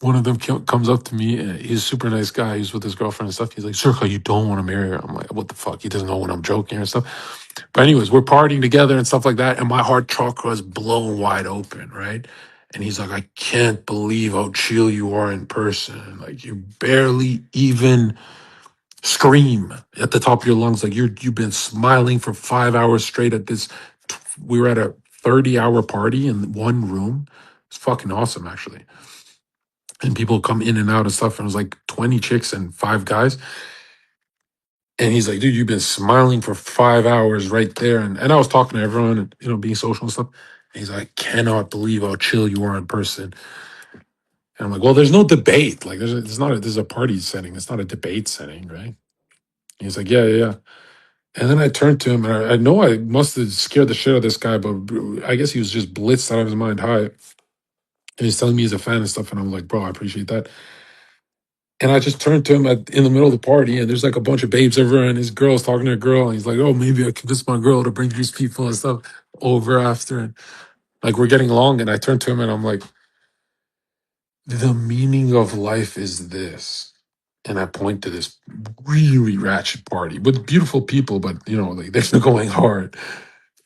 one of them comes up to me. And he's a super nice guy. He's with his girlfriend and stuff. He's like, Zherka, you don't want to marry her. I'm like, what the fuck? He doesn't know when I'm joking and stuff. But anyways, we're partying together and stuff like that. And my heart chakra is blown wide open, right? And he's like, I can't believe how chill you are in person. Like you barely even scream at the top of your lungs, like you've been smiling for 5 hours straight at this. We were at a 30-hour party in one room. It's fucking awesome, actually. And people come in and out and stuff. And it was like 20 chicks and 5 guys. And he's like, dude, you've been smiling for 5 hours right there. And I was talking to everyone and being social and stuff. And he's like, I cannot believe how chill you are in person. And I'm like, well, there's no debate. Like there's a party setting. It's not a debate setting, right? He's like, yeah. And then I turned to him, and I know I must have scared the shit out of this guy, but I guess he was just blitzed out of his mind high. And he's telling me he's a fan and stuff, and I'm like, bro, I appreciate that. And I just turned to him in the middle of the party, and there's like a bunch of babes everywhere, and his girl's talking to a girl, and he's like, oh, maybe I convince my girl to bring these people and stuff over after. And like we're getting along, and I turned to him, and I'm like, the meaning of life is this. And I point to this really ratchet party with beautiful people, but like they're going hard.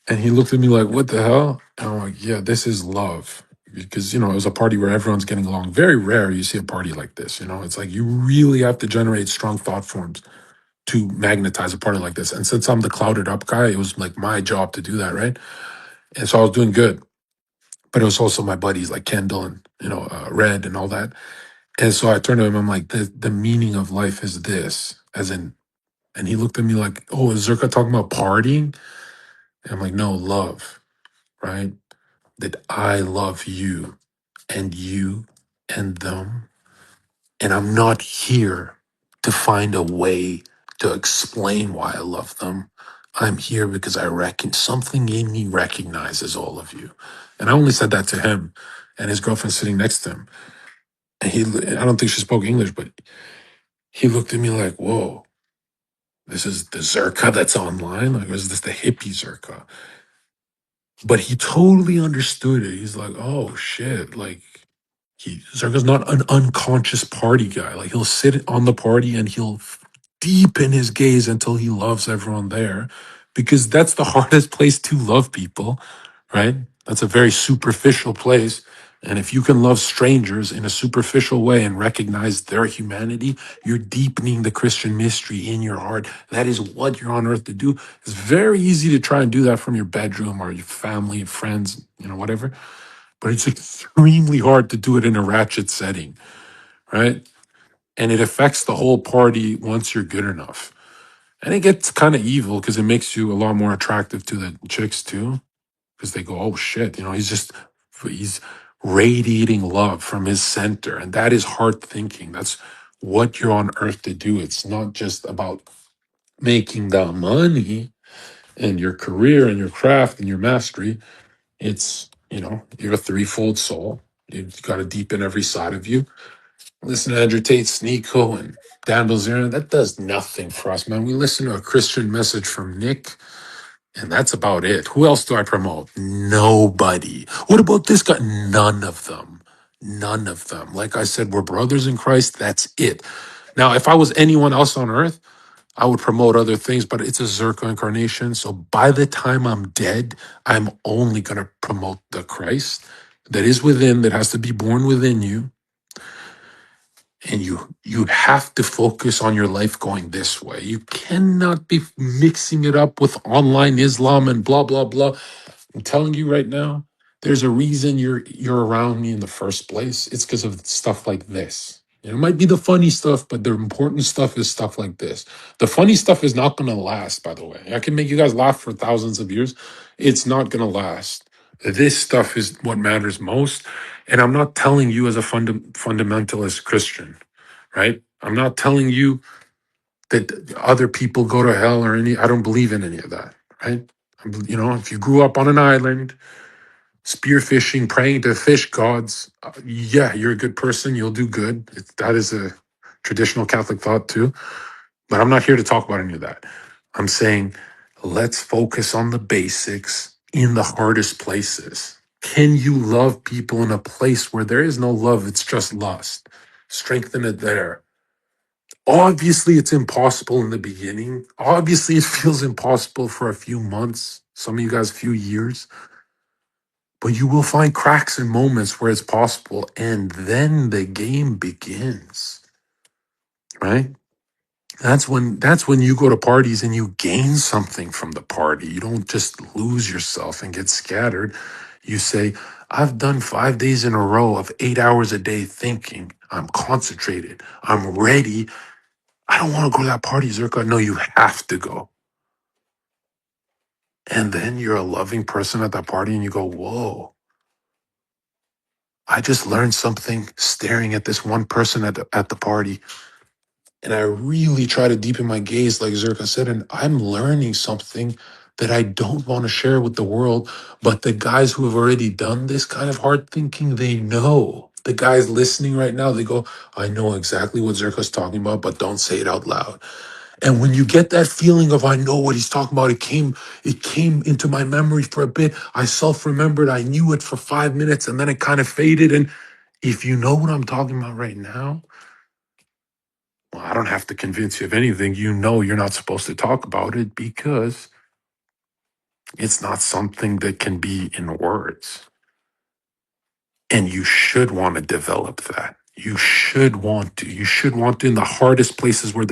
And he looked at me like, what the hell? And I'm like, yeah, this is love. Because, it was a party where everyone's getting along. Very rare you see a party like this. It's like you really have to generate strong thought forms to magnetize a party like this. And since I'm the clouded up guy, it was like my job to do that, right? And so I was doing good. But it was also my buddies like Kendall and, Red and all that. And so I turned to him, I'm like, the meaning of life is this, as in, and he looked at me like, oh, is Zherka talking about partying? And I'm like, no, love, right? That I love you and them. And I'm not here to find a way to explain why I love them. I'm here because I reckon something in me recognizes all of you. And I only said that to him and his girlfriend sitting next to him. And I don't think she spoke English, but he looked at me like, whoa, this is the Zherka that's online? Like, is this the hippie Zherka? But he totally understood it. He's like, oh shit, like, Zerga's not an unconscious party guy. Like he'll sit on the party and he'll deepen his gaze until he loves everyone there, because that's the hardest place to love people, right? That's a very superficial place. And if you can love strangers in a superficial way and recognize their humanity, you're deepening the Christian mystery in your heart. That is what you're on earth to do. It's very easy to try and do that from your bedroom or your family, friends, whatever, but it's extremely hard to do it in a ratchet setting, right? And it affects the whole party once you're good enough. And it gets kind of evil because it makes you a lot more attractive to the chicks too, because they go, oh shit, he's radiating love from his center. And that is hard thinking. That's what you're on earth to do. It's not just about making the money and your career and your craft and your mastery. It's, you're a threefold soul. You've got to deepen every side of you. Listen to Andrew Tate, Sneako, and Dan Bilzerian. That does nothing for us, man. We listen to a Christian message from Nick, and that's about it. Who else do I promote? Nobody. What about this guy? None of them. None of them. Like I said, we're brothers in Christ. That's it. Now, if I was anyone else on earth, I would promote other things, but it's a Zerka incarnation. So by the time I'm dead, I'm only going to promote the Christ that is within, that has to be born within you. And you have to focus on your life going this way. You cannot be mixing it up with online Islam and blah, blah, blah. I'm telling you right now, there's a reason you're around me in the first place. It's because of stuff like this. It might be the funny stuff, but the important stuff is stuff like this. The funny stuff is not going to last, by the way. I can make you guys laugh for thousands of years. It's not going to last. This stuff is what matters most. And I'm not telling you as a fundamentalist Christian, right? I'm not telling you that other people go to hell or I don't believe in any of that, right? If you grew up on an island, spearfishing, praying to fish gods, yeah, you're a good person. You'll do good. That is a traditional Catholic thought too. But I'm not here to talk about any of that. I'm saying let's focus on the basics in the hardest places. Can you love people in a place where there is no love? It's just lust. Strengthen it there. Obviously, it's impossible in the beginning. Obviously, it feels impossible for a few months, some of you guys, a few years. But you will find cracks and moments where it's possible. And then the game begins, right? That's when you go to parties and you gain something from the party. You don't just lose yourself and get scattered. You say, I've done 5 days in a row of 8 hours a day thinking. I'm concentrated. I'm ready. I don't want to go to that party, Zerka. No, you have to go. And then you're a loving person at that party and you go, whoa, I just learned something staring at this one person at the party. And I really try to deepen my gaze, like Zerka said, and I'm learning something that I don't want to share with the world. But the guys who have already done this kind of hard thinking, they know. The guys listening right now, they go, I know exactly what Zerka's talking about, but don't say it out loud. And when you get that feeling of I know what he's talking about, it came into my memory for a bit. I self-remembered, I knew it for 5 minutes, and then it kind of faded. And if you know what I'm talking about right now, well, I don't have to convince you of anything. You know you're not supposed to talk about it because It's not something that can be in words. And you should want to develop that. You should want to. You should want to in the hardest places where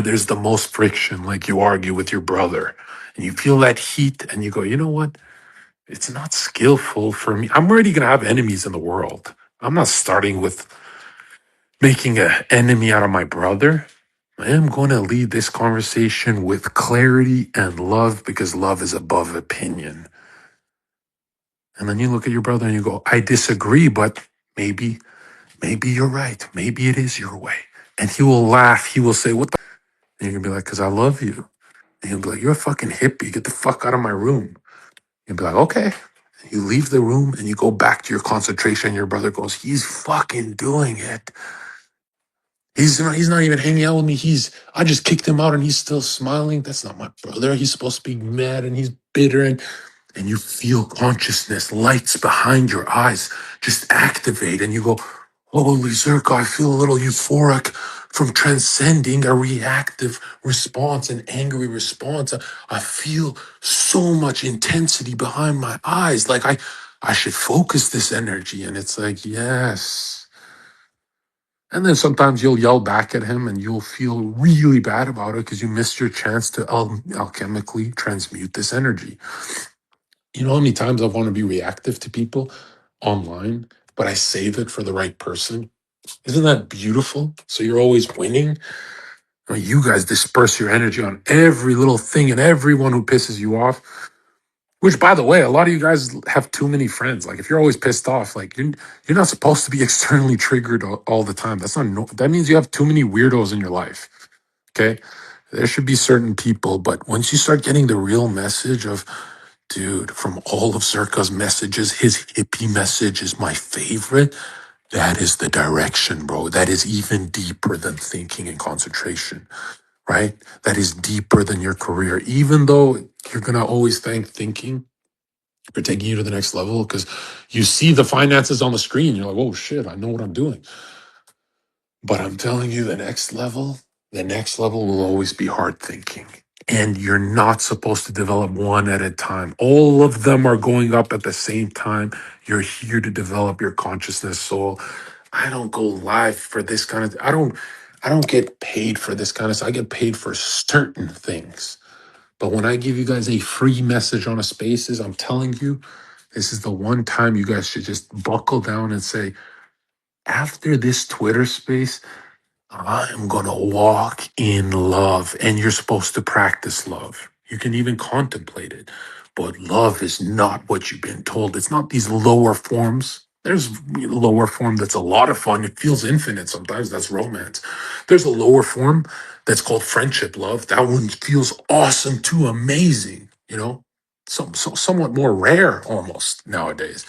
there's the most friction, like you argue with your brother and you feel that heat and you go, you know what? It's not skillful for me. I'm already going to have enemies in the world. I'm not starting with making an enemy out of my brother. I am going to lead this conversation with clarity and love because love is above opinion. And then you look at your brother and you go, I disagree, but maybe you're right. Maybe it is your way. And he will laugh. He will say, what the? And you're going to be like, because I love you. And he'll be like, you're a fucking hippie. Get the fuck out of my room. You'll be like, okay. You leave the room and you go back to your concentration. Your brother goes, he's fucking doing it. He's not even hanging out with me. I just kicked him out and he's still smiling. That's not my brother. He's supposed to be mad and he's bitter. And you feel consciousness, lights behind your eyes just activate. And you go, holy Zherka, I feel a little euphoric from transcending a reactive response, an angry response. I feel so much intensity behind my eyes. Like I should focus this energy. And it's like, yes. And then sometimes you'll yell back at him and you'll feel really bad about it because you missed your chance to alchemically transmute this energy. You know how many times I want to be reactive to people online, but I save it for the right person? Isn't that beautiful? So you're always winning. You guys disperse your energy on every little thing and everyone who pisses you off. Which, by the way, a lot of you guys have too many friends. Like, if you're always pissed off, like you're not supposed to be externally triggered all the time. That's not. That means you have too many weirdos in your life. Okay, there should be certain people, but once you start getting the real message of, dude, from all of Zherka's messages, his hippie message is my favorite. That is the direction, bro. That is even deeper than thinking and concentration, right? That is deeper than your career. Even though you're gonna always thank thinking for taking you to the next level because you see the finances on the screen. You're like, oh shit, I know what I'm doing. But I'm telling you, the next level will always be hard thinking. And you're not supposed to develop one at a time. All of them are going up at the same time. You're here to develop your consciousness soul. I don't go live for this kind of I don't get paid for this kind of stuff. I get paid for certain things. But when I give you guys a free message on a spaces, I'm telling you, this is the one time you guys should just buckle down and say, after this Twitter space, I'm going to walk in love. And you're supposed to practice love. You can even contemplate it. But love is not what you've been told. It's not these lower forms. There's a lower form that's a lot of fun. It feels infinite sometimes. That's romance. There's a lower form that's called friendship love. That one feels awesome too, amazing, somewhat more rare almost nowadays.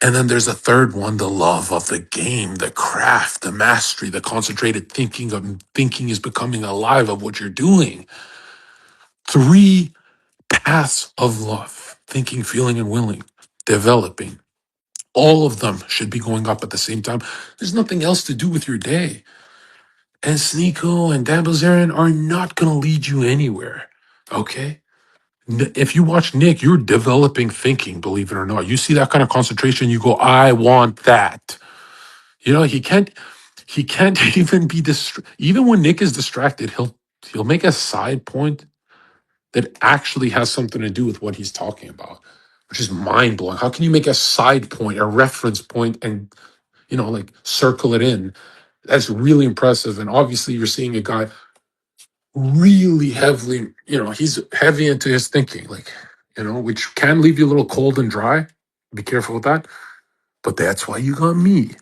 And then there's a third one, the love of the game, the craft, the mastery, the concentrated thinking is becoming alive of what you're doing. Three paths of love: thinking, feeling, and willing, developing. All of them should be going up at the same time. There's nothing else to do with your day. And Sneako and Bilzerian are not going to lead you anywhere. Okay? If you watch Nick, you're developing thinking, believe it or not. You see that kind of concentration, you go, I want that. He can't even be even when Nick is distracted, he'll make a side point that actually has something to do with what he's talking about, which is mind blowing. How can you make a side point, a reference point, and like circle it in? That's really impressive. And obviously, you're seeing a guy really heavily, he's heavy into his thinking, which can leave you a little cold and dry. Be careful with that. But that's why you got me.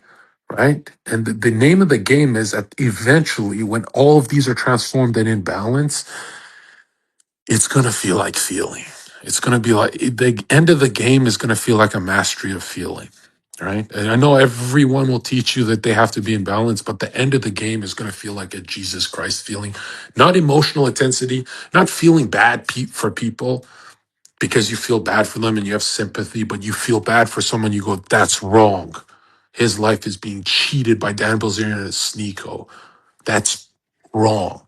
Right? And the name of the game is that eventually, when all of these are transformed and in balance, it's going to feel like feeling. It's going to be like the end of the game is going to feel like a mastery of feeling. Right? And I know everyone will teach you that they have to be in balance, but the end of the game is going to feel like a Jesus Christ feeling, not emotional intensity, not feeling bad for people because you feel bad for them and you have sympathy, but you feel bad for someone, you go, that's wrong. His life is being cheated by Bilzerian Sneako. That's wrong.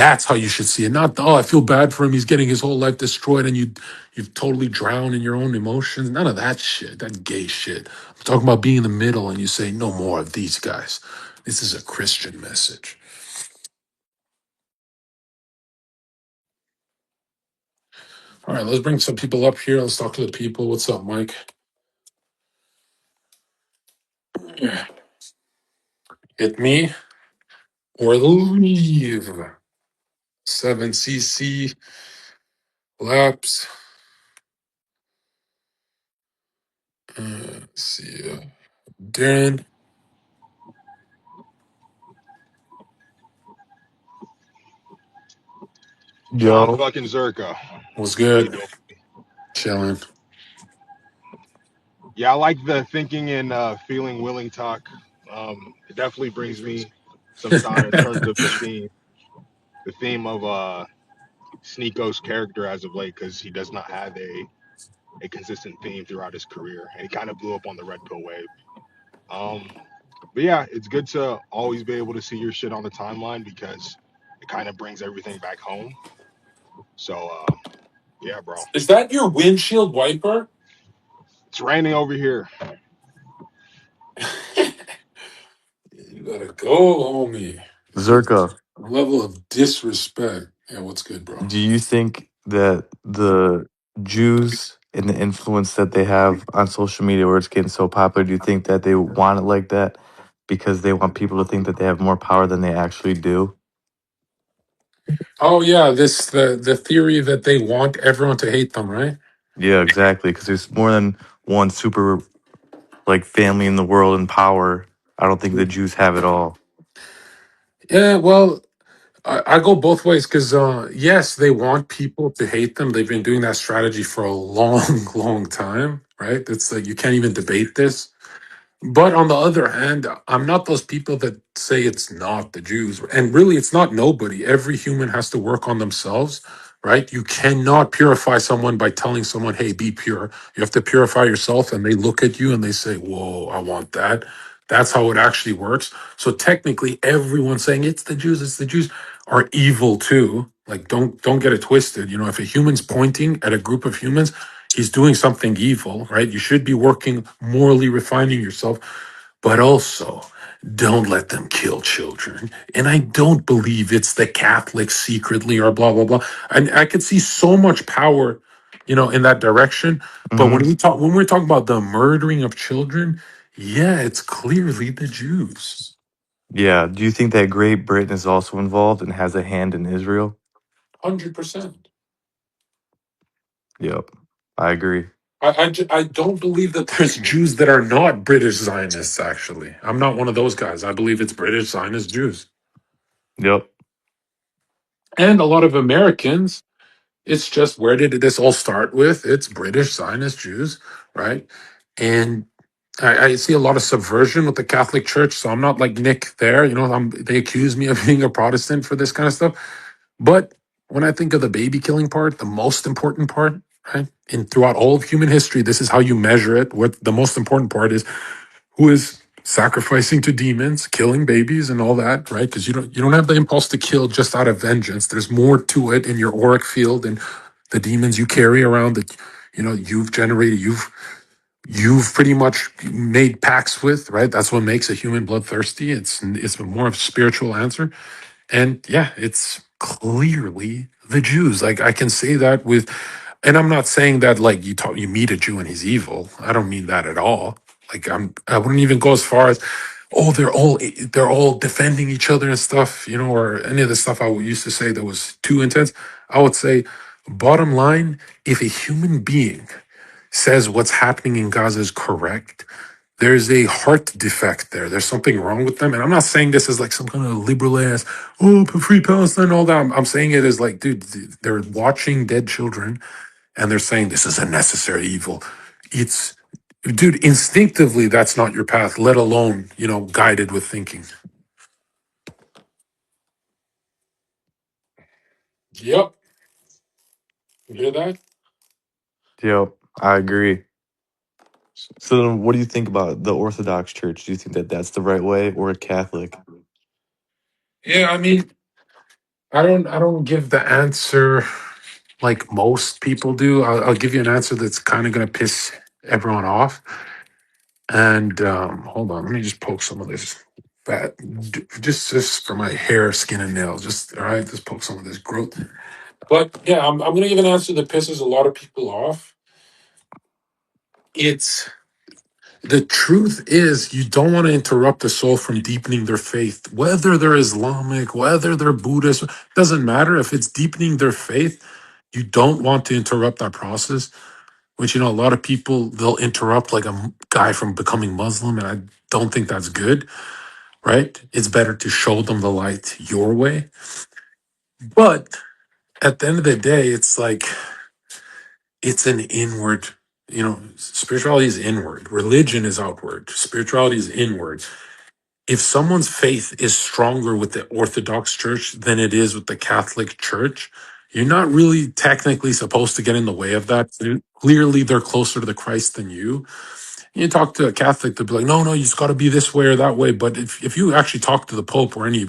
That's how you should see it. Not, oh, I feel bad for him. He's getting his whole life destroyed, and you've totally drowned in your own emotions. None of that shit. That gay shit. I'm talking about being in the middle, and you say no more of these guys. This is a Christian message. All right, let's bring some people up here. Let's talk to the people. What's up, Mike? Hit me or leave. 7cc laps. Let's see. Darren, Jon Yo, fucking Zherka. what's How you good? doing? Chilling. Yeah, I like the thinking and feeling willing talk. It definitely brings me some thought in terms of the theme of Sneako's character as of late, because he does not have a consistent theme throughout his career, and he kind of blew up on the red pill wave. Um, but yeah, it's good to always be able to see your shit on the timeline because it kind of brings everything back home. So yeah, bro, Is that your windshield wiper? it's raining over here. You gotta go, homie. Zerka, A level of disrespect. Yeah, what's good, bro? do you think that the Jews and the influence that they have on social media where it's getting so popular, do you think that they want it like that because they want people to think that they have more power than they actually do? Oh yeah, this the theory that they want everyone to hate them, right? Yeah, exactly. Because there's more than one super like family in the world and power. I don't think the Jews have it all. Yeah, well, I go both ways because yes, they want people to hate them. They've been doing that strategy for a long, long time, right? It's like you can't even debate this. But on the other hand, I'm not those people that say it's not the Jews. And really, it's not nobody. Every human has to work on themselves, right? You cannot purify someone by telling someone, hey, be pure. You have to purify yourself. And they look at you and they say, whoa, I want that. That's how it actually works. So technically, everyone saying it's the Jews are evil too. Like, don't get it twisted. You know, if a human's pointing at a group of humans, he's doing something evil, right? You should be working morally refining yourself, but also don't let them kill children. And I don't believe it's the Catholics secretly or blah blah blah. And I could see so much power, you know, in that direction. But Hmm. when we're talking about the murdering of children, yeah, it's clearly the Jews. Yeah. Do you think that Great Britain is also involved and has a hand in Israel? 100%. Yep. I agree. I don't believe that there's Jews that are not British Zionists, actually. I'm not one of those guys. I believe it's British Zionist Jews. Yep. And a lot of Americans, it's just where did this all start with? It's British Zionist Jews, right? And I see a lot of subversion with the Catholic Church. So I'm not like Nick there. You know, they accuse me of being a Protestant for this kind of stuff. But when I think of the baby killing part, the most important part, right? And throughout all of human history, this is how you measure it. What the most important part is who is sacrificing to demons, killing babies and all that, right? Because you don't have the impulse to kill just out of vengeance. There's more to it in your auric field and the demons you carry around that you've generated, you've pretty much made pacts with, right? That's what makes a human bloodthirsty. It's more of a spiritual answer. And yeah, it's clearly the Jews. Like I can say that with, and I'm not saying that like you meet a Jew and he's evil. I don't mean that at all. Like I wouldn't even go as far as, oh, they're all defending each other and stuff, or any of the stuff I used to say that was too intense. I would say, bottom line, if a human being says what's happening in Gaza is correct, there's a heart defect there. There's something wrong with them. And I'm not saying this as like some kind of liberal ass, oh, free Palestine, all that. I'm saying it as like, dude, they're watching dead children and they're saying this is a necessary evil. It's, dude, instinctively, that's not your path, let alone, guided with thinking. Yep. You hear that? Yep. I agree. So then what do you think about the Orthodox Church? Do you think that that's the right way or a Catholic? Yeah, I mean, I don't give the answer like most people do. I'll give you an answer that's kind of going to piss everyone off. And hold on, let me just poke some of this fat, just for my hair, skin, and nails. Just all right, just poke some of this growth. But yeah, I'm going to give an answer that pisses a lot of people off. It's the truth is you don't want to interrupt the soul from deepening their faith, whether they're Islamic, whether they're Buddhist. Doesn't matter if it's deepening their faith. You don't want to interrupt that process. Which a lot of people they'll interrupt like a guy from becoming Muslim, and I don't think that's good. Right? It's better to show them the light your way. But at the end of the day, it's like it's an inward. Spirituality is inward. Religion is outward. Spirituality is inward. If someone's faith is stronger with the Orthodox Church than it is with the Catholic Church, you're not really technically supposed to get in the way of that. Clearly, they're closer to the Christ than you. You talk to a Catholic, they'll be like, no, you just got to be this way or that way. But if you actually talk to the Pope or any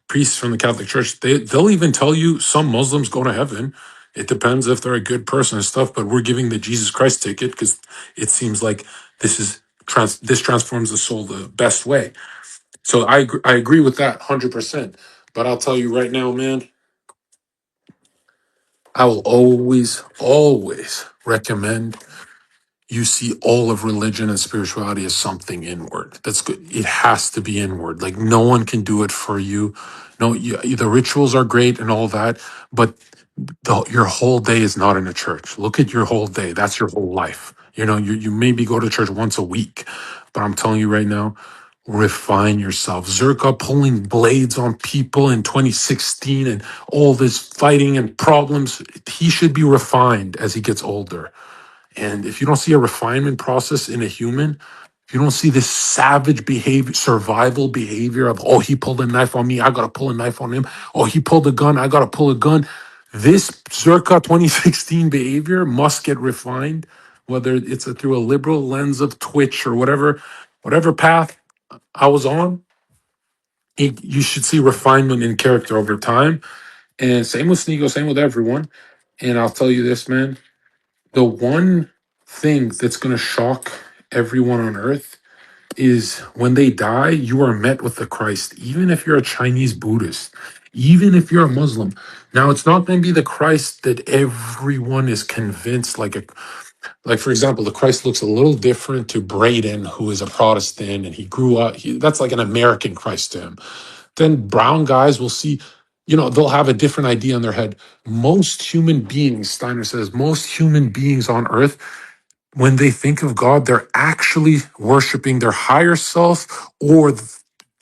priests from the Catholic Church, they'll even tell you some Muslims go to heaven. It depends if they're a good person and stuff, but we're giving the Jesus Christ ticket because it seems like this transforms the soul the best way. So I agree with that 100%. But I'll tell you right now, man, I will always recommend you see all of religion and spirituality as something inward. That's good. It has to be inward. Like no one can do it for you. No, the rituals are great and all that, but your whole day is not in a church. Look at your whole day. That's your whole life. You maybe go to church once a week, but I'm telling you right now, refine yourself. Zherka pulling blades on people in 2016 and all this fighting and problems. He should be refined as he gets older. And if you don't see a refinement process in a human, if you don't see this savage behavior, survival behavior of, oh, he pulled a knife on me, I gotta pull a knife on him. Oh, he pulled a gun, I gotta pull a gun. This Zherka 2016 behavior must get refined, whether it's through a liberal lens of Twitch or whatever path I was on. You should see refinement in character over time. And same with Sneako, same with everyone. And I'll tell you this, man. The one thing that's going to shock everyone on earth is when they die, you are met with the Christ, even if you're a Chinese Buddhist, even if you're a Muslim. Now, it's not going to be the Christ that everyone is convinced, like for example, the Christ looks a little different to Braden, who is a Protestant and he grew up. That's like an American Christ to him. Then brown guys will see, they'll have a different idea in their head. Most human beings, Steiner says, most human beings on earth, when they think of God, they're actually worshiping their higher self or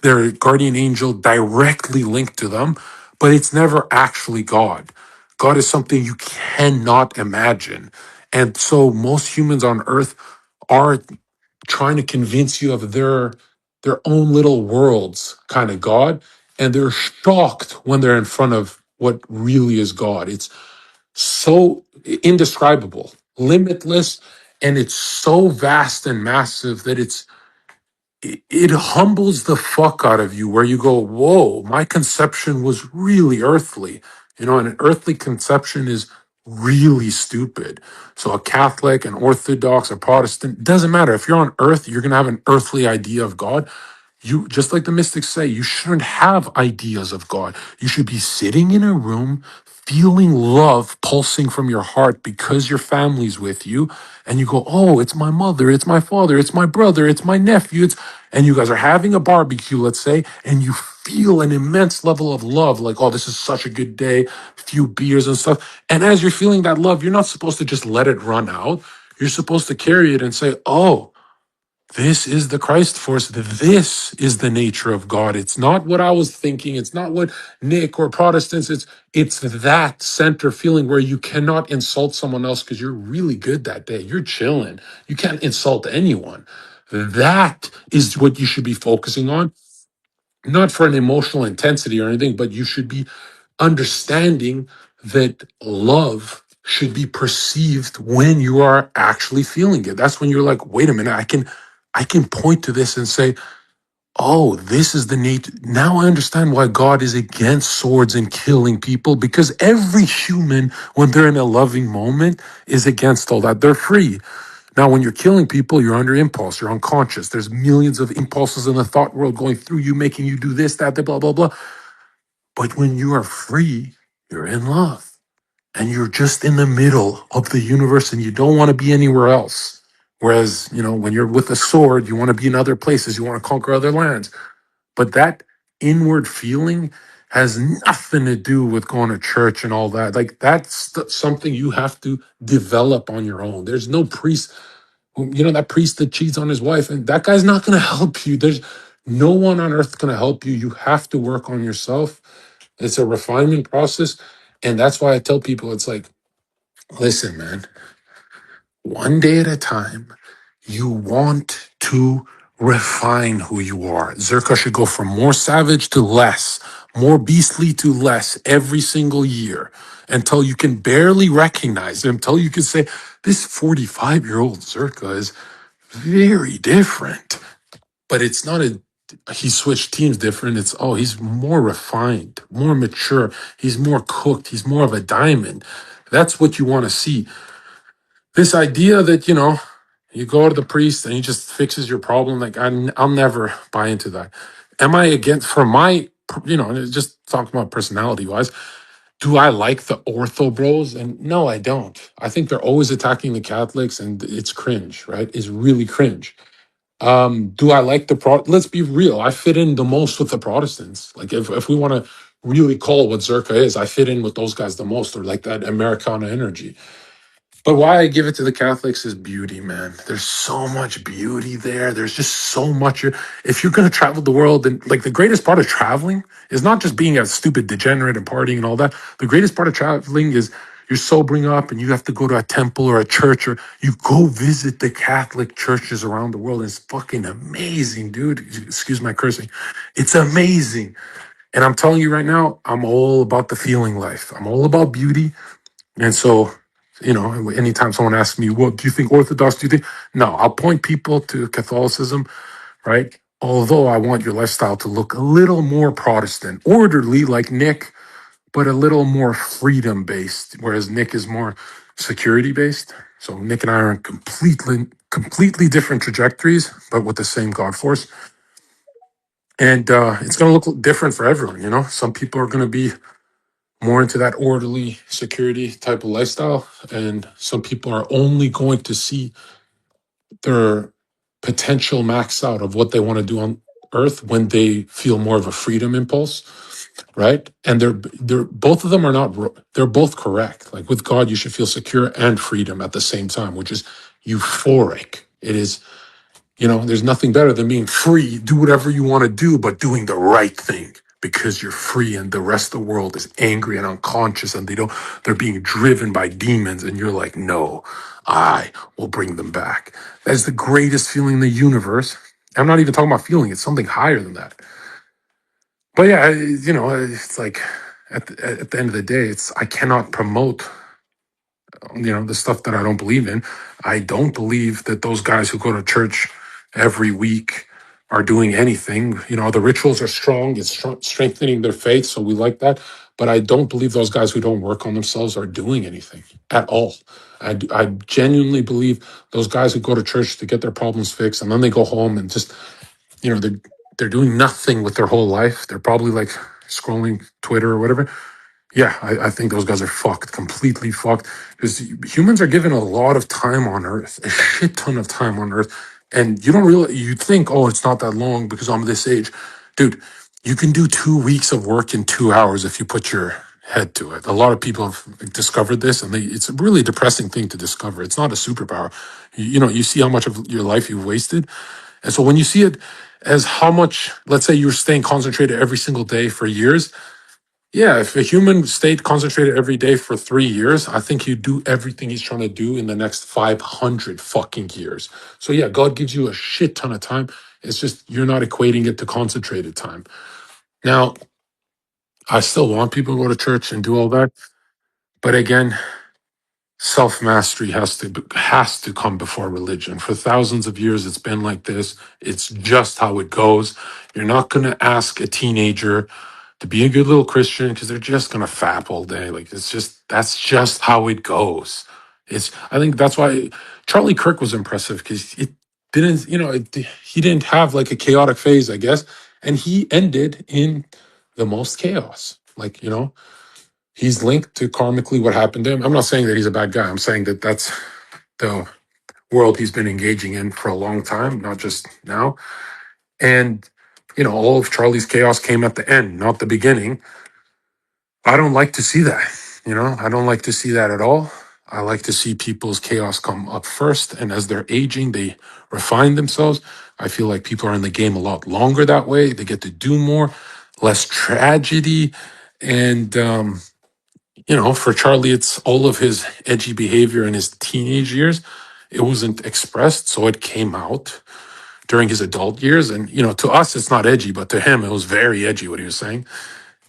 their guardian angel directly linked to them, but it's never actually God. God is something you cannot imagine. And so most humans on earth are trying to convince you of their own little worlds kind of God, and they're shocked when they're in front of what really is God. It's so indescribable, limitless, and it's so vast and massive that it humbles the fuck out of you where you go, whoa, my conception was really earthly. And an earthly conception is really stupid. So a Catholic, an Orthodox, a Protestant, doesn't matter. If you're on earth, you're gonna have an earthly idea of God. You, just like the mystics say, you shouldn't have ideas of God. You should be sitting in a room feeling love pulsing from your heart because your family's with you, and you go, oh, it's my mother, it's my father, it's my brother, it's my nephew, and you guys are having a barbecue, let's say, and you feel an immense level of love, like, oh, this is such a good day, few beers and stuff. And as you're feeling that love, you're not supposed to just let it run out. You're supposed to carry it and say, oh, this is the Christ force. This is the nature of God. It's not what I was thinking. It's not what Nick or Protestants. It's that center feeling where you cannot insult someone else because you're really good that day. You're chilling. You can't insult anyone. That is what you should be focusing on, not for an emotional intensity or anything, but you should be understanding that love should be perceived when you are actually feeling it. That's when you're like, wait a minute, I can point to this and say, oh, this is the nature. Now I understand why God is against swords and killing people, because every human, when they're in a loving moment, is against all that. They're free. Now, when you're killing people, you're under impulse, you're unconscious. There's millions of impulses in the thought world going through you, making you do this, that, blah, blah, blah. But when you are free, you're in love. And you're just in the middle of the universe and you don't want to be anywhere else. Whereas, when you're with a sword, you want to be in other places, you want to conquer other lands. But that inward feeling has nothing to do with going to church and all that. Like, that's something you have to develop on your own. There's no priest, that priest that cheats on his wife, and that guy's not going to help you. There's no one on earth going to help you. You have to work on yourself. It's a refinement process. And that's why I tell people, it's like, listen, man, one day at a time, you want to refine who you are. Zherka should go from more savage to less, more beastly to less every single year until you can barely recognize him, until you can say, this 45-year-old Zherka is very different. But it's not he switched teams different. It's, oh, he's more refined, more mature. He's more cooked. He's more of a diamond. That's what you want to see. This idea that, you go to the priest and he just fixes your problem. Like, I'll never buy into that. Am I against, for my, just talking about personality wise, do I like the ortho bros? And no, I don't. I think they're always attacking the Catholics and it's cringe, right? It's really cringe. Do I like let's be real. I fit in the most with the Protestants. Like, if we want to really call what Zerka is, I fit in with those guys the most, or like that Americana energy. But why I give it to the Catholics is beauty, man. There's so much beauty there. There's just so much. If you're going to travel the world, and like, the greatest part of traveling is not just being a stupid degenerate and partying and all that. The greatest part of traveling is you're sobering up and you have to go to a temple or a church, or you go visit the Catholic churches around the world. It's fucking amazing, dude. Excuse my cursing. It's amazing. And I'm telling you right now, I'm all about the feeling life. I'm all about beauty. And so, anytime someone asks me, what do you think Orthodox? Do you think? No, I'll point people to Catholicism, right? Although I want your lifestyle to look a little more Protestant, orderly like Nick, but a little more freedom based, whereas Nick is more security based. So Nick and I are on completely different trajectories, but with the same God force. And it's going to look different for everyone. Some people are going to be more into that orderly security type of lifestyle, and some people are only going to see their potential max out of what they want to do on earth when they feel more of a freedom impulse, right? And they're both of them are not they're both correct. Like, with God you should feel secure and freedom at the same time, which is euphoric. It is, there's nothing better than being free, do whatever you want to do, but doing the right thing, because you're free and the rest of the world is angry and unconscious and they're being driven by demons. And you're like, no, I will bring them back. That's the greatest feeling in the universe. I'm not even talking about feeling, it's something higher than that. But yeah, it's like, at the end of the day, I cannot promote the stuff that I don't believe in. I don't believe that those guys who go to church every week are doing anything. The rituals are strong. It's strengthening their faith, so we like that. But I don't believe those guys who don't work on themselves are doing anything at all. I genuinely believe those guys who go to church to get their problems fixed, and then they go home and just, they're doing nothing with their whole life. They're probably like scrolling Twitter or whatever. Yeah, I think those guys are fucked, completely fucked. Because humans are given a lot of time on Earth, a shit ton of time on Earth. And you don't really, you think, oh, it's not that long because I'm this age. Dude, you can do 2 weeks of work in 2 hours if you put your head to it. A lot of people have discovered this, and it's a really depressing thing to discover. It's not a superpower. You see how much of your life you've wasted. And so when you see it as how much, let's say you're staying concentrated every single day for years, yeah, if a human stayed concentrated every day for 3 years, I think he'd do everything he's trying to do in the next 500 fucking years. So yeah, God gives you a shit ton of time. It's just you're not equating it to concentrated time. Now, I still want people to go to church and do all that. But again, self-mastery has to come before religion. For thousands of years it's been like this. It's just how it goes. You're not going to ask a teenager to be a good little Christian because they're just going to fap all day. Like, it's just, that's just how it goes. I think that's why Charlie Kirk was impressive, because it didn't, he didn't have like a chaotic phase, I guess, and he ended in the most chaos. Like, he's linked to karmically what happened to him. I'm not saying that he's a bad guy. I'm saying that that's the world he's been engaging in for a long time, not just now. And, all of Charlie's chaos came at the end, not the beginning. I don't like to see that. I don't like to see that at all. I like to see people's chaos come up first. And as they're aging, they refine themselves. I feel like people are in the game a lot longer that way. They get to do more, less tragedy. And, for Charlie, it's all of his edgy behavior in his teenage years. It wasn't expressed, so it came out during his adult years. And, to us, it's not edgy, but to him, it was very edgy what he was saying.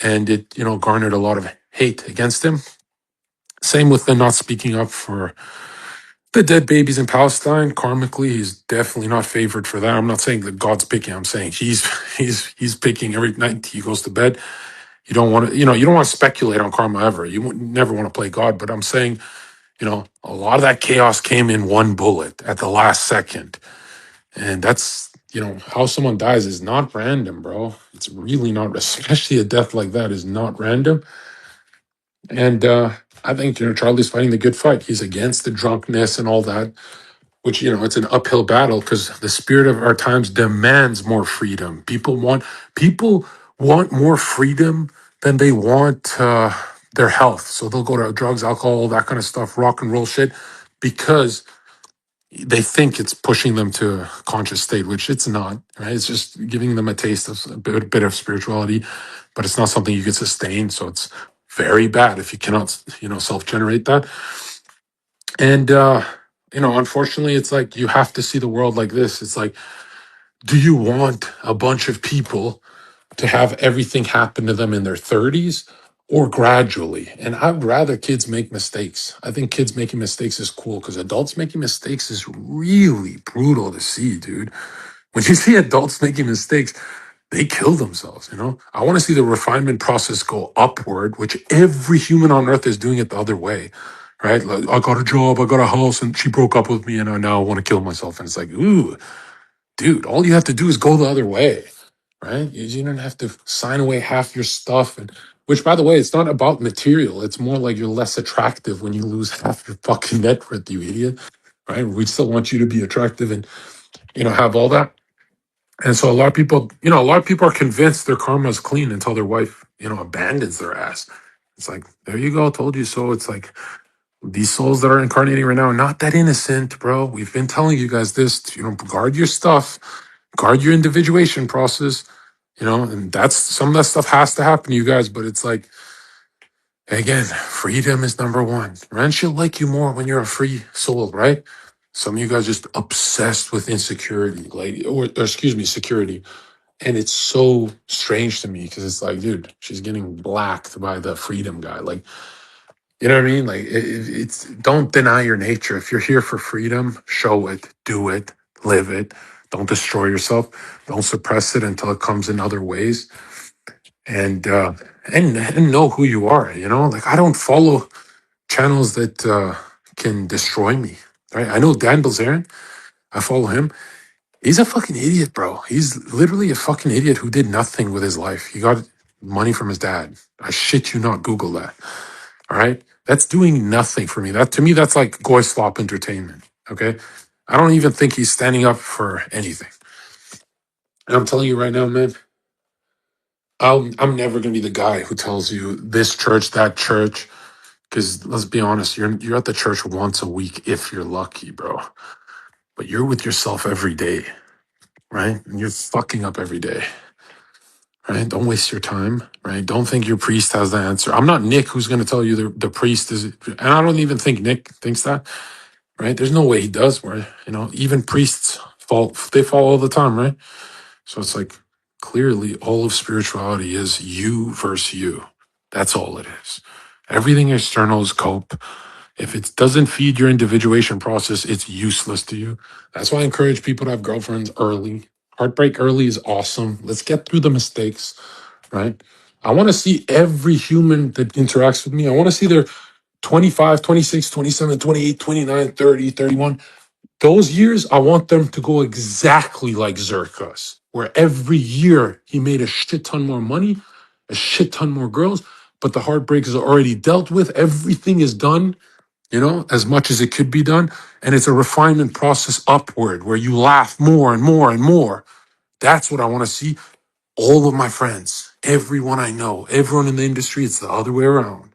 And it, garnered a lot of hate against him. Same with the not speaking up for the dead babies in Palestine. Karmically, he's definitely not favored for that. I'm not saying that God's picking. I'm saying he's picking every night he goes to bed. You don't want to, you don't want to speculate on karma ever. You never want to play God. But I'm saying, a lot of that chaos came in one bullet at the last second. And that's, how someone dies is not random, bro. It's really not, especially a death like that is not random. And I think, Charlie's fighting the good fight. He's against the drunkenness and all that, which, it's an uphill battle because the spirit of our times demands more freedom. People want more freedom than they want their health. So they'll go to drugs, alcohol, that kind of stuff, rock and roll shit, because they think it's pushing them to a conscious state, which it's not, right? It's just giving them a taste of a bit of spirituality, but it's not something you can sustain. So it's very bad if you cannot, self-generate that. And, unfortunately, it's like you have to see the world like this. It's like, do you want a bunch of people to have everything happen to them in their 30s or gradually? And I'd rather kids make mistakes. I think kids making mistakes is cool, because adults making mistakes is really brutal to see, dude. When you see adults making mistakes, they kill themselves, I want to see the refinement process go upward, which every human on earth is doing it the other way, right? Like, I got a job, I got a house, and she broke up with me, and I now want to kill myself. And it's like, ooh, dude, all you have to do is go the other way, right? You don't have to sign away half your stuff. And which, by the way, it's not about material. It's more like you're less attractive when you lose half your fucking net worth, you idiot, right? We still want you to be attractive and, have all that. And so a lot of people, are convinced their karma is clean until their wife, abandons their ass. It's like, there you go, told you so. It's like, these souls that are incarnating right now are not that innocent, bro. We've been telling you guys this, guard your stuff, guard your individuation process, and that's, some of that stuff has to happen to you guys. But it's like, again, freedom is number one. Ren she'll like you more when you're a free soul, right? Some of you guys just obsessed with insecurity, like, or excuse me, security. And it's so strange to me because it's like, dude, she's getting blacked by the freedom guy. Like, you know what I mean? Like, it's, don't deny your nature. If you're here for freedom, show it, do it, live it. Don't destroy yourself. Don't suppress it until it comes in other ways. And know who you are. Like, I don't follow channels that can destroy me. Right? I know Dan Bilzerian. I follow him. He's a fucking idiot, bro. He's literally a fucking idiot who did nothing with his life. He got money from his dad. I shit you not. Google that. All right. That's doing nothing for me. That, to me, that's like goy slop entertainment. Okay. I don't even think he's standing up for anything. And I'm telling you right now, man, I'm never gonna be the guy who tells you this church, that church. Because let's be honest, you're at the church once a week if you're lucky, bro. But you're with yourself every day, right? And you're fucking up every day. Right? Don't waste your time, right? Don't think your priest has the answer. I'm not Nick who's going to tell you the priest is, and I don't even think Nick thinks that, right? There's no way he does, where, even priests they fall all the time, right? So it's like, clearly all of spirituality is you versus you. That's all it is. Everything external is cope. If it doesn't feed your individuation process, it's useless to you. That's why I encourage people to have girlfriends early. Heartbreak early is awesome. Let's get through the mistakes, right? I want to see every human that interacts with me. I want to see their 25, 26, 27, 28, 29, 30, 31. Those years, I want them to go exactly like Zherka's, where every year he made a shit ton more money, a shit ton more girls, but the heartbreak is already dealt with. Everything is done, as much as it could be done. And it's a refinement process upward where you laugh more and more and more. That's what I want to see. All of my friends, everyone I know, everyone in the industry, it's the other way around.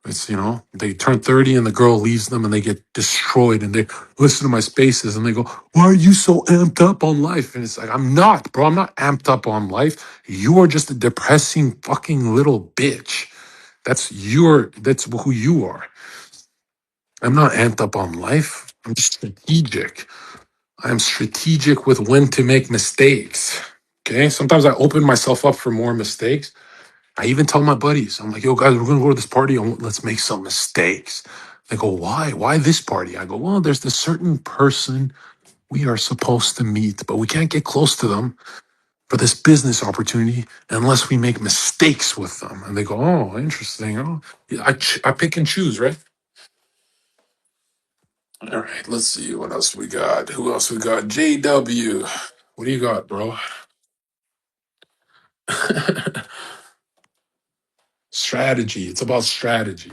It's, they turn 30 and the girl leaves them and they get destroyed and they listen to my spaces and they go, why are you so amped up on life? And it's like, I'm not, bro. I'm not amped up on life. You are just a depressing fucking little bitch. That's who you are. I'm not amped up on life. I'm just strategic. I'm strategic with when to make mistakes. Okay. Sometimes I open myself up for more mistakes. I even tell my buddies, I'm like, yo, guys, we're going to go to this party. Let's make some mistakes. They go, why? Why this party? I go, well, there's this certain person we are supposed to meet, but we can't get close to them for this business opportunity unless we make mistakes with them. And they go, oh, interesting. Oh, yeah, I pick and choose, right? All right, let's see what else we got. Who else we got? JW. What do you got, bro? Strategy. It's about strategy.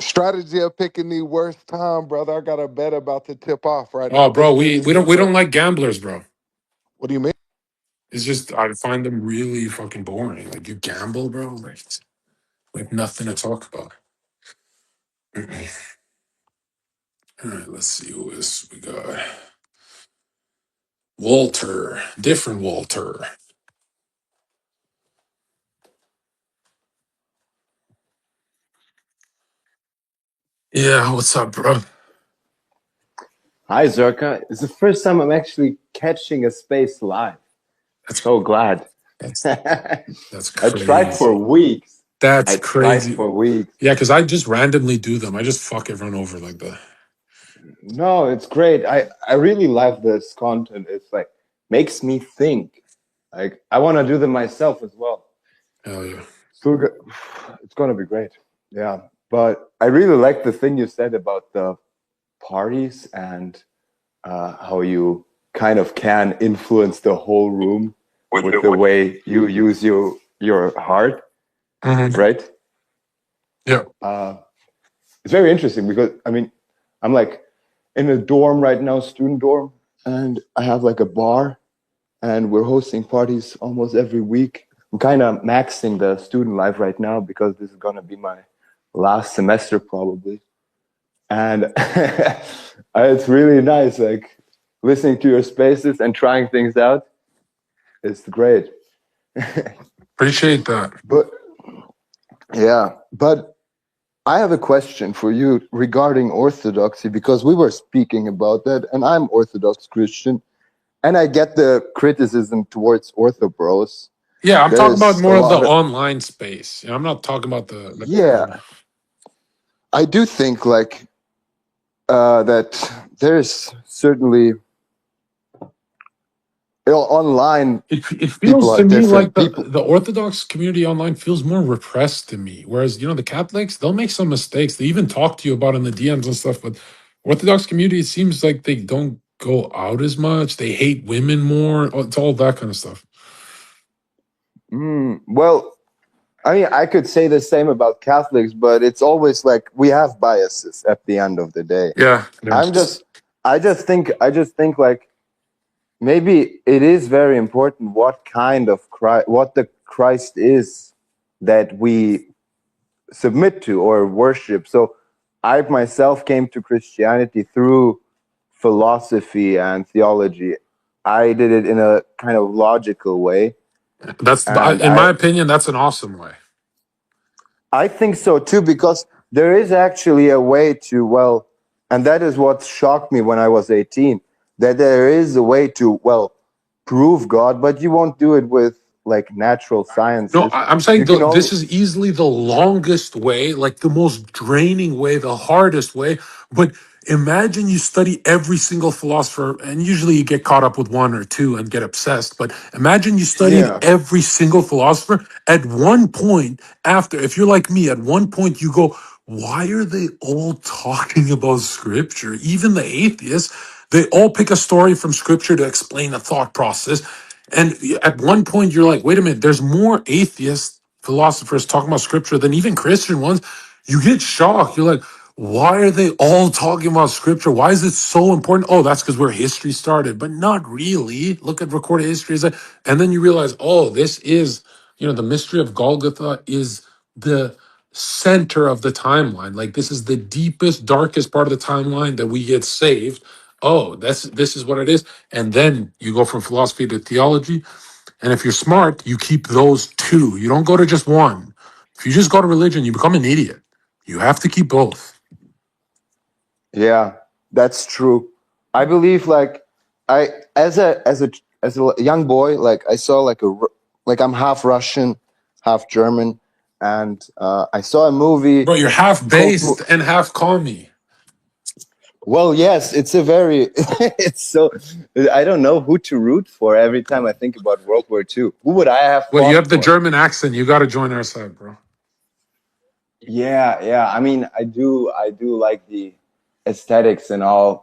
Strategy of picking the worst time, brother. I got a bet about to tip off right Oh, now. bro, This we thing we is don't we don't insane. like gamblers, bro. What do you mean? It's just I find them really fucking boring. Like you gamble, bro. Like we have nothing to talk about. All right, let's see who is we got. Walter, different Walter. Yeah, what's up, bro? Hi, Zherka. It's the first time I'm actually catching a space live. That's So glad. that's I that's tried for crazy. weeks. That's I tried crazy. for weeks. Yeah, because I just randomly do them. I just fuck everyone over like that. No, it's great. I really love this content. It's like makes me think. Like I want to do them myself as well. Hell yeah. So it's gonna be great. Yeah, but I really like the thing you said about the parties and how you kind of can influence the whole room with the way you use your heart, Mhm. right? Yeah. It's very interesting because I mean, I'm like in a dorm right now, student dorm, and I have like a bar, and we're hosting parties almost every week. I'm kind of maxing the student life right now because this is gonna be my last semester probably, and it's really nice, like listening to your spaces and trying things out. It's great. Appreciate that. But yeah, but I have a question for you regarding orthodoxy because we were speaking about that, and I'm Orthodox Christian, and I get the criticism towards Ortho bros. Yeah, I'm talking about There's a more of the lot of online space. I'm not talking about the yeah. corner. I do think like that. There's certainly online It people feels are to me like different. the People, the Orthodox community online feels more repressed to me. Whereas the Catholics, they'll make some mistakes. They even talk to you about in the DMs and stuff. But Orthodox community, it seems like they don't go out as much. They hate women more. It's all that kind of stuff. well, I mean, I could say the same about Catholics, but it's always like we have biases at the end of the day. Yeah, yeah. I'm just, I just think like maybe it is very important what kind of Christ, what the Christ is that we submit to or worship. So I myself came to Christianity through philosophy and theology. I did it in a kind of logical way, and In my opinion, that's an awesome way. I think so too, because there is actually a way to, well, and that is what shocked me when I was 18, that there is a way to, well, prove God, but you won't do it with like natural No, sciences. I'm saying You can this only, is easily the longest way, like the most draining way, the hardest way. But imagine you study every single philosopher, and usually you get caught up with one or two and get obsessed. But imagine you studied yeah, every single philosopher. At one point, after, if you're like me, at one point you go, why are they all talking about scripture? Even the atheists, they all pick a story from scripture to explain a thought process. And at one point, you're like, wait a minute, there's more atheist philosophers talking about scripture than even Christian ones. You get shocked. You're like, why are they all talking about scripture? Why is it so important? Oh, that's because where history started, but not really. Look at recorded history. And then you realize, oh, this is, the mystery of Golgotha is the center of the timeline. Like, this is the deepest, darkest part of the timeline that we get saved. Oh, this is what it is. And then you go from philosophy to theology. And if you're smart, you keep those two. You don't go to just one. If you just go to religion, you become an idiot. You have to keep both. yeah, that's true. I believe like I as a young boy, like I saw like I'm half Russian, half German, and I saw a movie Bro, you're half called based and half commie. well, yes, it's a very it's so I don't know who to root for every time I think about World War II. Who would I have Well, you fought have the for? German accent. You got to join our side, bro. Yeah, yeah. I mean, I do like the aesthetics and all,